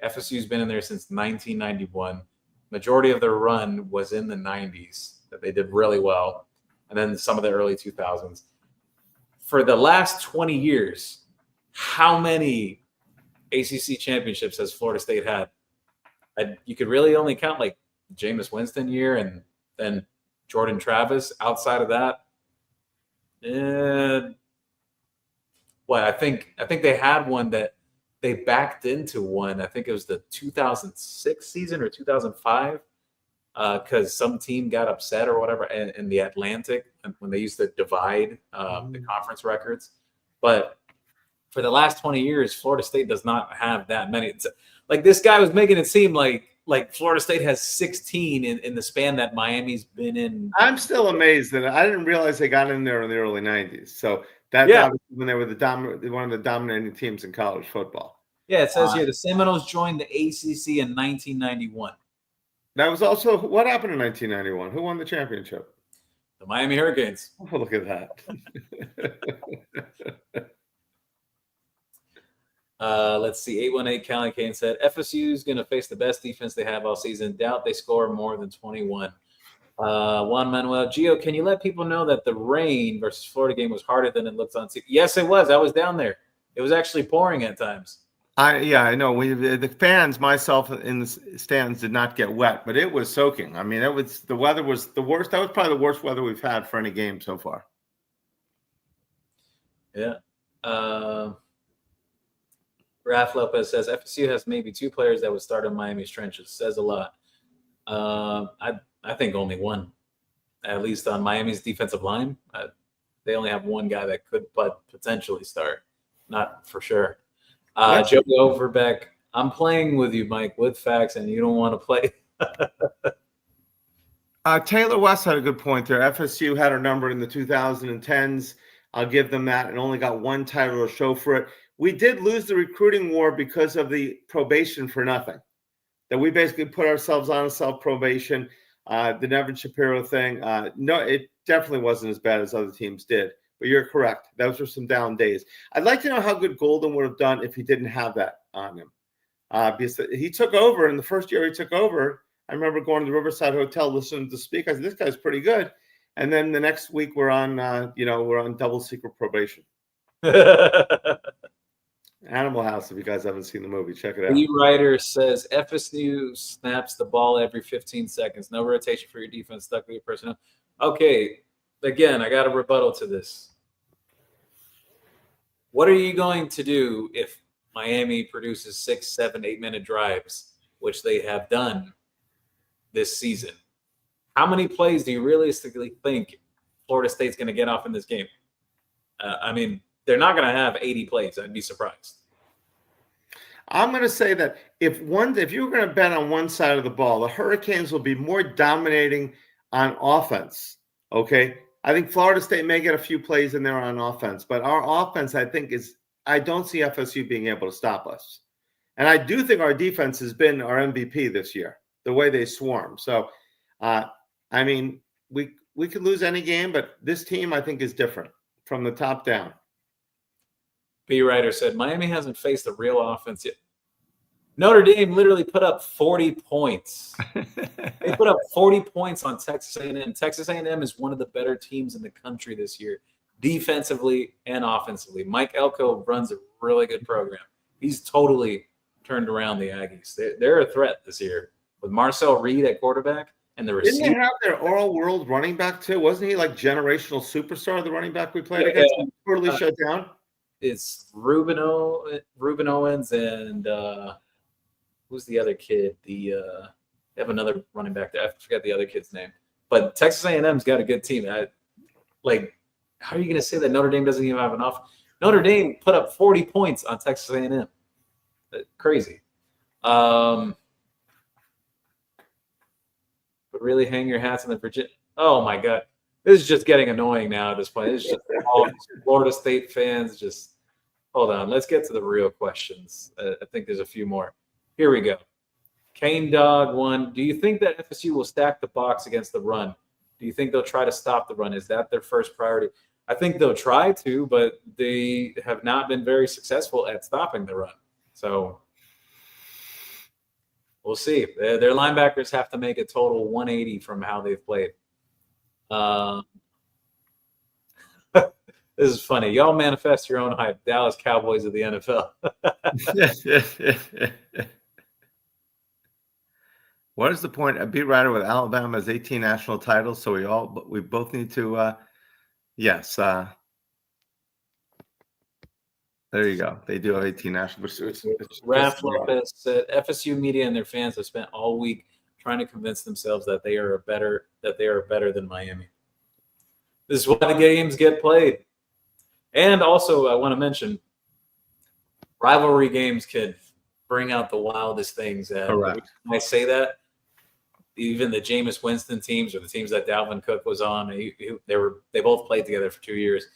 Speaker 3: FSU's been in there since 1991. Majority of their run was in the 90s that they did really well. And then some of the early 2000s. For the last 20 years, how many ACC championships has Florida State had? You could really only count like Jameis Winston year and then Jordan Travis. Outside of that, I think they had one that they backed into one. I think it was the 2006 season or 2005 because some team got upset or whatever in the Atlantic when they used to divide the conference records. But for the last 20 years, Florida State does not have that many. It's, like this guy was making it seem like Florida State has 16 in the span that Miami's been in.
Speaker 2: I'm still amazed that I didn't realize they got in there in the early 90s. So that's when they were one of the dominating teams in college football.
Speaker 3: Yeah, it says here the Seminoles joined the ACC in 1991.
Speaker 2: That was also what happened in 1991. Who won the championship?
Speaker 3: The Miami Hurricanes.
Speaker 2: Oh, look at that.
Speaker 3: Let's see. 818 Callie Kane said FSU is going to face the best defense they have all season. Doubt they score more than 21. Juan Manuel Gio, can you let people know that the rain versus Florida game was harder than it looks on TV? Yes, it was. I was down there. It was actually pouring at times.
Speaker 2: I know. The fans, myself in the stands, did not get wet, but it was soaking. I mean, the weather was the worst. That was probably the worst weather we've had for any game so far.
Speaker 3: Yeah. Raf Lopez says FSU has maybe 2 players that would start in Miami's trenches. Says a lot. I think only one, at least on Miami's defensive line. They only have one guy that could potentially start, not for sure. Joey Overbeck, I'm playing with you, Mike, with facts, and you don't want to play.
Speaker 2: Taylor West had a good point there. FSU had a number in the 2010s. I'll give them that, and only got one title to show for it. We did lose the recruiting war because of the probation for nothing. That we basically put ourselves on a self-probation. The Nevin Shapiro thing. No, it definitely wasn't as bad as other teams did. But you're correct. Those were some down days. I'd like to know how good Golden would have done if he didn't have that on him. Because he took over, and the first year he took over, I remember going to the Riverside Hotel listening to speak. I said, this guy's pretty good. And then the next week we're on double secret probation. Animal House, if you guys haven't seen the movie, check it out.
Speaker 3: Lee Ryder says FSU snaps the ball every 15 seconds. No rotation for your defense, stuck with your personnel. Okay, again, I got a rebuttal to this. What are you going to do if Miami produces 6, 7, 8-minute drives, which they have done this season. How many plays do you realistically think Florida State's going to get off in this game? I mean, they're not going to have 80 plays. I'd be surprised.
Speaker 2: I'm going to say that if you were going to bet on one side of the ball, the Hurricanes will be more dominating on offense. Okay, I think Florida State may get a few plays in there on offense, but our offense, I don't see FSU being able to stop us. And I do think our defense has been our MVP this year, the way they swarm. So, I mean, we could lose any game, but this team, I think, is different from the top down.
Speaker 3: B. Ryder said, Miami hasn't faced a real offense yet. Notre Dame literally put up 40 points. They put up 40 points on Texas A&M. Texas A&M is one of the better teams in the country this year, defensively and offensively. Mike Elko runs a really good program. He's totally turned around the Aggies. They're a threat this year with Marcel Reed at quarterback and the receiver.
Speaker 2: Didn't they have their all-world running back too? Wasn't he like generational superstar, the running back we played against? Totally shut down.
Speaker 3: It's Ruben Owens and who's the other kid? They have another running back there. I forgot the other kid's name. But Texas A&M's got a good team. How are you going to say that Notre Dame doesn't even have enough? Notre Dame put up 40 points on Texas A&M. Crazy. But really hang your hats on the Virginia. Oh, my God. This is just getting annoying now at this point. It's just all Florida State fans. Just hold on. Let's get to the real questions. I think there's a few more. Here we go. Kane Dog 1. Do you think that FSU will stack the box against the run? Do you think they'll try to stop the run? Is that their first priority? I think they'll try to, but they have not been very successful at stopping the run. So we'll see. Their linebackers have to make a total 180 from how they've played. This is funny. Y'all manifest your own hype. Dallas Cowboys of the NFL.
Speaker 2: What is the point? A beat writer with Alabama has 18 national titles, so we both need to. Yes. There you go. They do have 18 national pursuits.
Speaker 3: Raph Lopez said FSU media and their fans have spent all week trying to convince themselves that they are better than Miami. This is why the games get played. And also, I want to mention, rivalry games can bring out the wildest things. When I say that, even the Jameis Winston teams or the teams that Dalvin Cook was on, they both played together for 2 years.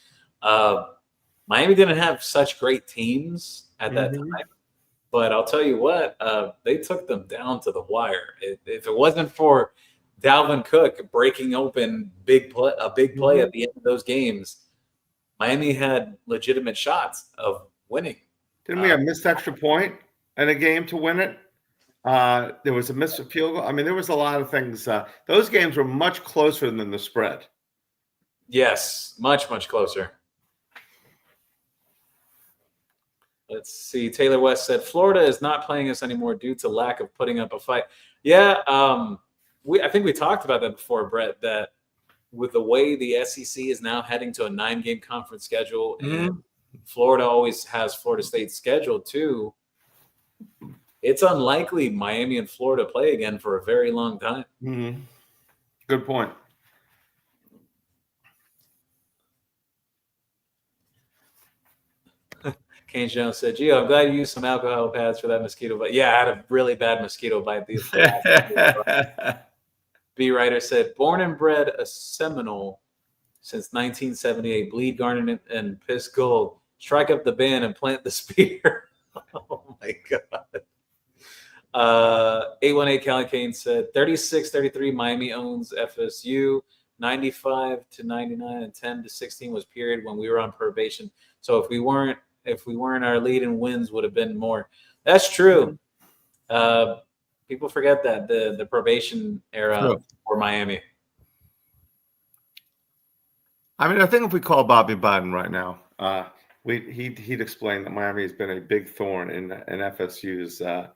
Speaker 3: Miami didn't have such great teams at that time. But I'll tell you what, they took them down to the wire. If it wasn't for Dalvin Cook breaking open a big play at the end of those games, Miami had legitimate shots of winning.
Speaker 2: Didn't we have missed extra point in a game to win it? There was a missed field goal. I mean, there was a lot of things. Those games were much closer than the spread.
Speaker 3: Yes, much, much closer. Let's see. Taylor West said, Florida is not playing us anymore due to lack of putting up a fight. Yeah, I think we talked about that before, Brett, that with the way the SEC is now heading to a 9-game conference schedule, and Florida always has Florida State scheduled too, it's unlikely Miami and Florida play again for a very long time.
Speaker 2: Good point.
Speaker 3: Kane Jones said, Gio, I'm glad you used some alcohol pads for that mosquito bite. Yeah, I had a really bad mosquito bite. B. Ryder said, born and bred a Seminole since 1978, bleed garnet and piss gold, strike up the band and plant the spear. Oh, my God. 818 Callie Kane said, 36-33, Miami owns FSU. 95-99 and 10-16 was period when we were on probation. So if we weren't, our lead in wins would have been more. That's true. People forget that the probation era for Miami.
Speaker 2: I mean, I think if we call Bobby Biden right now, he'd explain that Miami has been a big thorn in FSU's. I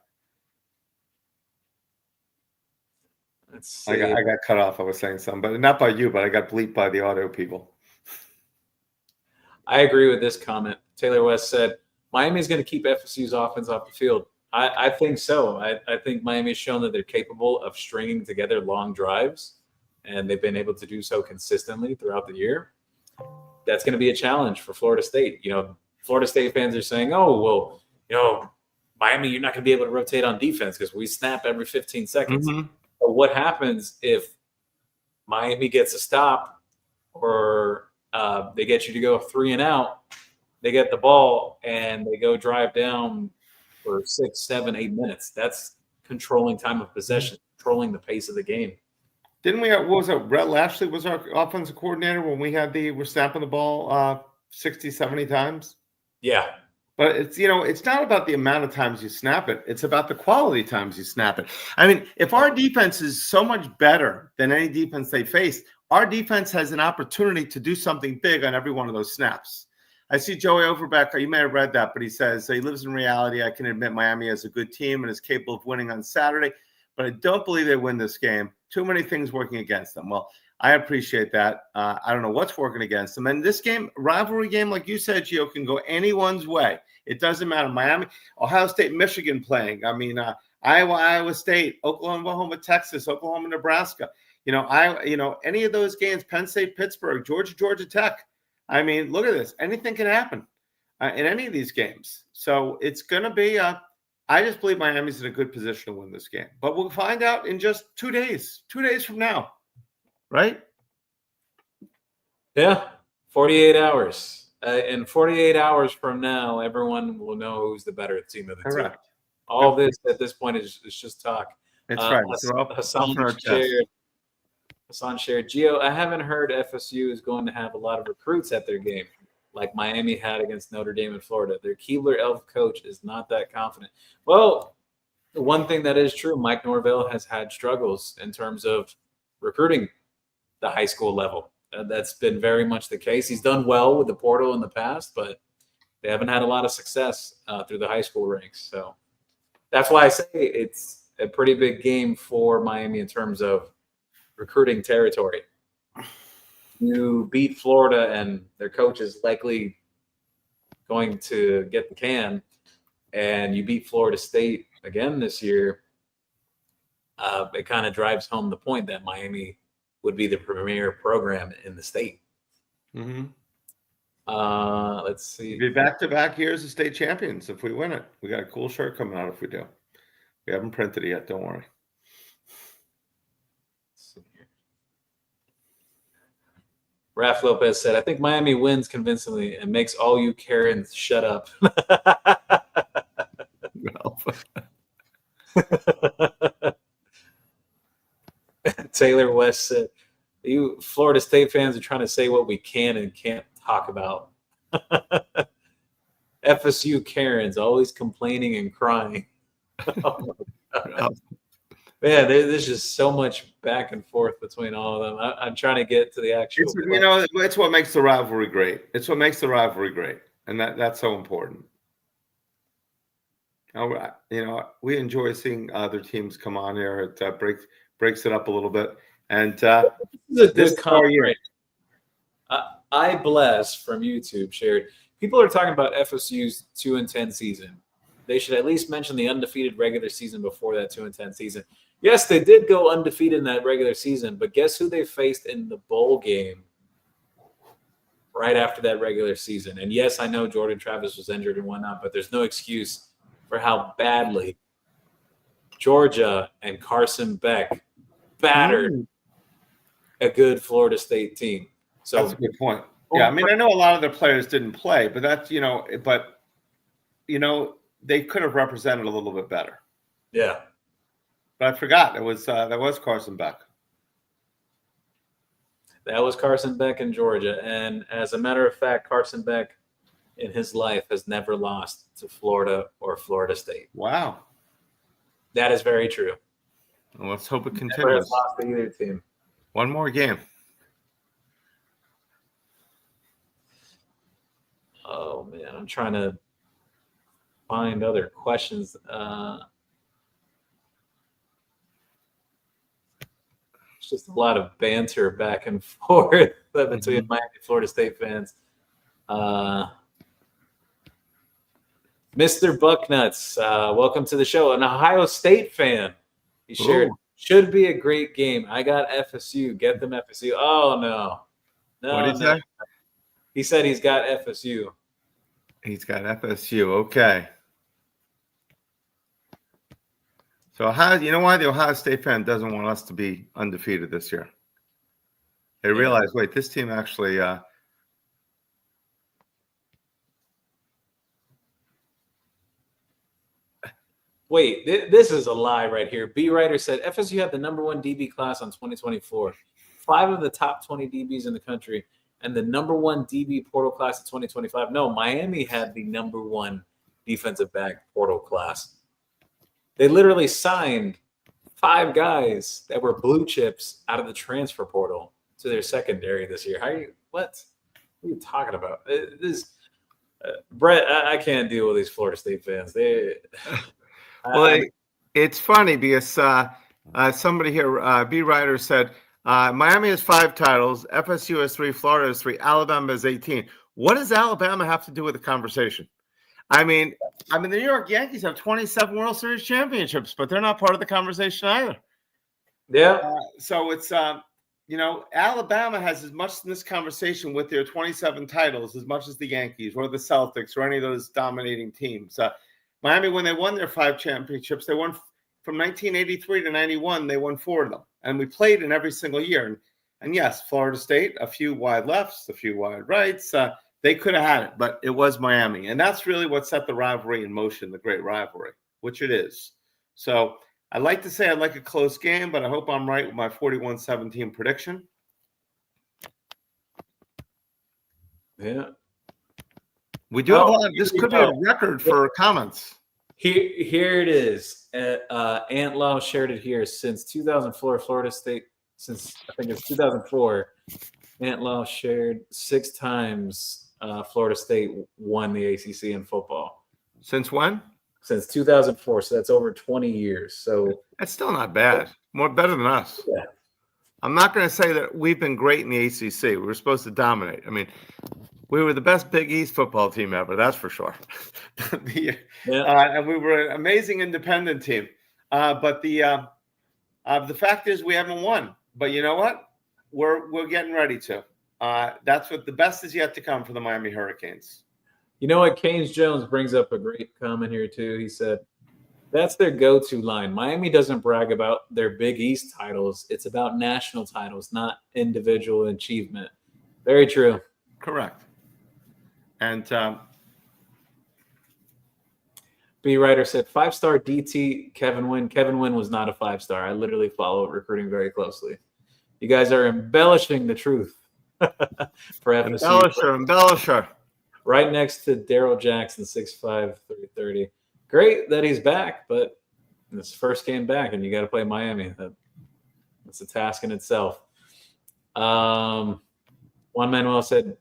Speaker 2: got cut off. I was saying something, but not by you, but I got bleeped by the audio people.
Speaker 3: I agree with this comment. Taylor West said, Miami's going to keep FSU's offense off the field. I think so. I think Miami's shown that they're capable of stringing together long drives, and they've been able to do so consistently throughout the year. That's going to be a challenge for Florida State. Florida State fans are saying, oh, well, Miami, you're not going to be able to rotate on defense because we snap every 15 seconds.
Speaker 2: Mm-hmm.
Speaker 3: But what happens if Miami gets a stop or they get you to go 3 and out, they get the ball, and they go drive down for 6, 7, 8 minutes? That's controlling time of possession, controlling the pace of the game.
Speaker 2: Didn't we? What was it? Brett Lashley was our offensive coordinator when we're snapping the ball 60, 70 times.
Speaker 3: Yeah.
Speaker 2: But it's not about the amount of times you snap it. It's about the quality times you snap it. I mean, if our defense is so much better than any defense they face, our defense has an opportunity to do something big on every one of those snaps. I see Joey Overbeck. You may have read that, but he says he lives in reality. I can admit Miami has a good team and is capable of winning on Saturday, but I don't believe they win this game. Too many things working against them. Well, I appreciate that. I don't know what's working against them. And this game, rivalry game, like you said, Gio, can go anyone's way. It doesn't matter. Miami, Ohio State, Michigan playing. I mean, Iowa State, Oklahoma, Texas, Oklahoma, Nebraska. Any of those games, Penn State, Pittsburgh, Georgia Tech. I mean, look at this. Anything can happen in any of these games. So it's going to be I just believe Miami's in a good position to win this game. But we'll find out in just 2 days. 2 days from now. Right?
Speaker 3: Yeah, 48 hours. In 48 hours from now, everyone will know who's the better team of the two. All this at this point is just talk.
Speaker 2: That's right.
Speaker 3: Hassan shared, Gio, I haven't heard FSU is going to have a lot of recruits at their game, like Miami had against Notre Dame and Florida. Their Keebler Elf coach is not that confident. Well, the one thing that is true, Mike Norvell has had struggles in terms of recruiting the high school level. That's been very much the case. He's done well with the portal in the past, but they haven't had a lot of success through the high school ranks. So that's why I say it's a pretty big game for Miami in terms of recruiting territory. You beat Florida, and their coach is likely going to get the can, and you beat Florida State again this year. It kind of drives home the point that Miami would be the premier program in the state.
Speaker 2: Mm-hmm.
Speaker 3: Let's see.
Speaker 2: Be back-to-back years of state champions if we win it. We got a cool shirt coming out if we do. We haven't printed it yet. Don't worry.
Speaker 3: Let's see here. Raph Lopez said, I think Miami wins convincingly and makes all you Karens shut up. Taylor West said, you Florida State fans are trying to say what we can and can't talk about. FSU Karens, always complaining and crying. Oh my God. Man, there's just so much back and forth between all of them. I'm trying to get to the actual.
Speaker 2: It's what makes the rivalry great. It's what makes the rivalry great, and that's so important. We enjoy seeing other teams come on here. It breaks it up a little bit, and
Speaker 3: this is a good comment. I Bless from YouTube shared. People are talking about FSU's 2-10 season. They should at least mention the undefeated regular season before that 2-10 season. Yes, they did go undefeated in that regular season, but guess who they faced in the bowl game right after that regular season? And yes, I know Jordan Travis was injured and whatnot, but there's no excuse for how badly Georgia and Carson Beck battered a good Florida State team. So
Speaker 2: that's a good point. Yeah, I mean, I know a lot of their players didn't play, but that's they could have represented a little bit better.
Speaker 3: Yeah.
Speaker 2: But I forgot that was Carson Beck.
Speaker 3: That was Carson Beck in Georgia. And as a matter of fact, Carson Beck in his life has never lost to Florida or Florida State.
Speaker 2: Wow.
Speaker 3: That is very true.
Speaker 2: Well, let's hope it continues.
Speaker 3: Never has lost to either team.
Speaker 2: One more game.
Speaker 3: Oh, man. I'm trying to find other questions. It's just a lot of banter back and forth between Miami and Florida State fans. Mr. Bucknuts, welcome to the show. An Ohio State fan. He shared,
Speaker 2: Ooh.
Speaker 3: should be a great game. I got FSU. Get them FSU. Oh, no.
Speaker 2: What did he say?
Speaker 3: He said he's got FSU.
Speaker 2: He's got FSU. Okay. So you know why the Ohio State fan doesn't want us to be undefeated this year? They realize, wait, this team actually
Speaker 3: Wait, this is a lie right here. B Writer said FSU had the #1 DB class on 2024. 5 of the top 20 DBs in the country, and the #1 DB portal class of 2025. No, Miami had the #1 defensive back portal class. They literally signed 5 guys that were blue chips out of the transfer portal to their secondary this year. What are you talking about? Brett, I can't deal with these Florida State fans.
Speaker 2: It's funny because somebody here, B Ryder said, Miami has 5 titles, FSU has 3, Florida has 3, Alabama has 18. What does Alabama have to do with the conversation? I mean, the New York Yankees have 27 World Series championships, but they're not part of the conversation either.
Speaker 3: Yeah.
Speaker 2: So it's, Alabama has as much in this conversation with their 27 titles as much as the Yankees or the Celtics or any of those dominating teams. Miami, when they won their 5 championships, they won from 1983 to 91. They won 4 of them, and we played in every single year. And yes, Florida State, a few wide lefts, a few wide rights. They could have had it, but it was Miami. And that's really what set the rivalry in motion, the great rivalry, which it is. So I'd like to say I'd like a close game, but I hope I'm right with my 41-17 prediction.
Speaker 3: Yeah.
Speaker 2: We do have a lot. This could be a record for comments.
Speaker 3: Here it is. Ant Lau shared it here. Since 2004, Florida State, since I think it's 2004, Ant Lau shared 6 times Florida State won the ACC in football.
Speaker 2: Since when?
Speaker 3: Since 2004. So that's over 20 years. So
Speaker 2: that's still not bad. Better than us.
Speaker 3: Yeah.
Speaker 2: I'm not going to say that we've been great in the ACC. We were supposed to dominate. I mean, we were the best Big East football team ever. That's for sure. And we were an amazing independent team. But the fact is we haven't won. But you know what? We're getting ready to. That's what the best is yet to come for the Miami Hurricanes.
Speaker 3: You know what? Canes Jones brings up a great comment here too. He said, that's their go-to line. Miami doesn't brag about their Big East titles. It's about national titles, not individual achievement. Very true.
Speaker 2: Correct. And
Speaker 3: B Writer said 5-star DT Kevin Wynn. Kevin Wynn was not a 5-star. I literally follow recruiting very closely. You guys are embellishing the truth for FSU.
Speaker 2: Embellisher.
Speaker 3: Right next to Daryl Jackson, 6'5", 330. Great that he's back, but it's first game back, and you got to play Miami. That's a task in itself. Juan Manuel said,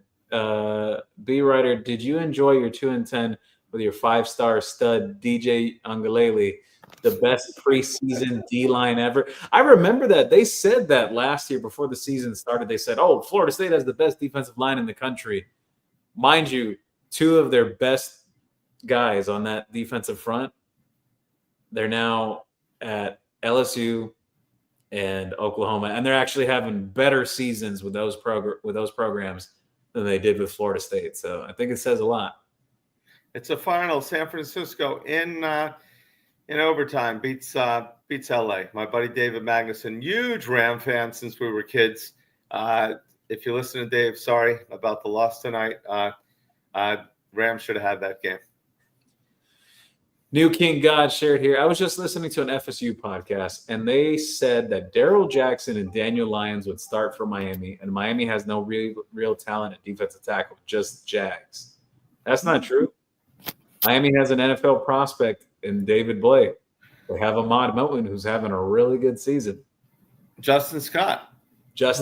Speaker 3: B Writer, did you enjoy your 2-10 with your 5-star stud DJ Ungalele, the best preseason D-line ever? I remember that. They said that last year before the season started. They said, oh, Florida State has the best defensive line in the country. Mind you, 2 of their best guys on that defensive front, they're now at LSU and Oklahoma, and they're actually having better seasons with those programs than they did with Florida State. So I think it says a lot.
Speaker 2: It's a final. San Francisco in overtime beats LA. My buddy David Magnuson, huge Ram fan since we were kids. If you listen to Dave, sorry about the loss tonight. Rams should have had that game.
Speaker 3: New King God shared here. I was just listening to an FSU podcast, and they said that Daryl Jackson and Daniel Lyons would start for Miami, and Miami has no real talent at defensive tackle, just Jags. That's not true. Miami has an NFL prospect in David Blake. They have Ahmad Milton, who's having a really good season.
Speaker 2: Justin Scott.
Speaker 3: He's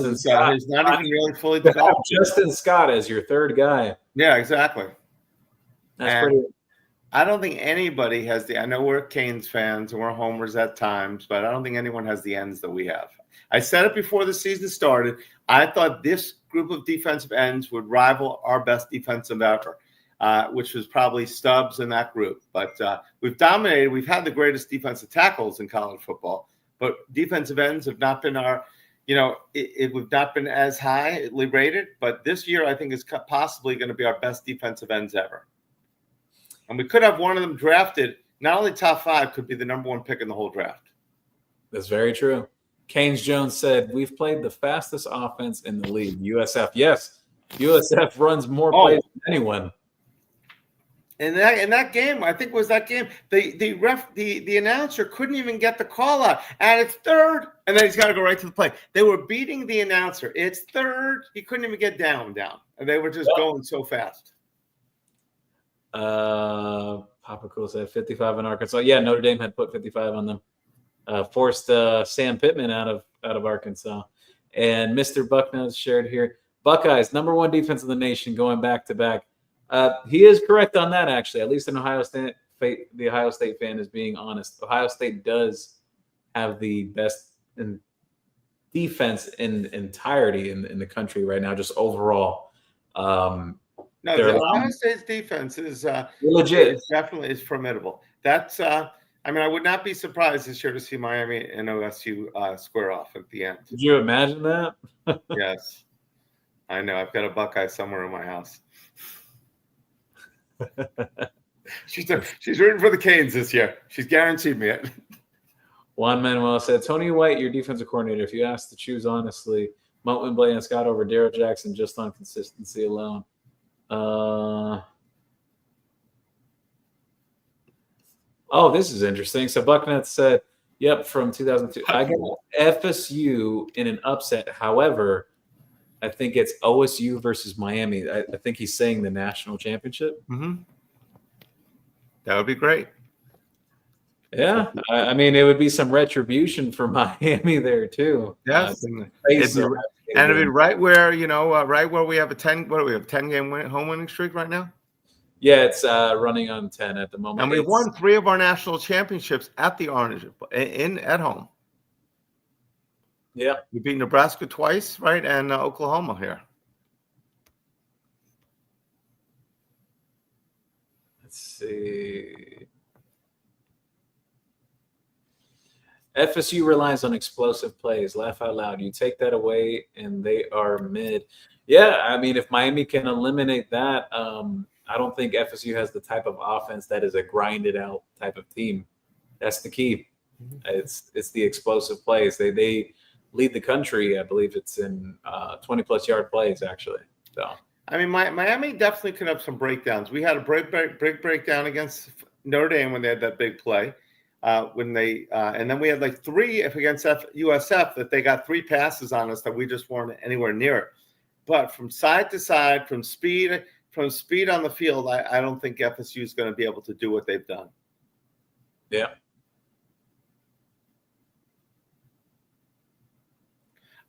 Speaker 3: not
Speaker 2: even really fully developed.
Speaker 3: Justin Scott as your third guy.
Speaker 2: Yeah, exactly.
Speaker 3: That's pretty.
Speaker 2: I don't think anybody has I know we're Canes fans and we're homers at times, but I don't think anyone has the ends that we have. I said it before the season started. I thought this group of defensive ends would rival our best defensive ever. which was probably Stubbs in that group. But we've dominated. We've had the greatest defensive tackles in college football, but defensive ends have not been our, we've not been as highly rated. But this year, I think is possibly going to be our best defensive ends ever. And we could have one of them drafted, not only top 5, could be the number 1 pick in the whole draft.
Speaker 3: That's very true. Canes Jones said, we've played the fastest offense in the league. USF. Yes. USF runs more plays than anyone.
Speaker 2: In that game, I think it was that game, the announcer couldn't even get the call out. And it's third, and then he's got to go right to the play. They were beating the announcer. It's third. He couldn't even get down. And they were just going so fast.
Speaker 3: Papa Cool said 55 in Arkansas. Yeah, Notre Dame had put 55 on them. Forced Sam Pittman out of Arkansas. And Mr. Bucknose shared here, Buckeyes, number 1 defense in the nation, going back to back. He is correct on that, actually. At least in Ohio State, the Ohio State fan is being honest. Ohio State does have the best defense in entirety in the country right now, just overall.
Speaker 2: No, the Ohio State's defense is
Speaker 3: legit.
Speaker 2: It's definitely formidable. That's I would not be surprised this year to see Miami and OSU square off at the end.
Speaker 3: Did you imagine that?
Speaker 2: Yes. I know. I've got a Buckeye somewhere in my house. She's rooting for the Canes this year. She's guaranteed me it.
Speaker 3: Juan Manuel said, Tony White, your defensive coordinator, if you asked to choose honestly, Montman, Blay, and Scott over Darryl Jackson just on consistency alone. This is interesting. So Bucknut said, yep, from 2002. I got FSU in an upset. However, I think it's OSU versus Miami. I think he's saying the national championship.
Speaker 2: Mm-hmm. That would be great.
Speaker 3: Yeah. It would be some retribution for Miami there, too.
Speaker 2: Yes. It'd be right where, right where we have a 10-game home winning streak right now?
Speaker 3: Yeah, it's running on 10 at the moment.
Speaker 2: And we've won 3 of our national championships at the Orange at home.
Speaker 3: Yeah.
Speaker 2: We beat Nebraska twice, right? And Oklahoma here.
Speaker 3: Let's see. FSU relies on explosive plays. Laugh out loud. You take that away, and they are mid. Yeah, if Miami can eliminate that, I don't think FSU has the type of offense that is a grinded-out type of team. That's the key. It's the explosive plays. They lead the country. I believe it's in 20-plus yard plays, actually. So
Speaker 2: Miami definitely could have some breakdowns. We had a breakdown against Notre Dame when they had that big play. And then we had like 3 against USF that they got 3 passes on us that we just weren't anywhere near it. But from side to side, from speed on the field, I don't think FSU is going to be able to do what they've done.
Speaker 3: Yeah.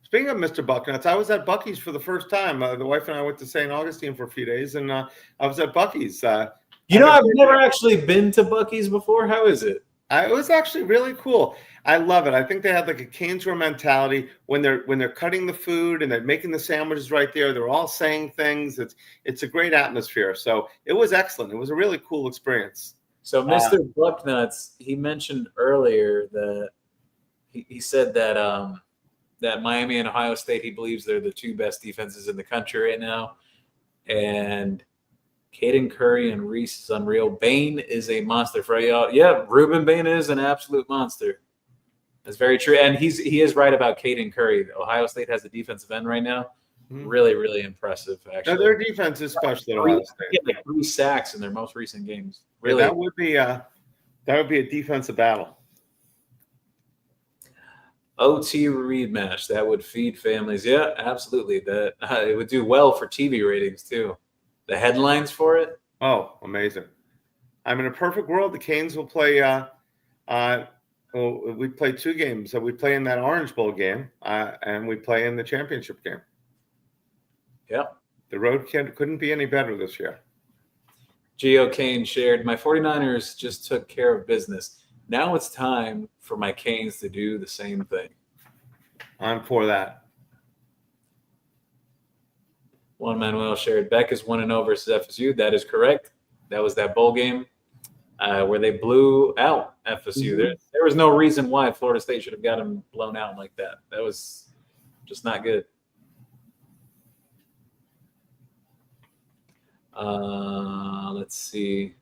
Speaker 2: Speaking of Mr. Bucknuts, I was at Buc-ee's for the first time. The wife and I went to St. Augustine for a few days, and I was at Buc-ee's. I've
Speaker 3: never actually been to Buc-ee's before. How is it?
Speaker 2: It was actually really cool. I love it. I think they have like a CanesWear mentality when they're cutting the food and they're making the sandwiches right there. They're all saying things. It's a great atmosphere. So it was excellent. It was a really cool experience.
Speaker 3: So Mr. Bucknuts, he mentioned earlier that he said that that Miami and Ohio State, he believes they're the 2 best defenses in the country right now. And Caden Curry and Reese is unreal. Bain is a monster for y'all. Yeah, Ruben Bain is an absolute monster. That's very true. And he is right about Caden Curry. Ohio State has a defensive end right now. Mm-hmm. Really, really impressive, actually.
Speaker 2: No, their defense is special at Ohio State.
Speaker 3: They had like 3 sacks in their most recent games. Really,
Speaker 2: that would be a defensive battle.
Speaker 3: OT rematch that would feed families. Yeah, absolutely. That it would do well for TV ratings too. The headlines for it.
Speaker 2: Oh, amazing! In a perfect world, the Canes will play. We play 2 games. So we play in that Orange Bowl game, and we play in the championship game.
Speaker 3: Yep.
Speaker 2: The road couldn't be any better this year.
Speaker 3: Gio Kane shared, my 49ers just took care of business. Now it's time for my Canes to do the same thing.
Speaker 2: I'm for that.
Speaker 3: Juan Manuel shared Beck is 1-0 versus FSU. That is correct. That was that bowl game where they blew out FSU. There was no reason why Florida State should have got them blown out like that. That was just not good. Let's see.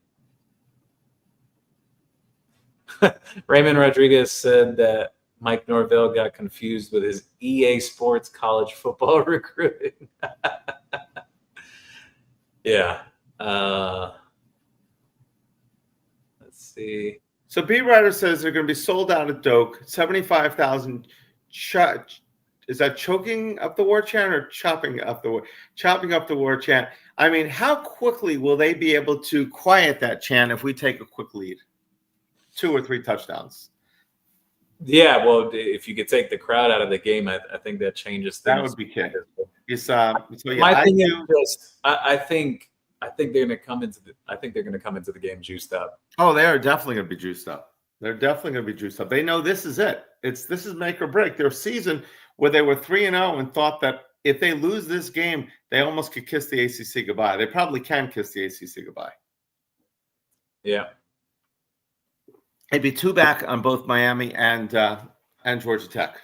Speaker 3: Raymond Rodriguez said that Mike Norvell got confused with his EA Sports college football recruiting. Yeah. Let's see.
Speaker 2: So B Rider says they're going to be sold out at Doak. 75,000. Is that choking up the war chant or chopping up the war chant? I mean, how quickly will they be able to quiet that chant if we take a quick lead? 2 or 3 touchdowns.
Speaker 3: Yeah, well, if you could take the crowd out of the game, I think that changes things.
Speaker 2: That would be key.
Speaker 3: My thing is just, I think they're going to come into the game juiced up.
Speaker 2: Oh, they are definitely going to be juiced up. They're definitely going to be juiced up. They know this is it. This is make or break. Their season where they were 3-0 and thought that if they lose this game, they almost could kiss the ACC goodbye. They probably can kiss the ACC goodbye.
Speaker 3: Yeah.
Speaker 2: It'd be 2 back on both Miami and Georgia Tech.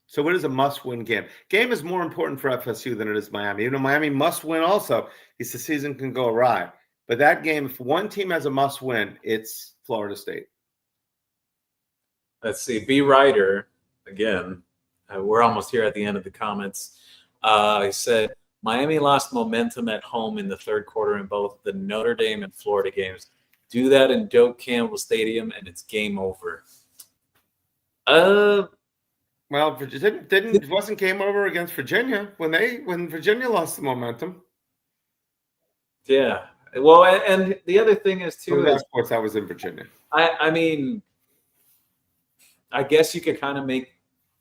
Speaker 2: So what is a must-win game? Game is more important for FSU than it is Miami. Even though Miami must win also, because the season can go awry. But that game, if one team has a must-win, it's Florida State.
Speaker 3: Let's see. B. Ryder, again, we're almost here at the end of the comments. He said, Miami lost momentum at home in the third quarter in both the Notre Dame and Florida games. Do that in Doak Campbell Stadium, and it's game over.
Speaker 2: Well, wasn't game over against Virginia when Virginia lost the momentum.
Speaker 3: Yeah. Well, and the other thing is too.
Speaker 2: Of course, I was in Virginia.
Speaker 3: I mean, I guess you could kind of make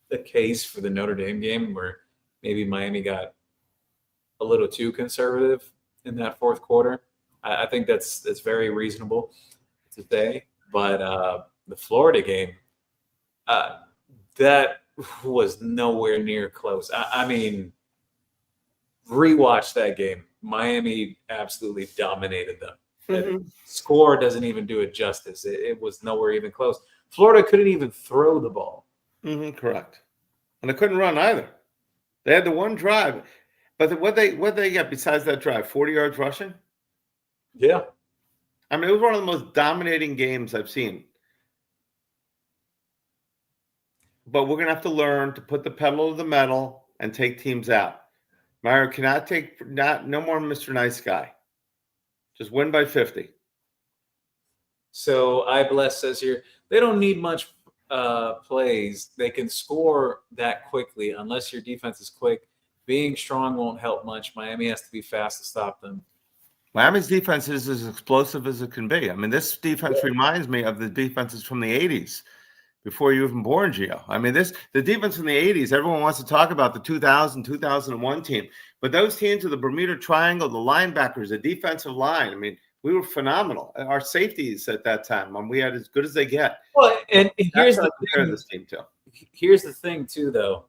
Speaker 3: the case for the Notre Dame game where maybe Miami got a little too conservative in that fourth quarter. I think that's very reasonable to say. But the Florida game, that was nowhere near close. I mean, rewatch that game. Miami absolutely dominated them. The score doesn't even do it justice. It was nowhere even close. Florida couldn't even throw the ball.
Speaker 2: Correct. And they couldn't run either. They had the one drive. But what they get besides that drive? 40 yards rushing?
Speaker 3: Yeah.
Speaker 2: I mean, it was one of the most dominating games I've seen. But we're going to have to learn to put the pedal to the metal and take teams out. Mario cannot no more Mr. Nice Guy. Just win by 50.
Speaker 3: So iBless says here, they don't need much plays. They can score that quickly unless your defense is quick. Being strong won't help much. Miami has to be fast to stop them.
Speaker 2: Miami's defense is as explosive as it can be. I mean, this defense reminds me of the defenses from the 80s before you were even born, Gio. I mean, the defense in the 80s, everyone wants to talk about the 2000, 2001 team. But those teams with the Bermuda Triangle, the linebackers, the defensive line, I mean, we were phenomenal. Our safeties at that time, we had as good as they get.
Speaker 3: Well, and here's the thing.
Speaker 2: This team too.
Speaker 3: Here's the thing, too, though.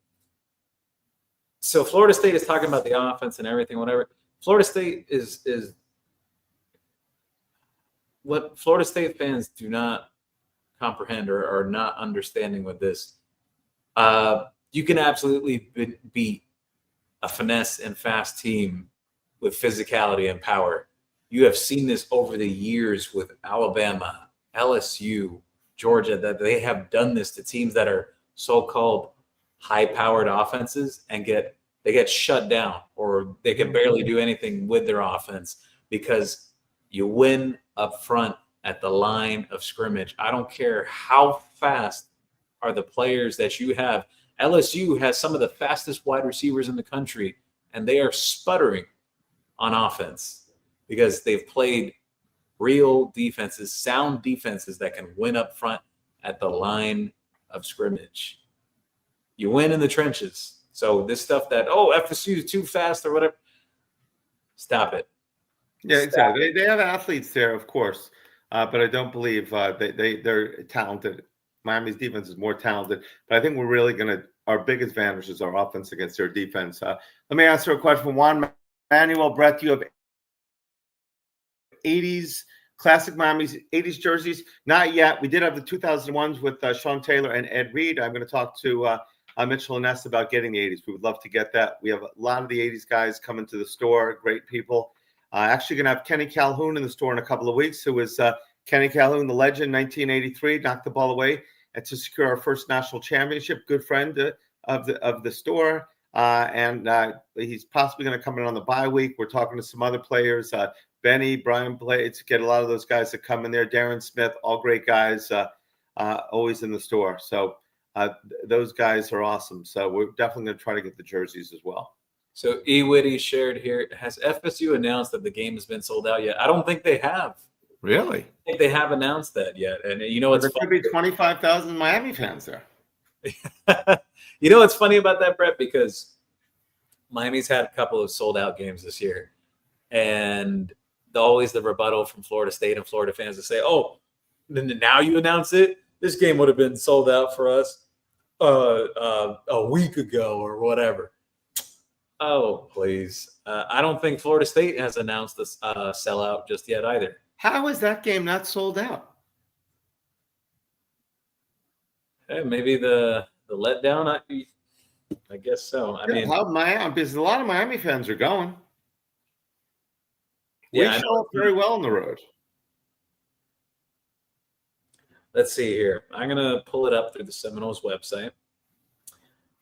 Speaker 3: So Florida State is talking about the offense and everything, whatever. Florida State is what Florida State fans do not comprehend or are not understanding with this. You can absolutely beat a finesse and fast team with physicality and power. You have seen this over the years with Alabama, LSU, Georgia, that they have done this to teams that are so-called high-powered offenses and they get shut down, or they can barely do anything with their offense because you win up front at the line of scrimmage. I don't care how fast are the players that you have. LSU has some of the fastest wide receivers in the country, and they are sputtering on offense because they've played real defenses, sound defenses that can win up front at the line of scrimmage. You win in the trenches. So this stuff that, FSU is too fast or whatever, stop it.
Speaker 2: Yeah, exactly. They have athletes there, of course, but I don't believe they're talented. Miami's defense is more talented, but I think we're really going to – our biggest advantage is our offense against their defense. Let me answer a question from Juan Manuel. Brett, do you have 80s classic Miami's 80s jerseys? Not yet. We did have the 2001s with Sean Taylor and Ed Reed. I'm going to talk to Mitchell and Ness about getting the 80s. We would love to get that. We have a lot of the 80s guys coming to the store, great people. Actually going to have Kenny Calhoun in the store in a couple of weeks, who is Kenny Calhoun, the legend, 1983, knocked the ball away and to secure our first national championship. Good friend of the store. And he's possibly going to come in on the bye week. We're talking to some other players, Benny, Brian Blades, get a lot of those guys that come in there. Darren Smith, all great guys, always in the store. So those guys are awesome. So we're definitely going to try to get the jerseys as well.
Speaker 3: So E. Whitty shared here, has FSU announced that the game has been sold out yet? I don't think they have.
Speaker 2: Really?
Speaker 3: I think they have announced that yet. And you know,
Speaker 2: there could be 25,000 Miami fans there.
Speaker 3: You know what's funny about that, Brett? Because Miami's had a couple of sold out games this year. And always the rebuttal from Florida State and Florida fans to say, oh, then now you announce it? This game would have been sold out for us a week ago or whatever. Oh, please. I don't think Florida State has announced this sellout just yet either.
Speaker 2: How is that game not sold out?
Speaker 3: Hey, maybe the letdown. I guess so. I mean,
Speaker 2: because a lot of Miami fans are going.
Speaker 3: Yeah,
Speaker 2: we show up very well on the road.
Speaker 3: Let's see here. I'm going to pull it up through the Seminoles website.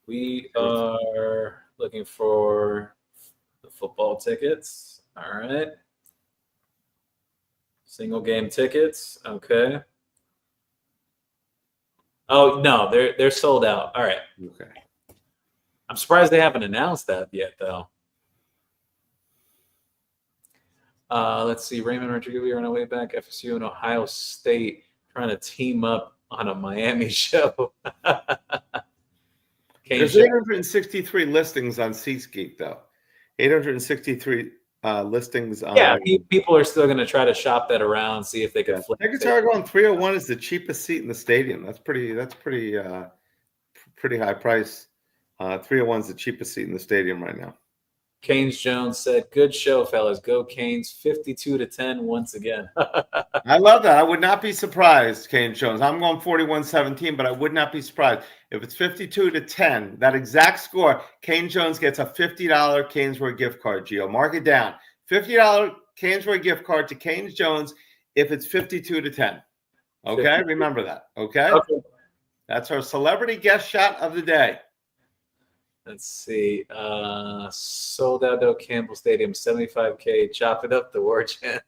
Speaker 3: We are looking for the football tickets. All right. Single game tickets. Okay. Oh, no, they're sold out. All right.
Speaker 2: Okay.
Speaker 3: I'm surprised they haven't announced that yet, though. Let's see. Raymond Rodriguez, we are on our way back. FSU and Ohio State trying to team up on a Miami show.
Speaker 2: There's 863 listings on SeatGeek, though. 863 listings on.
Speaker 3: Yeah, people are still going to try to shop that around, see if they can flip.
Speaker 2: Tickets are going 301 is the cheapest seat in the stadium. That's pretty high price. 301 is the cheapest seat in the stadium right now.
Speaker 3: Canes Jones said, good show, fellas. Go Canes, 52-10 once again.
Speaker 2: I love that. I would not be surprised, Canes Jones. I'm going 41-17, but I would not be surprised. If it's 52-10, that exact score, Canes Jones gets a $50 CanesWear gift card, Gio. Mark it down. $50 CanesWear gift card to Canes Jones if it's 52-10. Okay? Remember that. Okay? That's our celebrity guest shot of the day.
Speaker 3: Let's see. Sold out though, Campbell Stadium, 75K. Chop it up, the war chant.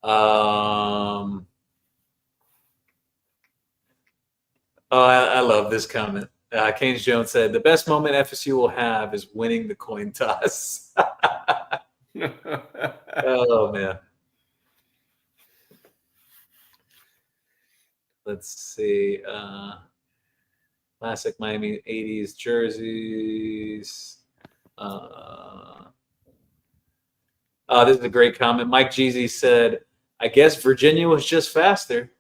Speaker 3: I love this comment. Canes Jones said, the best moment FSU will have is winning the coin toss. Oh, man. Let's see. Classic Miami 80s jerseys. This is a great comment. Mike Jeezy said, I guess Virginia was just faster.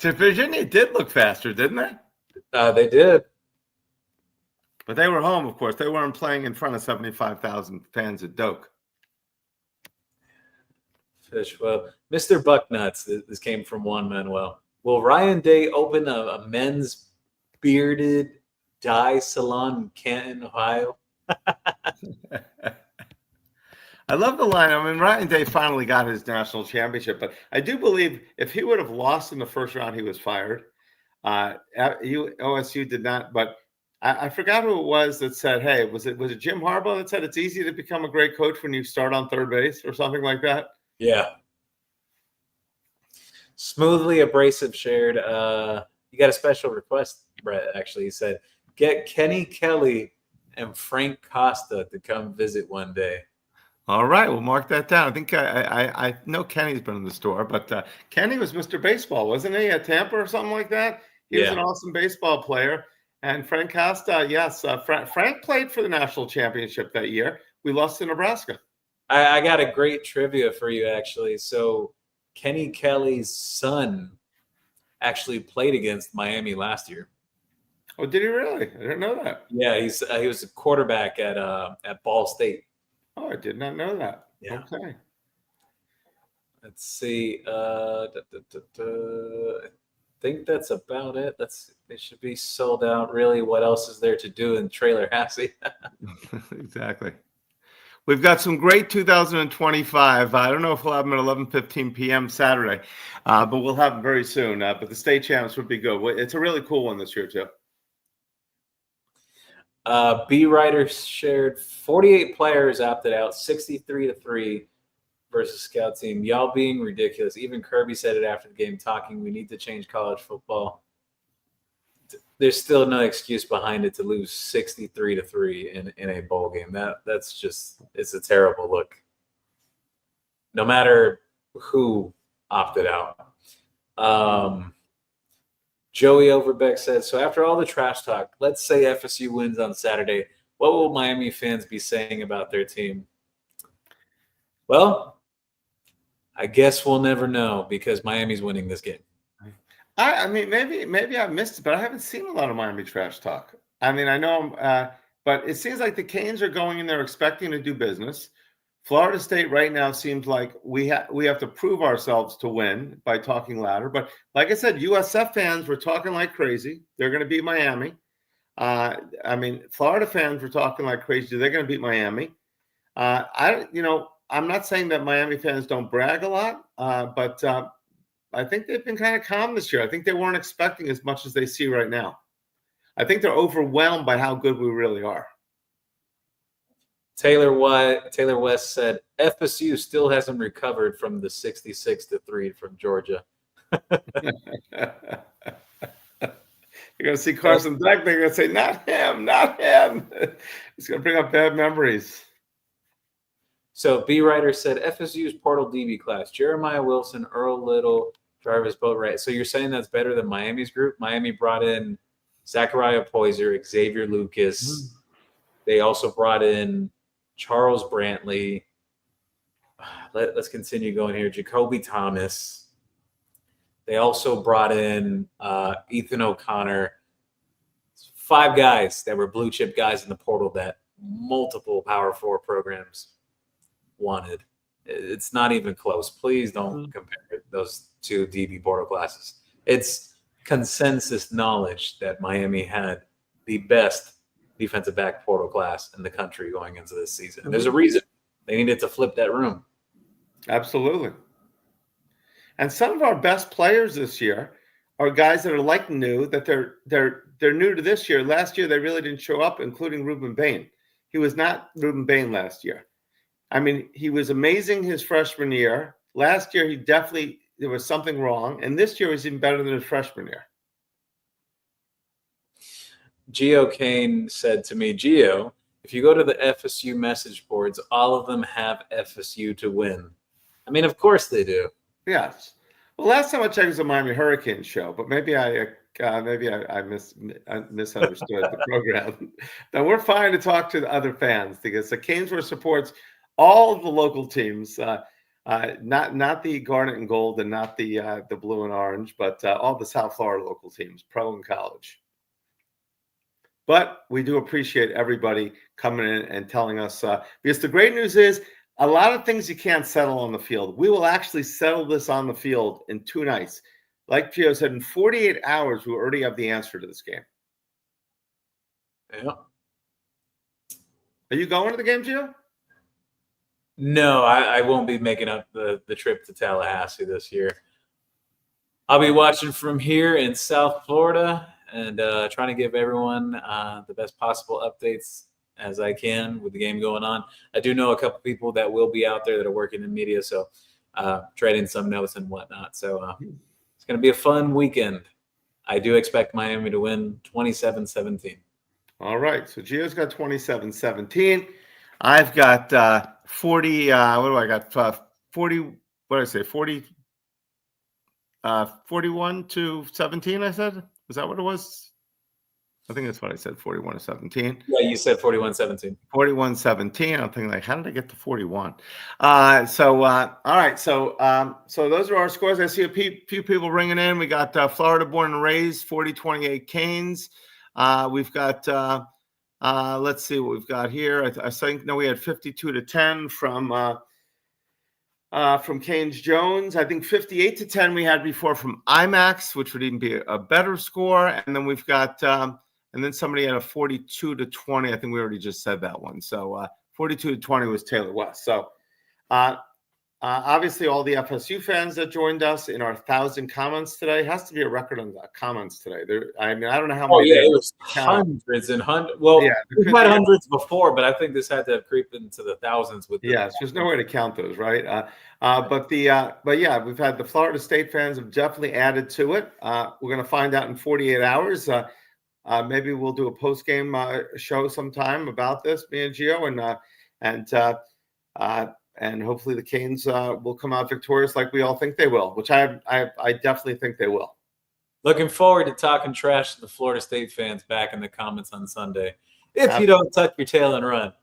Speaker 2: Virginia did look faster, didn't they?
Speaker 3: They did.
Speaker 2: But they were home, of course. They weren't playing in front of 75,000 fans at Doak.
Speaker 3: Fish. Well, Mr. Bucknuts, this came from Juan Manuel. Will Ryan Day open a men's bearded dye salon in Canton, Ohio?
Speaker 2: I love the line. I mean, Ryan Day finally got his national championship, but I do believe if he would have lost in the first round, he was fired. OSU did not, but I forgot who it was that said, hey, was it Jim Harbaugh that said it's easy to become a great coach when you start on third base or something like that?
Speaker 3: Yeah. Smoothly Abrasive shared, you got a special request, Brett, actually. He said, get Kenny Kelly and Frank Costa to come visit one day.
Speaker 2: All right, we'll mark that down. I think I know Kenny's been in the store, but Kenny was Mr. Baseball, wasn't he, at Tampa or something like that? He was an awesome baseball player. And Frank Costa, yes, Frank played for the national championship that year. We lost to Nebraska.
Speaker 3: I got a great trivia for you, actually. So Kenny Kelly's son actually played against Miami last year.
Speaker 2: Oh, did he really? I didn't know that.
Speaker 3: Yeah, he was a quarterback at Ball State.
Speaker 2: Oh, I did not know that.
Speaker 3: Yeah.
Speaker 2: Okay.
Speaker 3: Let's see. I think that's about it. They should be sold out. Really, what else is there to do in Trailer Hassy?
Speaker 2: Exactly. We've got some great 2025. I don't know if we'll have them at 11:15 p.m. Saturday, but we'll have them very soon. But the state champs would be good. It's a really cool one this year, too.
Speaker 3: B Rider shared 48 players opted out, 63-3 versus Scout Team. Y'all being ridiculous. Even Kirby said it after the game, talking, we need to change college football. There's still no excuse behind it to lose 63-3 in a bowl game. That's just, it's a terrible look. No matter who opted out. Joey Overbeck said, so after all the trash talk, let's say FSU wins on Saturday. What will Miami fans be saying about their team? Well, I guess we'll never know because Miami's winning this game.
Speaker 2: I mean, maybe I missed it, but I haven't seen a lot of Miami trash talk. I mean, I know, but it seems like the Canes are going in there expecting to do business. Florida State right now seems like we have to prove ourselves to win by talking louder. But like I said, USF fans were talking like crazy. They're going to beat Miami. I mean, Florida fans were talking like crazy. They're going to beat Miami. I'm not saying that Miami fans don't brag a lot, but I think they've been kind of calm this year. I think they weren't expecting as much as they see right now. I think they're overwhelmed by how good we really are.
Speaker 3: Taylor West said FSU still hasn't recovered from the 66-3 from Georgia.
Speaker 2: You're going to see Carson Beck. They're going to say, not him, not him. It's going to bring up bad memories.
Speaker 3: So B Rider said FSU's portal DB class: Jeremiah Wilson, Earl Little, Jarvis Boatwright. So you're saying that's better than Miami's group? Miami brought in Zachariah Poyser, Xavier Lucas. Mm-hmm. They also brought in Charles Brantley. Let's continue going here. Jacoby Thomas. They also brought in Ethan O'Connor. 5 guys that were blue chip guys in the portal that multiple Power 4 programs wanted. It's not even close. Please don't compare those two DB portal classes. It's consensus knowledge that Miami had the best defensive back portal class in the country going into this season. And there's a reason they needed to flip that room.
Speaker 2: Absolutely. And some of our best players this year are guys that are like new, that they're new to this year. Last year they really didn't show up, including Ruben Bain. He was not Ruben Bain last year. I mean, he was amazing his freshman year. Last year there was something wrong, and this year was even better than his freshman year.
Speaker 3: Gio Kane said to me, Gio, if you go to the FSU message boards, all of them have FSU to win. I mean, of course they do.
Speaker 2: Yes. Well, last time I checked was a Miami Hurricane show, but maybe I misunderstood the program. Now we're fine to talk to the other fans because the CanesWear supports all of the local teams, not the Garnet and Gold and not the Blue and Orange, but all the South Florida local teams, pro and college. But we do appreciate everybody coming in and telling us, because the great news is a lot of things you can't settle on the field. We will actually settle this on the field in 2 nights. Like Gio said, in 48 hours, we already have the answer to this game.
Speaker 3: Yeah.
Speaker 2: Are you going to the game, Gio?
Speaker 3: No, I won't be making up the trip to Tallahassee this year. I'll be watching from here in South Florida and trying to give everyone the best possible updates as I can with the game going on. I do know a couple people that will be out there that are working in media, so trading some notes and whatnot. So it's going to be a fun weekend. I do expect Miami to win 27-17.
Speaker 2: All right. So Gio's got 27-17. I've got 40. What do I got? 40. What did I say? 40. 41-17. I said. Is that what it was? I think that's what I said, 41-17.
Speaker 3: Yeah, you said 41-17.
Speaker 2: 41-17. I'm thinking, like, how did I get to 41? All right. So those are our scores. I see a few people ringing in. We got Florida born and raised, 40-28 Canes. We've got, let's see what we've got here. I think, no, we had 52-10 from Canes Jones. I think 58-10 we had before from IMAX, which would even be a better score. And then we've got, and then somebody had a 42-20. I think we already just said that one. So 42-20 was Taylor West. So obviously all the FSU fans that joined us in our 1,000 comments today, has to be a record on the comments today. I mean, I don't know how many.
Speaker 3: Oh, yeah, it was hundreds and hundreds. Well, yeah, we've had hundreds before, but I think this had to have creeped into the thousands with
Speaker 2: there's no way to count those, right? But yeah, we've had the Florida State fans have definitely added to it. We're going to find out in 48 hours. Maybe we'll do a post-game show sometime about this, me and Gio, and hopefully the Canes will come out victorious like we all think they will, which I definitely think they will.
Speaker 3: Looking forward to talking trash to the Florida State fans back in the comments on Sunday. If you don't tuck your tail and run.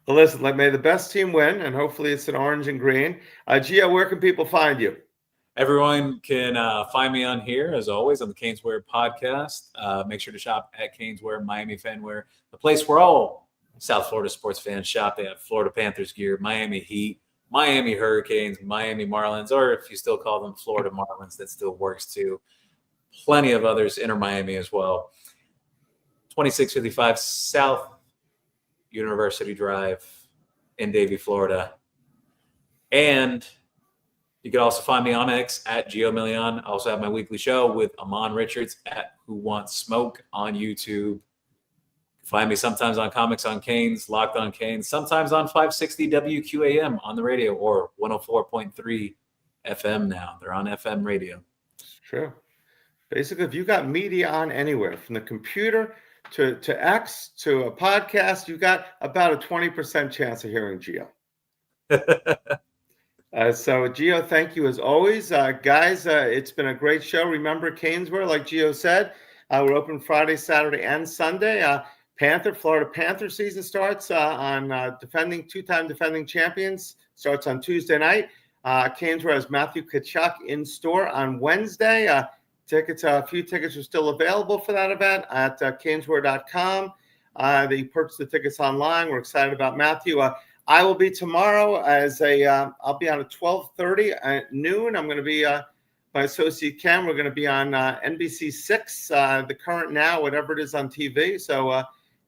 Speaker 2: Well, listen, may the best team win, and hopefully it's an orange and green. Gio, where can people find you?
Speaker 3: Everyone can find me on here, as always, on the CanesWear podcast. Make sure to shop at CanesWear, Miami Fanwear, the place where all South Florida sports fans shop. They have Florida Panthers gear, Miami Heat, Miami Hurricanes, Miami Marlins, or if you still call them Florida Marlins, that still works too. Plenty of others, Inter Miami as well. 2655 South University Drive in Davie, Florida. And you can also find me on X at GeoMillion. I also have my weekly show with Amon Richards at Who Wants Smoke on YouTube. Find me sometimes on Comics on Canes, Locked on Canes, sometimes on 560 WQAM on the radio, or 104.3 FM now. They're on FM radio.
Speaker 2: It's true. Basically, if you got media on anywhere, from the computer to X to a podcast, you got about a 20% chance of hearing Gio. So, Gio, thank you as always. Guys, it's been a great show. Remember, CanesWear, like Gio said, we're open Friday, Saturday, and Sunday. Florida Panther season starts on two-time defending champions. Starts on Tuesday night. CanesWear has Matthew Tkachuk in store on Wednesday. A few tickets are still available for that event at CanesWear.com. They purchase the tickets online. We're excited about Matthew. I will be tomorrow I'll be on at 12:30 at noon. I'm going to be my associate Ken. We're going to be on NBC 6, the current now, whatever it is on TV. So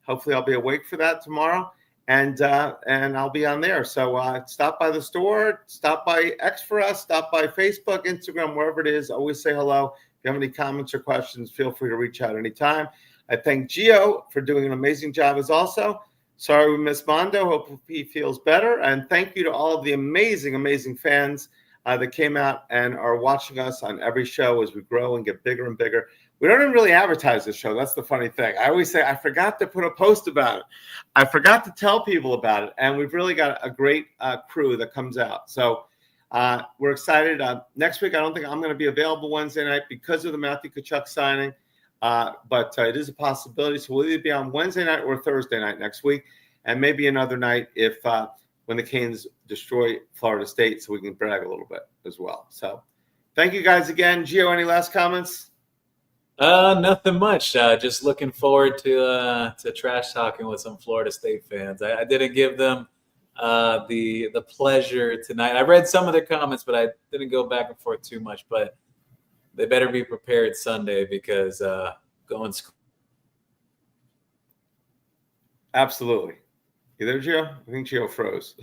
Speaker 2: hopefully I'll be awake for that tomorrow, and I'll be on there. So stop by the store, stop by X for us, stop by Facebook, Instagram, wherever it is. Always say hello. If you have any comments or questions, feel free to reach out anytime. I thank Gio for doing an amazing job as also. Sorry we missed Mando. Hope he feels better. And thank you to all of the amazing, amazing fans that came out and are watching us on every show as we grow and get bigger and bigger. We don't even really advertise this show. That's the funny thing. I always say, I forgot to put a post about it. I forgot to tell people about it. And we've really got a great crew that comes out. So we're excited. Next week, I don't think I'm going to be available Wednesday night because of the Matthew Tkachuk signing. But it is a possibility. So we'll either be on Wednesday night or Thursday night next week. And maybe another night if when the Canes destroy Florida State, so we can brag a little bit as well. So thank you guys again. Gio, any last comments?
Speaker 3: Nothing much. Just looking forward to trash talking with some Florida State fans. I didn't give them the pleasure tonight. I read some of their comments, but I didn't go back and forth too much. But they better be prepared Sunday because going.
Speaker 2: Absolutely. You there, Gio? I think Gio froze.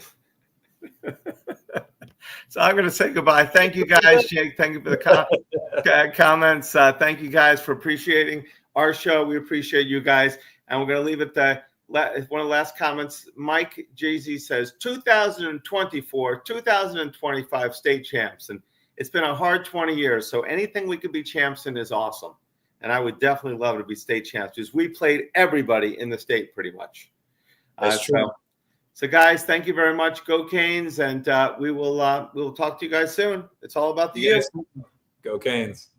Speaker 2: So I'm going to say goodbye. Thank you, guys. Jake, thank you for the comments. Thank you, guys, for appreciating our show. We appreciate you guys. And we're going to leave it there. One of the last comments, Mike Jay-Z says, 2024, 2025 state champs. And it's been a hard 20 years. So anything we could be champs in is awesome. And I would definitely love to be state champs because we played everybody in the state pretty much.
Speaker 3: That's true.
Speaker 2: So, guys, thank you very much. Go Canes, and we will talk to you guys soon. It's all about the youth.
Speaker 3: Go Canes.